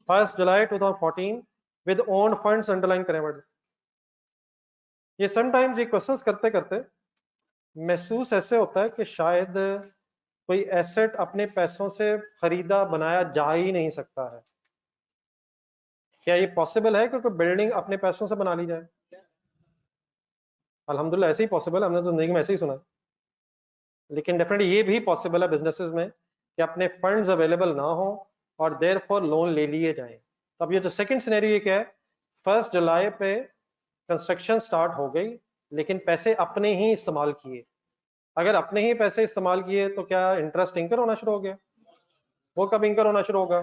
Speaker 1: 1 July 2014 with own funds, underline करें वर्ड्स। ये समटाइम्स ये क्वेश्चंस करते करते महसूस ऐसे होता है कि शायद कोई एसेट अपने पैसों से खरीदा बनाया जा ही नहीं सकता है। क्या ये पॉसिबल है कि कोई बिल्डिंग अपने पैसों से बना ली जाए? अल्हम्दुलिल्लाह ऐसे ही पॉसिबल है, हमने तो जिंदगी में ऐसे ही सुना है। लेकिन डेफिनेटली ये भी पॉसिबल है बिजनेसेस में कि अपने फंड्स अवेलेबल ना हो और देयरफॉर लोन ले लिए जाएं। तो अब ये जो सेकंड सिनेरियो क्या है, 1 जुलाई पे कंस्ट्रक्शन स्टार्ट हो गई लेकिन पैसे अपने ही इस्तेमाल किए। अगर अपने ही पैसे इस्तेमाल किए तो क्या इंटरेस्ट इंकर होना शुरू हो गया? वो कब इंकर होना शुरू होगा,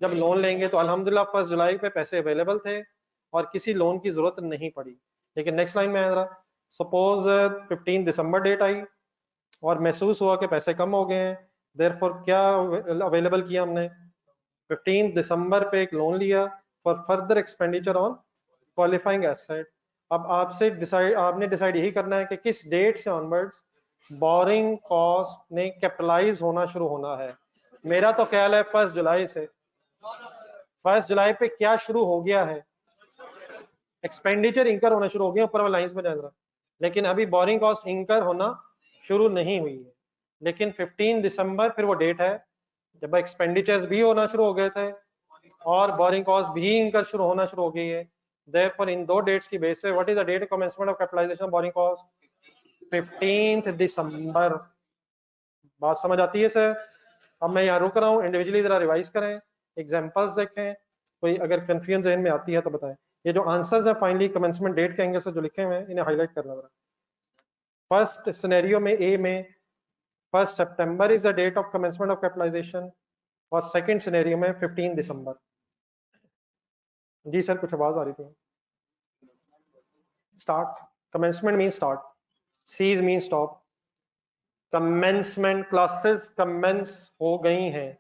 Speaker 1: जब लोन लेंगे। तो अल्हम्दुलिल्लाह 1 जुलाई पे पैसे अवेलेबल थे और किसी लोन की जरूरत नहीं पड़ी। लेकिन नेक्स्ट लाइन में जरा, सपोज 15 दिसंबर डेट आई और महसूस हुआ कि पैसे कम हो गए हैं, देयरफॉर क्या अवेलेबल किया हमने, 15 दिसंबर पे एक लोन लिया for further expenditure on qualifying asset. अब आपने डिसाइड यही करना है कि किस डेट से ऑनवर्ड्स बोरिंग कॉस्ट ने कैपिटलाइज होना शुरू होना है। मेरा तो ख्याल है 1 जुलाई से। 1 जुलाई पे क्या शुरू हो गया है, एक्सपेंडिचर इंकर होना शुरू हो गया, ऊपर वाली लाइंस में जाएगा। लेकिन अभी बोरिंग कॉस्ट इंकर होना शुरू नहीं हुई है। लेकिन 15 दिसंबर फिर वो डेट है जब एक्सपेंडिचर्स भी होना शुरू हो गए थे और बोरिंग कॉस्ट भी इंकर शुरू होना शुरू हो गई है। देयरफॉर इन दो डेट्स की बेस पे what is the date of commencement of capitalisation of borrowing cost, 15 December. बात समझ आती है सर? अब मैं यहाँ रुक रहा हूँ, इंडिविजुअली जरा रिवाइज करें, एग्जांपल्स देखें, कोई अगर कंफ्यूजन जहन में आती है तो बताएं। ये जो आंसर्स है फाइनली कमेंसमेंट डेट के एंगल से जो लिखे हुए हैं इन्हें हाईलाइट करना जरा। फर्स्ट सिनेरियो में ए में 1 September is the date of commencement of capitalization, और सेकंड सिनेरियो में 15 दिसंबर। जी सर कुछ आवाज आ रही थी। Start, commencement mean start, cease mean stop. Commencement, classes commence हो गई हैं।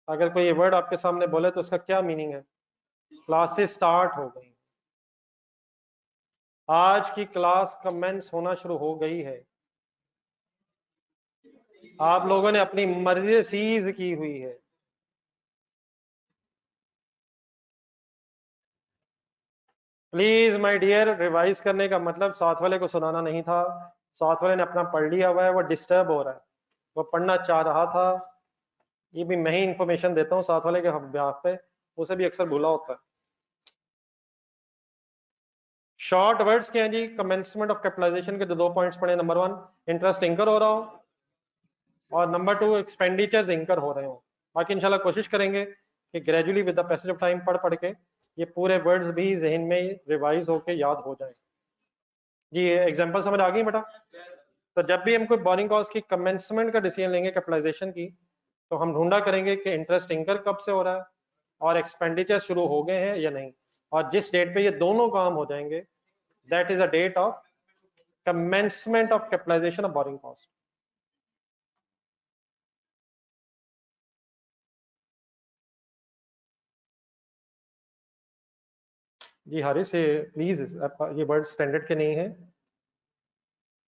Speaker 1: अगर कोई ये वर्ड आपके सामने बोले तो उसका क्या मीनिंग है? क्लासेस स्टार्ट हो गई, आज की क्लास कमेंस होना शुरू हो गई है। आप लोगों ने अपनी मर्जी से सीज की हुई है। प्लीज माय डियर, रिवाइज करने का मतलब साथ वाले को सुनाना नहीं था। साथ वाले ने अपना पढ़ लिया हुआ है, वो डिस्टर्ब हो रहा है, वो पढ़ना चाह रहा था। ये भी मैं ही इंफॉर्मेशन देता हूँ साथ वाले के बेहाफ पे, उसे भी अक्सर भूला होता है। शॉर्ट वर्ड्स क्या है जी? कमेंसमेंट ऑफ कैपिटलाइजेशन के जो 2 पॉइंट्स पढ़े, नंबर 1 इंटरेस्ट इंकर हो रहा हो, और नंबर 2 एक्सपेंडिचर्स इंकर हो रहे हो। बाकी इंशाल्लाह कोशिश करेंगे कि gradually with the passage of time पढ़ के ये पूरे वर्ड्स भी जहन में रिवाइज होके याद हो जाए। जी ये एग्जांपल समझ आ गई बेटा? तो जब भी हम कोई बोरिंग कॉस्ट की कमेंसमेंट का डिसीजन लेंगे कैपिटलाइजेशन की, तो हम ढूंढा करेंगे कि इंटरेस्ट इंकर कब से हो रहा है और एक्सपेंडिचर शुरू हो गए हैं या नहीं, और जिस डेट पे ये दोनों काम हो जाएंगे that is a date of commencement of capitalization of borrowing cost. जी हारिस, ये प्लीज ये वर्ड स्टैंडर्ड के नहीं है।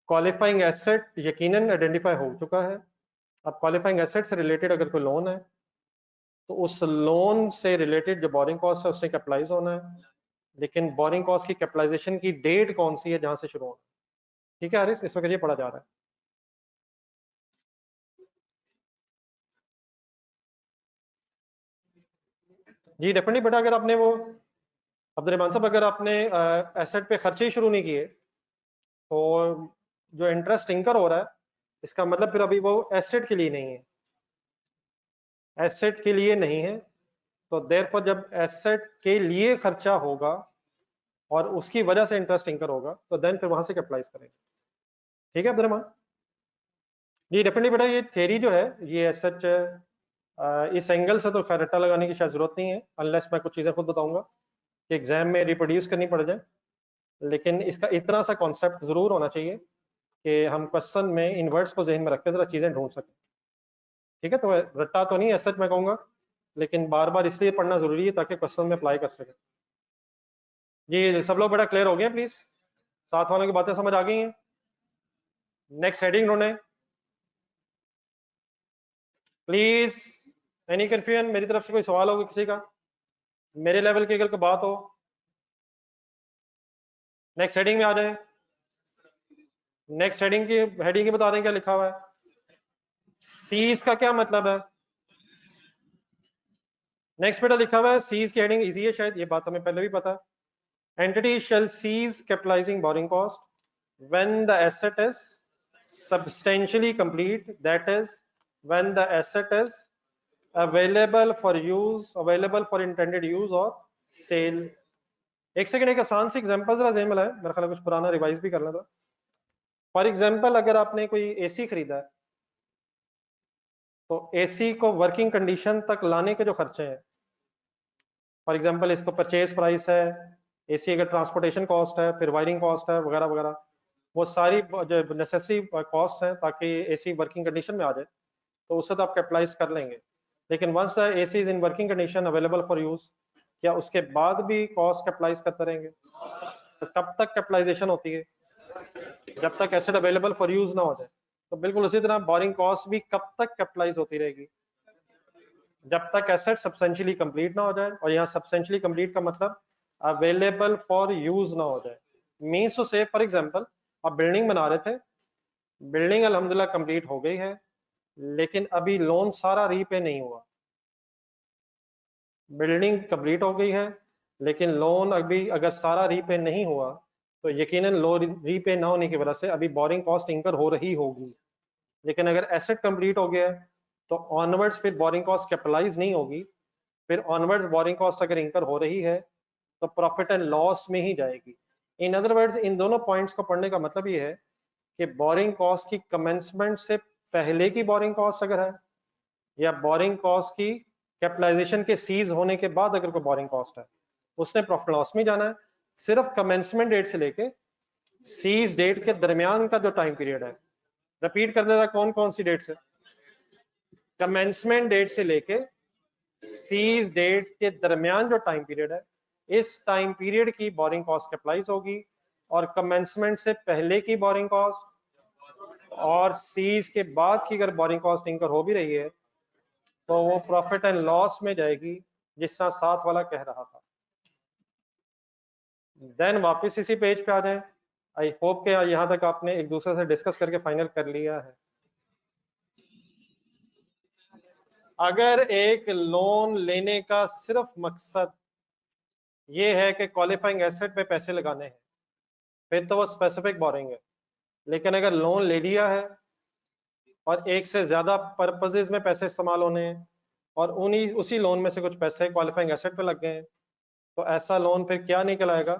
Speaker 1: क्वालिफाइंग एसेट यकीनन आइडेंटिफाई हो चुका है। अब क्वालिफाइंग एसेट से रिलेटेड अगर कोई लोन है तो उस लोन से रिलेटेड जो बोरिंग कॉस्ट है उसने कैपिटलाइज होना है, लेकिन बोरिंग कॉस्ट की कैपिटलाइजेशन की डेट कौन सी है जहां से शुरू होना है। ठीक है हारिस, इस वक्त ये पढ़ा जा रहा है। जी डेफिनेटली बेटा, अगर आपने वो अब्दुल साहब, अगर आपने एसेट पे खर्चे ही शुरू नहीं किए तो जो इंटरेस्ट इंकर हो रहा है इसका मतलब फिर अभी वो एसेट के लिए नहीं है, एसेट के लिए नहीं है। तो देयरफॉर जब एसेट के लिए खर्चा होगा और उसकी वजह से इंटरेस्ट इंकर होगा तो देन फिर वहां से कैपिटलाइज करेंगे। ठीक है अब्दुल? जी डेफिनेटली बेटा, ये थ्योरी जो है ये सच इस एंगल से तो खैर रट्टा लगाने की शायद जरूरत नहीं है, अनलेस मैं कुछ चीजें खुद बताऊंगा कि एग्जाम में रिप्रोड्यूस करनी पड़ जाए। लेकिन इसका इतना सा कॉन्सेप्ट जरूर होना चाहिए कि हम क्वेश्चन में इन वर्ड्स को जहन में रखकर जरा चीजें ढूंढ सकें। ठीक है, तो रट्टा तो नहीं ऐसा मैं कहूँगा, लेकिन बार बार इसलिए पढ़ना जरूरी है ताकि क्वेश्चन में अप्लाई कर सके। जी सब लोग बड़ा क्लियर हो गया? प्लीज साथ वालों की बातें समझ आ गई हैं? नेक्स्ट हेडिंग ढूंढे प्लीज। Any confusion? मेरी तरफ से कोई सवाल होगा किसी का, मेरे लेवल की अगर कोई बात हो? नेक्स्ट हेडिंग में आ जाए। नेक्स्ट हेडिंग की बता दें क्या लिखा हुआ है। सीज का क्या मतलब है? नेक्स्ट बेटा लिखा हुआ है सीज की हेडिंग इजी है, शायद ये बात हमें पहले भी पता है। Entity shall cease capitalizing borrowing cost when the asset is substantially complete, that is when the asset is available for use, available for intended use or sale। एक सेकंड, एक आसान सी एग्जांपल जरा ज़हन में लाएं, मेरा ख्याल है कुछ पुराना रिवाइज भी करना था। फॉर एग्जांपल अगर आपने कोई एसी खरीदा है तो एसी को वर्किंग कंडीशन तक लाने के जो खर्चे हैं, फॉर एग्जांपल इसको परचेज प्राइस है, एसी अगर ट्रांसपोर्टेशन कॉस्ट है, फिर वायरिंग कॉस्ट है वगैरह वगैरह, वो सारी जो नेसेसरी कॉस्ट हैं ताकि एसी वर्किंग कंडीशन में आ जाए, तो उससे तो आप कैपिटलाइज कर लेंगे। लेकिन once the asset is in working condition available for use, क्या उसके बाद भी कॉस्ट कैपिटलाइज करते रहेंगे? तो कब तक कैपिटलाइजेशन होती है? जब तक एसेट अवेलेबल फॉर यूज ना हो जाए। तो बिल्कुल उसी तरह बोरिंग कॉस्ट भी कब तक कैपिटलाइज होती रहेगी? जब तक एसेट सब्सटेंशियली कंप्लीट ना हो जाए, और यहाँ सब्सटेंशियली कंप्लीट का मतलब अवेलेबल फॉर यूज ना हो जाए। मीन्स टू से फॉर एग्जांपल आप बिल्डिंग बना रहे थे, बिल्डिंग अल्हम्दुलिल्लाह कंप्लीट हो गई है, लेकिन अभी लोन सारा रीपे नहीं हुआ। बिल्डिंग कंप्लीट हो गई है लेकिन लोन अभी अगर सारा रीपे नहीं हुआ तो यकीनन लोन रीपे ना होने की वजह से अभी बोरिंग कॉस्ट इंकर हो रही होगी, लेकिन अगर एसेट कंप्लीट हो गया है तो ऑनवर्ड्स फिर बोरिंग कॉस्ट कैपिटलाइज नहीं होगी, फिर ऑनवर्ड्स बोरिंग कॉस्ट अगर इंकर हो रही है तो प्रॉफिट एंड लॉस में ही जाएगी। इन अदर वर्ड्स इन दोनों पॉइंट्स को पढ़ने का मतलब ये है कि बोरिंग कॉस्ट की कमेंसमेंट से पहले की बोरिंग कॉस्ट अगर है, या बोरिंग कॉस्ट की कैपिटलाइजेशन के सीज होने के बाद अगर कोई बोरिंग कॉस्ट है, उसने प्रॉफिट लॉस में जाना है। सिर्फ कमेंसमेंट डेट से लेके सीज डेट के दरमियान का जो टाइम पीरियड है, रिपीट कर देता कौन कौन सी डेट से, कमेंसमेंट डेट से लेके सीज डेट के दरमियान जो टाइम पीरियड है, इस टाइम पीरियड की बोरिंग कॉस्ट कैपिटलाइज होगी, और कमेंसमेंट से पहले की बोरिंग कॉस्ट और सीज के बाद की अगर बोरिंग कॉस्ट इंकर हो भी रही है तो वो प्रॉफिट एंड लॉस में जाएगी, जिस तरह साथ वाला कह रहा था। देन वापस इसी पेज पे आ जाएं। आई होप के यहाँ तक आपने एक दूसरे से डिस्कस करके फाइनल कर लिया है। अगर एक लोन लेने का सिर्फ मकसद ये है कि क्वालिफाइंग एसेट पे पैसे लगाने हैं, फिर तो वो स्पेसिफिक बोरिंग है। लेकिन अगर लोन ले लिया है और एक से ज्यादा पर्पसेस में पैसे इस्तेमाल होने हैं और उसी लोन में से कुछ पैसे क्वालिफाइंग एसेट पे लग गए हैं, तो ऐसा लोन फिर क्या नहीं कहलाएगा,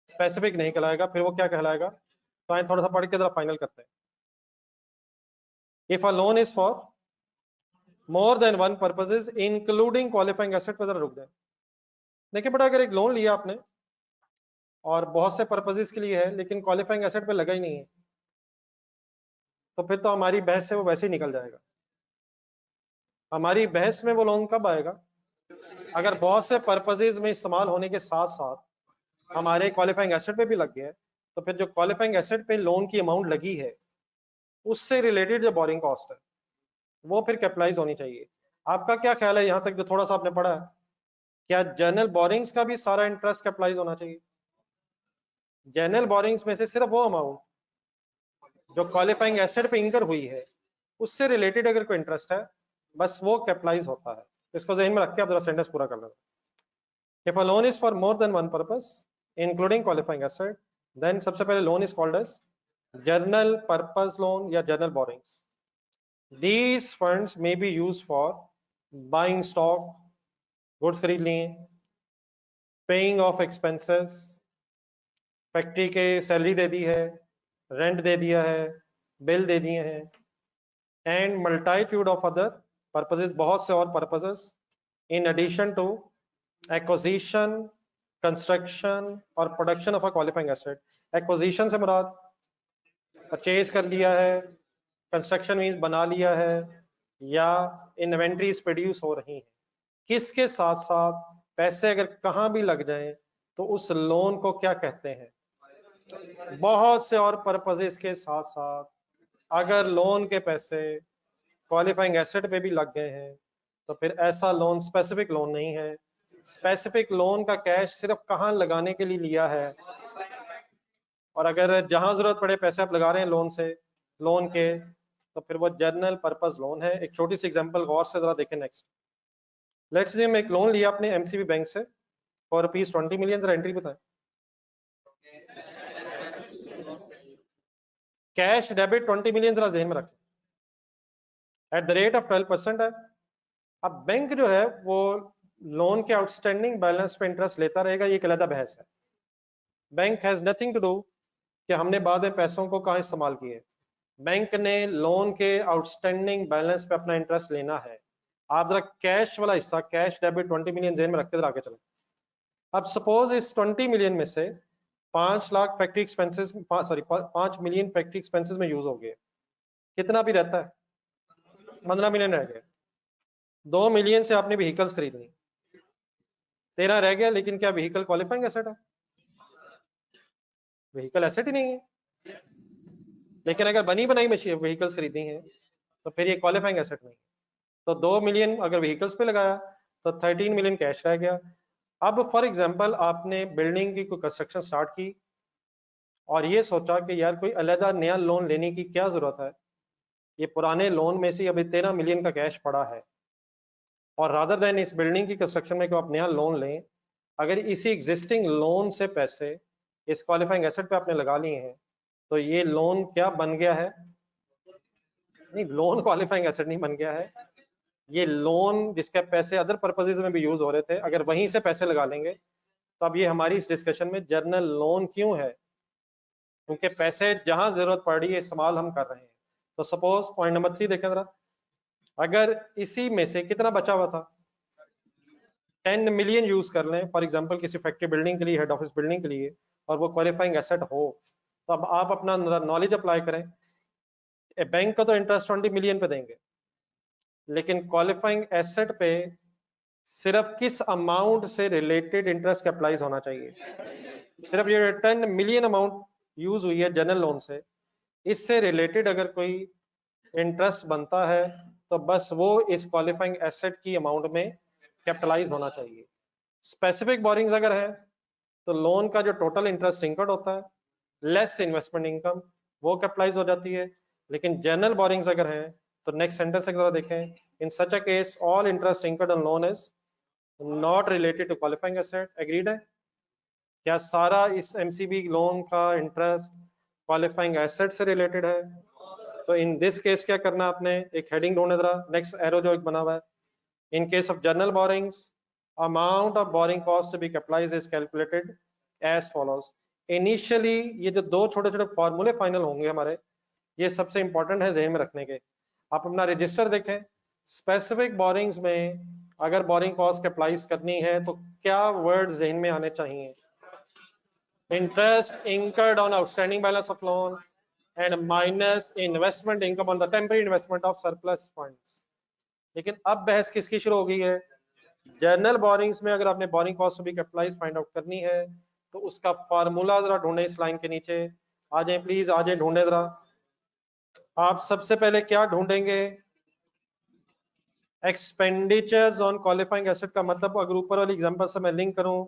Speaker 1: स्पेसिफिक नहीं कहलाएगा, फिर वो क्या कहलाएगा। तो आए थोड़ा सा पढ़ के जरा फाइनल करते हैं। If a loan is for more than one purposes including qualifying asset पे जरा रुक जाए। देखिए बेटा, अगर एक लोन लिया आपने और बहुत से पर्पसेस के लिए है लेकिन क्वालिफाइंग एसेट पे लगा ही नहीं है, तो फिर तो हमारी बहस से वो वैसे ही निकल जाएगा। हमारी बहस में वो लोन कब आएगा, अगर बहुत से पर्पसेस में इस्तेमाल होने के साथ साथ हमारे क्वालिफाइंग एसेट पे भी लग गया है, तो फिर जो क्वालिफाइंग एसेट पे लोन की अमाउंट लगी है उससे रिलेटेड जो बोरिंग कॉस्ट है वो फिर कैपिटलाइज होनी चाहिए। आपका क्या ख्याल है यहाँ तक जो थोड़ा सा आपने पढ़ा है, क्या जनरल बोरिंग्स का भी सारा इंटरेस्ट कैपिटलाइज होना चाहिए? जनरल बोरिंग्स में से सिर्फ वो अमाउंट जो क्वालिफाइंग एसेट पे इंकर हुई है उससे रिलेटेड अगर कोई इंटरेस्ट है, बस वो कैपिटलाइज होता है। इसको ज़हन में रख के आप जरा सेंटेंस पूरा कर लेना। If a loan is for more than one purpose, including qualifying asset, then सबसे पहले loan is called as general purpose loan या general borrowings. These funds may be used for buying stock, goods खरीद लिए, paying of expenses, factory के salary दे दी है, rent दे दिया है, बिल दे दिए हैं, and multitude of other purposes, बहुत से और purposes, in addition to acquisition, construction और production of a qualifying asset. Acquisition से मुराद परचेज कर लिया है, कंस्ट्रक्शन मींस बना लिया है, या इन्वेंट्रीज प्रोड्यूस हो रही हैं। किसके साथ साथ पैसे अगर कहाँ भी लग जाएं तो उस लोन को क्या कहते हैं? बहुत से और पर्पसेस के साथ साथ अगर लोन के पैसे क्वालिफाइंग एसेट पे भी लग गए हैं तो फिर ऐसा लोन स्पेसिफिक लोन नहीं है। स्पेसिफिक लोन का कैश सिर्फ कहाँ लगाने के लिए लिया है, और अगर जहां जरूरत पड़े पैसे आप लगा रहे हैं लोन के, तो फिर वो जनरल पर्पस लोन है। एक छोटी सी एग्जांपल गौर से जरा देखें नेक्स्ट। लेट्स से एक लोन लिया आपने एमसीबी बैंक से फॉर ₹20 मिलियन, जरा एंट्री बताएं। कैश डेबिट 20 मिलियन, जरा ज़हन में रखें, एट द रेट ऑफ 12% है। अब बैंक जो है वो लोन के आउटस्टैंडिंग बैलेंस पे इंटरेस्ट लेता रहेगा, ये एक अलग बहस है। Bank has nothing to do कि हमने बाद में पैसों को कहाँ इस्तेमाल किए। बैंक ने लोन के आउटस्टैंडिंग बैलेंस पे अपना इंटरेस्ट लेना है। आप जरा कैश वाला हिस्सा, कैश डेबिट 20 मिलियन ज़हन में रखते जरा आगे चले। अब सपोज इस 20 मिलियन में से 5 lakh factory expenses, 5 million factory expenses में यूज हो गए, कितना भी रहता है? 15 मिलियन रह गए। 2 मिलियन से आपने व्हीकल्स खरीदनी, 13 रह गया। लेकिन क्या व्हीकल क्वालिफाइंग एसेट है? व्हीकल एसेट ही नहीं है। लेकिन अगर बनी बनाई मशीन व्हीकल्स खरीदी हैं तो फिर ये क्वालिफाइंग एसेट नहीं। तो 2 मिलियन अगर व्हीकल्स पे लगाया तो 13 मिलियन कैश रह गया। अब फॉर एग्जांपल आपने बिल्डिंग की कोई कंस्ट्रक्शन स्टार्ट की और ये सोचा कि यार कोई अलग नया लोन लेने की क्या जरूरत है, ये पुराने लोन में से अभी 13 मिलियन का कैश पड़ा है, और रादर देन इस बिल्डिंग की कंस्ट्रक्शन में आप नया लोन लें, अगर इसी एग्जिस्टिंग लोन से पैसे इस क्वालिफाइंग एसेट पे आपने लगा लिए हैं, तो ये लोन क्या बन गया है? नहीं, लोन क्वालिफाइंग एसेट नहीं बन गया है, ये लोन जिसके पैसे अदर पर्पसेज में भी यूज हो रहे थे, अगर वहीं से पैसे लगा लेंगे तो अब ये हमारी इस डिस्कशन में जर्नल लोन क्यों है, क्योंकि पैसे जहां जरूरत पड़ रही है इस्तेमाल हम कर रहे हैं। तो सपोज पॉइंट नंबर 3 देखें जरा, अगर इसी में से कितना बचा हुआ था, 10 मिलियन यूज कर लें फॉर एग्जांपल किसी फैक्ट्री बिल्डिंग के लिए, हेड ऑफिस बिल्डिंग के लिए, और वो क्वालिफाइंग एसेट हो, तो अब आप अपना नॉलेज अप्लाई करें। बैंक का तो इंटरेस्ट 20 मिलियन पे देंगे, लेकिन क्वालिफाइंग एसेट पे सिर्फ किस अमाउंट से रिलेटेड इंटरेस्ट कैपिटलाइज होना चाहिए? सिर्फ ये 10 मिलियन अमाउंट यूज हुई है जनरल लोन से, इससे रिलेटेड अगर कोई इंटरेस्ट बनता है तो बस वो इस क्वालिफाइंग एसेट की अमाउंट में कैपिटलाइज होना चाहिए। स्पेसिफिक बोरिंग्स अगर है तो लोन का जो टोटल इंटरेस्ट इनकर्ड होता है लेस इन्वेस्टमेंट इनकम, वो कैपिटलाइज हो जाती है। लेकिन जनरल बोरिंग्स अगर हैं तो नेक्स्ट सेंटेंस जरा देखें, in such a case all interest incurred on loan is not related to qualifying asset. Agreed है? क्या सारा इस एमसीबी लोन का इंटरेस्ट क्वालिफाइंग एसेट से रिलेटेड है? तो इन दिस केस क्या करना है आपने, एक हेडिंग ढूंढे जरा, नेक्स्ट एरो जो एक बना हुआ है, in case of general borrowings amount of borrowing cost to be capitalized is calculated as follows. Initially ये जो दो छोटे छोटे फॉर्मूले फाइनल होंगे हमारे, ये सबसे इंपॉर्टेंट है ज़हन में रखने के। आप अपना रजिस्टर देखें, स्पेसिफिक बोरिंग्स में अगर बोरिंग कॉस्ट कैपिटलाइज करनी है तो क्या वर्ड ज़हन में आने चाहिए? Interest incurred on outstanding balance of loan and minus investment income on the temporary investment of surplus funds. लेकिन अब बहस किसकी शुरू हो गई है? जनरल बोरिंग्स में अगर आपने बोरिंग कॉस्ट भी कैपिटलाइज फाइंड आउट करनी है तो उसका फार्मूला जरा ढूंढे इस लाइन के नीचे। आ जाए प्लीज, आ जाए, ढूंढे जरा। आप सबसे पहले क्या ढूंढेंगे? एक्सपेंडिचर्स ऑन क्वालिफाइंग एसेट का मतलब अगर ऊपर वाली एग्जांपल से मैं लिंक करूं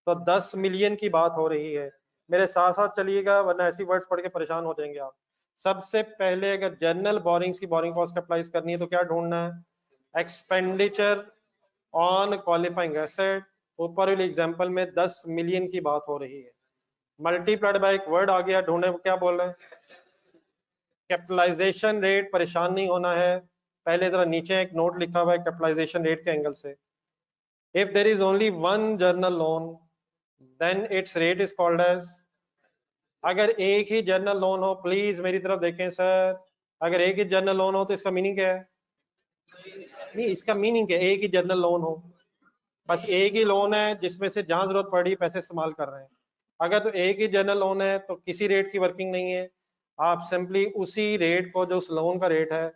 Speaker 1: तो 10 मिलियन की बात हो रही है। मेरे साथ साथ चलिएगा वरना ऐसी वर्ड्स पढ़ के परेशान हो जाएंगे आप। सबसे पहले अगर जनरल बोरिंग्स की बोरिंग कॉस्ट कैपिटलाइज करनी है तो क्या ढूंढना है? एक्सपेंडिचर ऑन क्वालिफाइंग एसेट, ऊपर वाली एग्जांपल में 10 मिलियन की बात हो रही है, मल्टीप्लाइड बाय एक वर्ड आ गया, ढूंढे क्या बोल रहे हैं? Capitalization rate. परेशान नहीं होना है, पहले जरा नीचे एक नोट लिखा हुआ है कैपिटलाइजेशन रेट के एंगल से। If there is only one general loan then its rate is called as, अगर एक ही जर्नल लोन हो, प्लीज मेरी तरफ देखें सर, अगर एक ही जर्नल लोन हो तो इसका मीनिंग क्या है? नहीं, इसका मीनिंग क्या है? एक ही जर्नल लोन हो, बस एक ही लोन है जिसमें से जहां जरूरत पड़ी पैसे इस्तेमाल कर रहे हैं। अगर तो एक ही जनरल लोन है तो किसी रेट की वर्किंग नहीं है, आप सिंपली उसी रेट को जो उस लोन का रेट है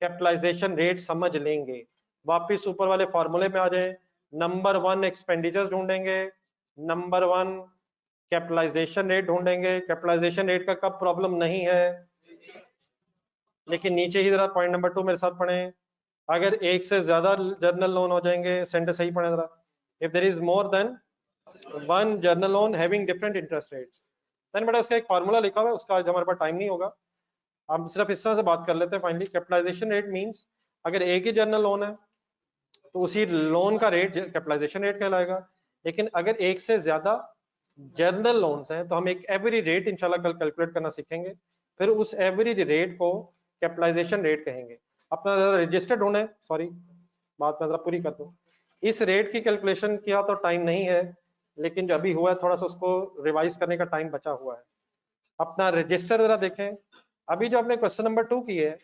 Speaker 1: कैपिटलाइजेशन रेट समझ लेंगे। वापिस ऊपर वाले फॉर्मूले में आ जाए, नंबर 1 एक्सपेंडिचर ढूंढेंगे, नंबर 1 कैपिटलाइजेशन रेट ढूंढेंगे। कैपिटलाइजेशन रेट का कब प्रॉब्लम नहीं है, लेकिन नीचे ही जरा पॉइंट नंबर 2 मेरे साथ पढ़े, अगर एक से ज्यादा जर्नल लोन हो जाएंगे, सेंटेंस सही पढ़े जरा, if there is more than one general loan having different interest rates, then बेटा उसका एक फार्मूला लिखा हुआ है, उसका आज हमारे पास टाइम नहीं होगा, हम सिर्फ इस तरह से बात कर लेते हैं फाइनली। कैपिटलाइजेशन रेट मींस अगर एक ही जर्नल लोन है तो उसी लोन का रेट कैपिटलाइजेशन रेट कहलाएगा। लेकिन अगर एक से ज्यादा जर्नल लोन्स हैं तो हम एक एवरेज रेट इंशाल्लाह कल कैलकुलेट करना सीखेंगे, फिर उस एवरेज रेट को कैपिटलाइजेशन रेट कहेंगे। अपना रजिस्टर्ड होने, सॉरी बात मैं जरा पूरी कर दूं, इस रेट की कैलकुलेशन किया तो टाइम नहीं है, लेकिन जो अभी हुआ है थोड़ा सा उसको रिवाइज करने का टाइम बचा हुआ है। अपना रजिस्टर जरा देखें, अभी जो आपने क्वेश्चन नंबर 2 की है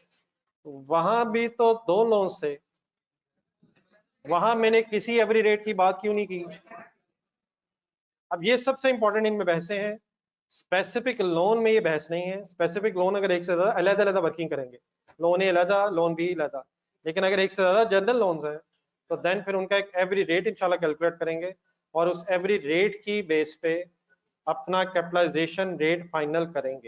Speaker 1: वहां भी तो दो लोन थे, वहां मैंने किसी एवरी रेट की बात क्यों नहीं की? अब ये सबसे इंपॉर्टेंट इनमें बहसें हैं, स्पेसिफिक लोन में ये बहस नहीं है। स्पेसिफिक लोन अगर एक से ज्यादा अलग अलग वर्किंग करेंगे, लोन ए अलग, लोन बी अलग, लेकिन अगर एक से ज्यादा जनरल लोन्स हैं तो देन फिर उनका एक एवरी रेट इंशाल्लाह कैलकुलेट करेंगे और उस एवरी रेट की बेस पे अपना कैपिटलाइजेशन रेट फाइनल करेंगे।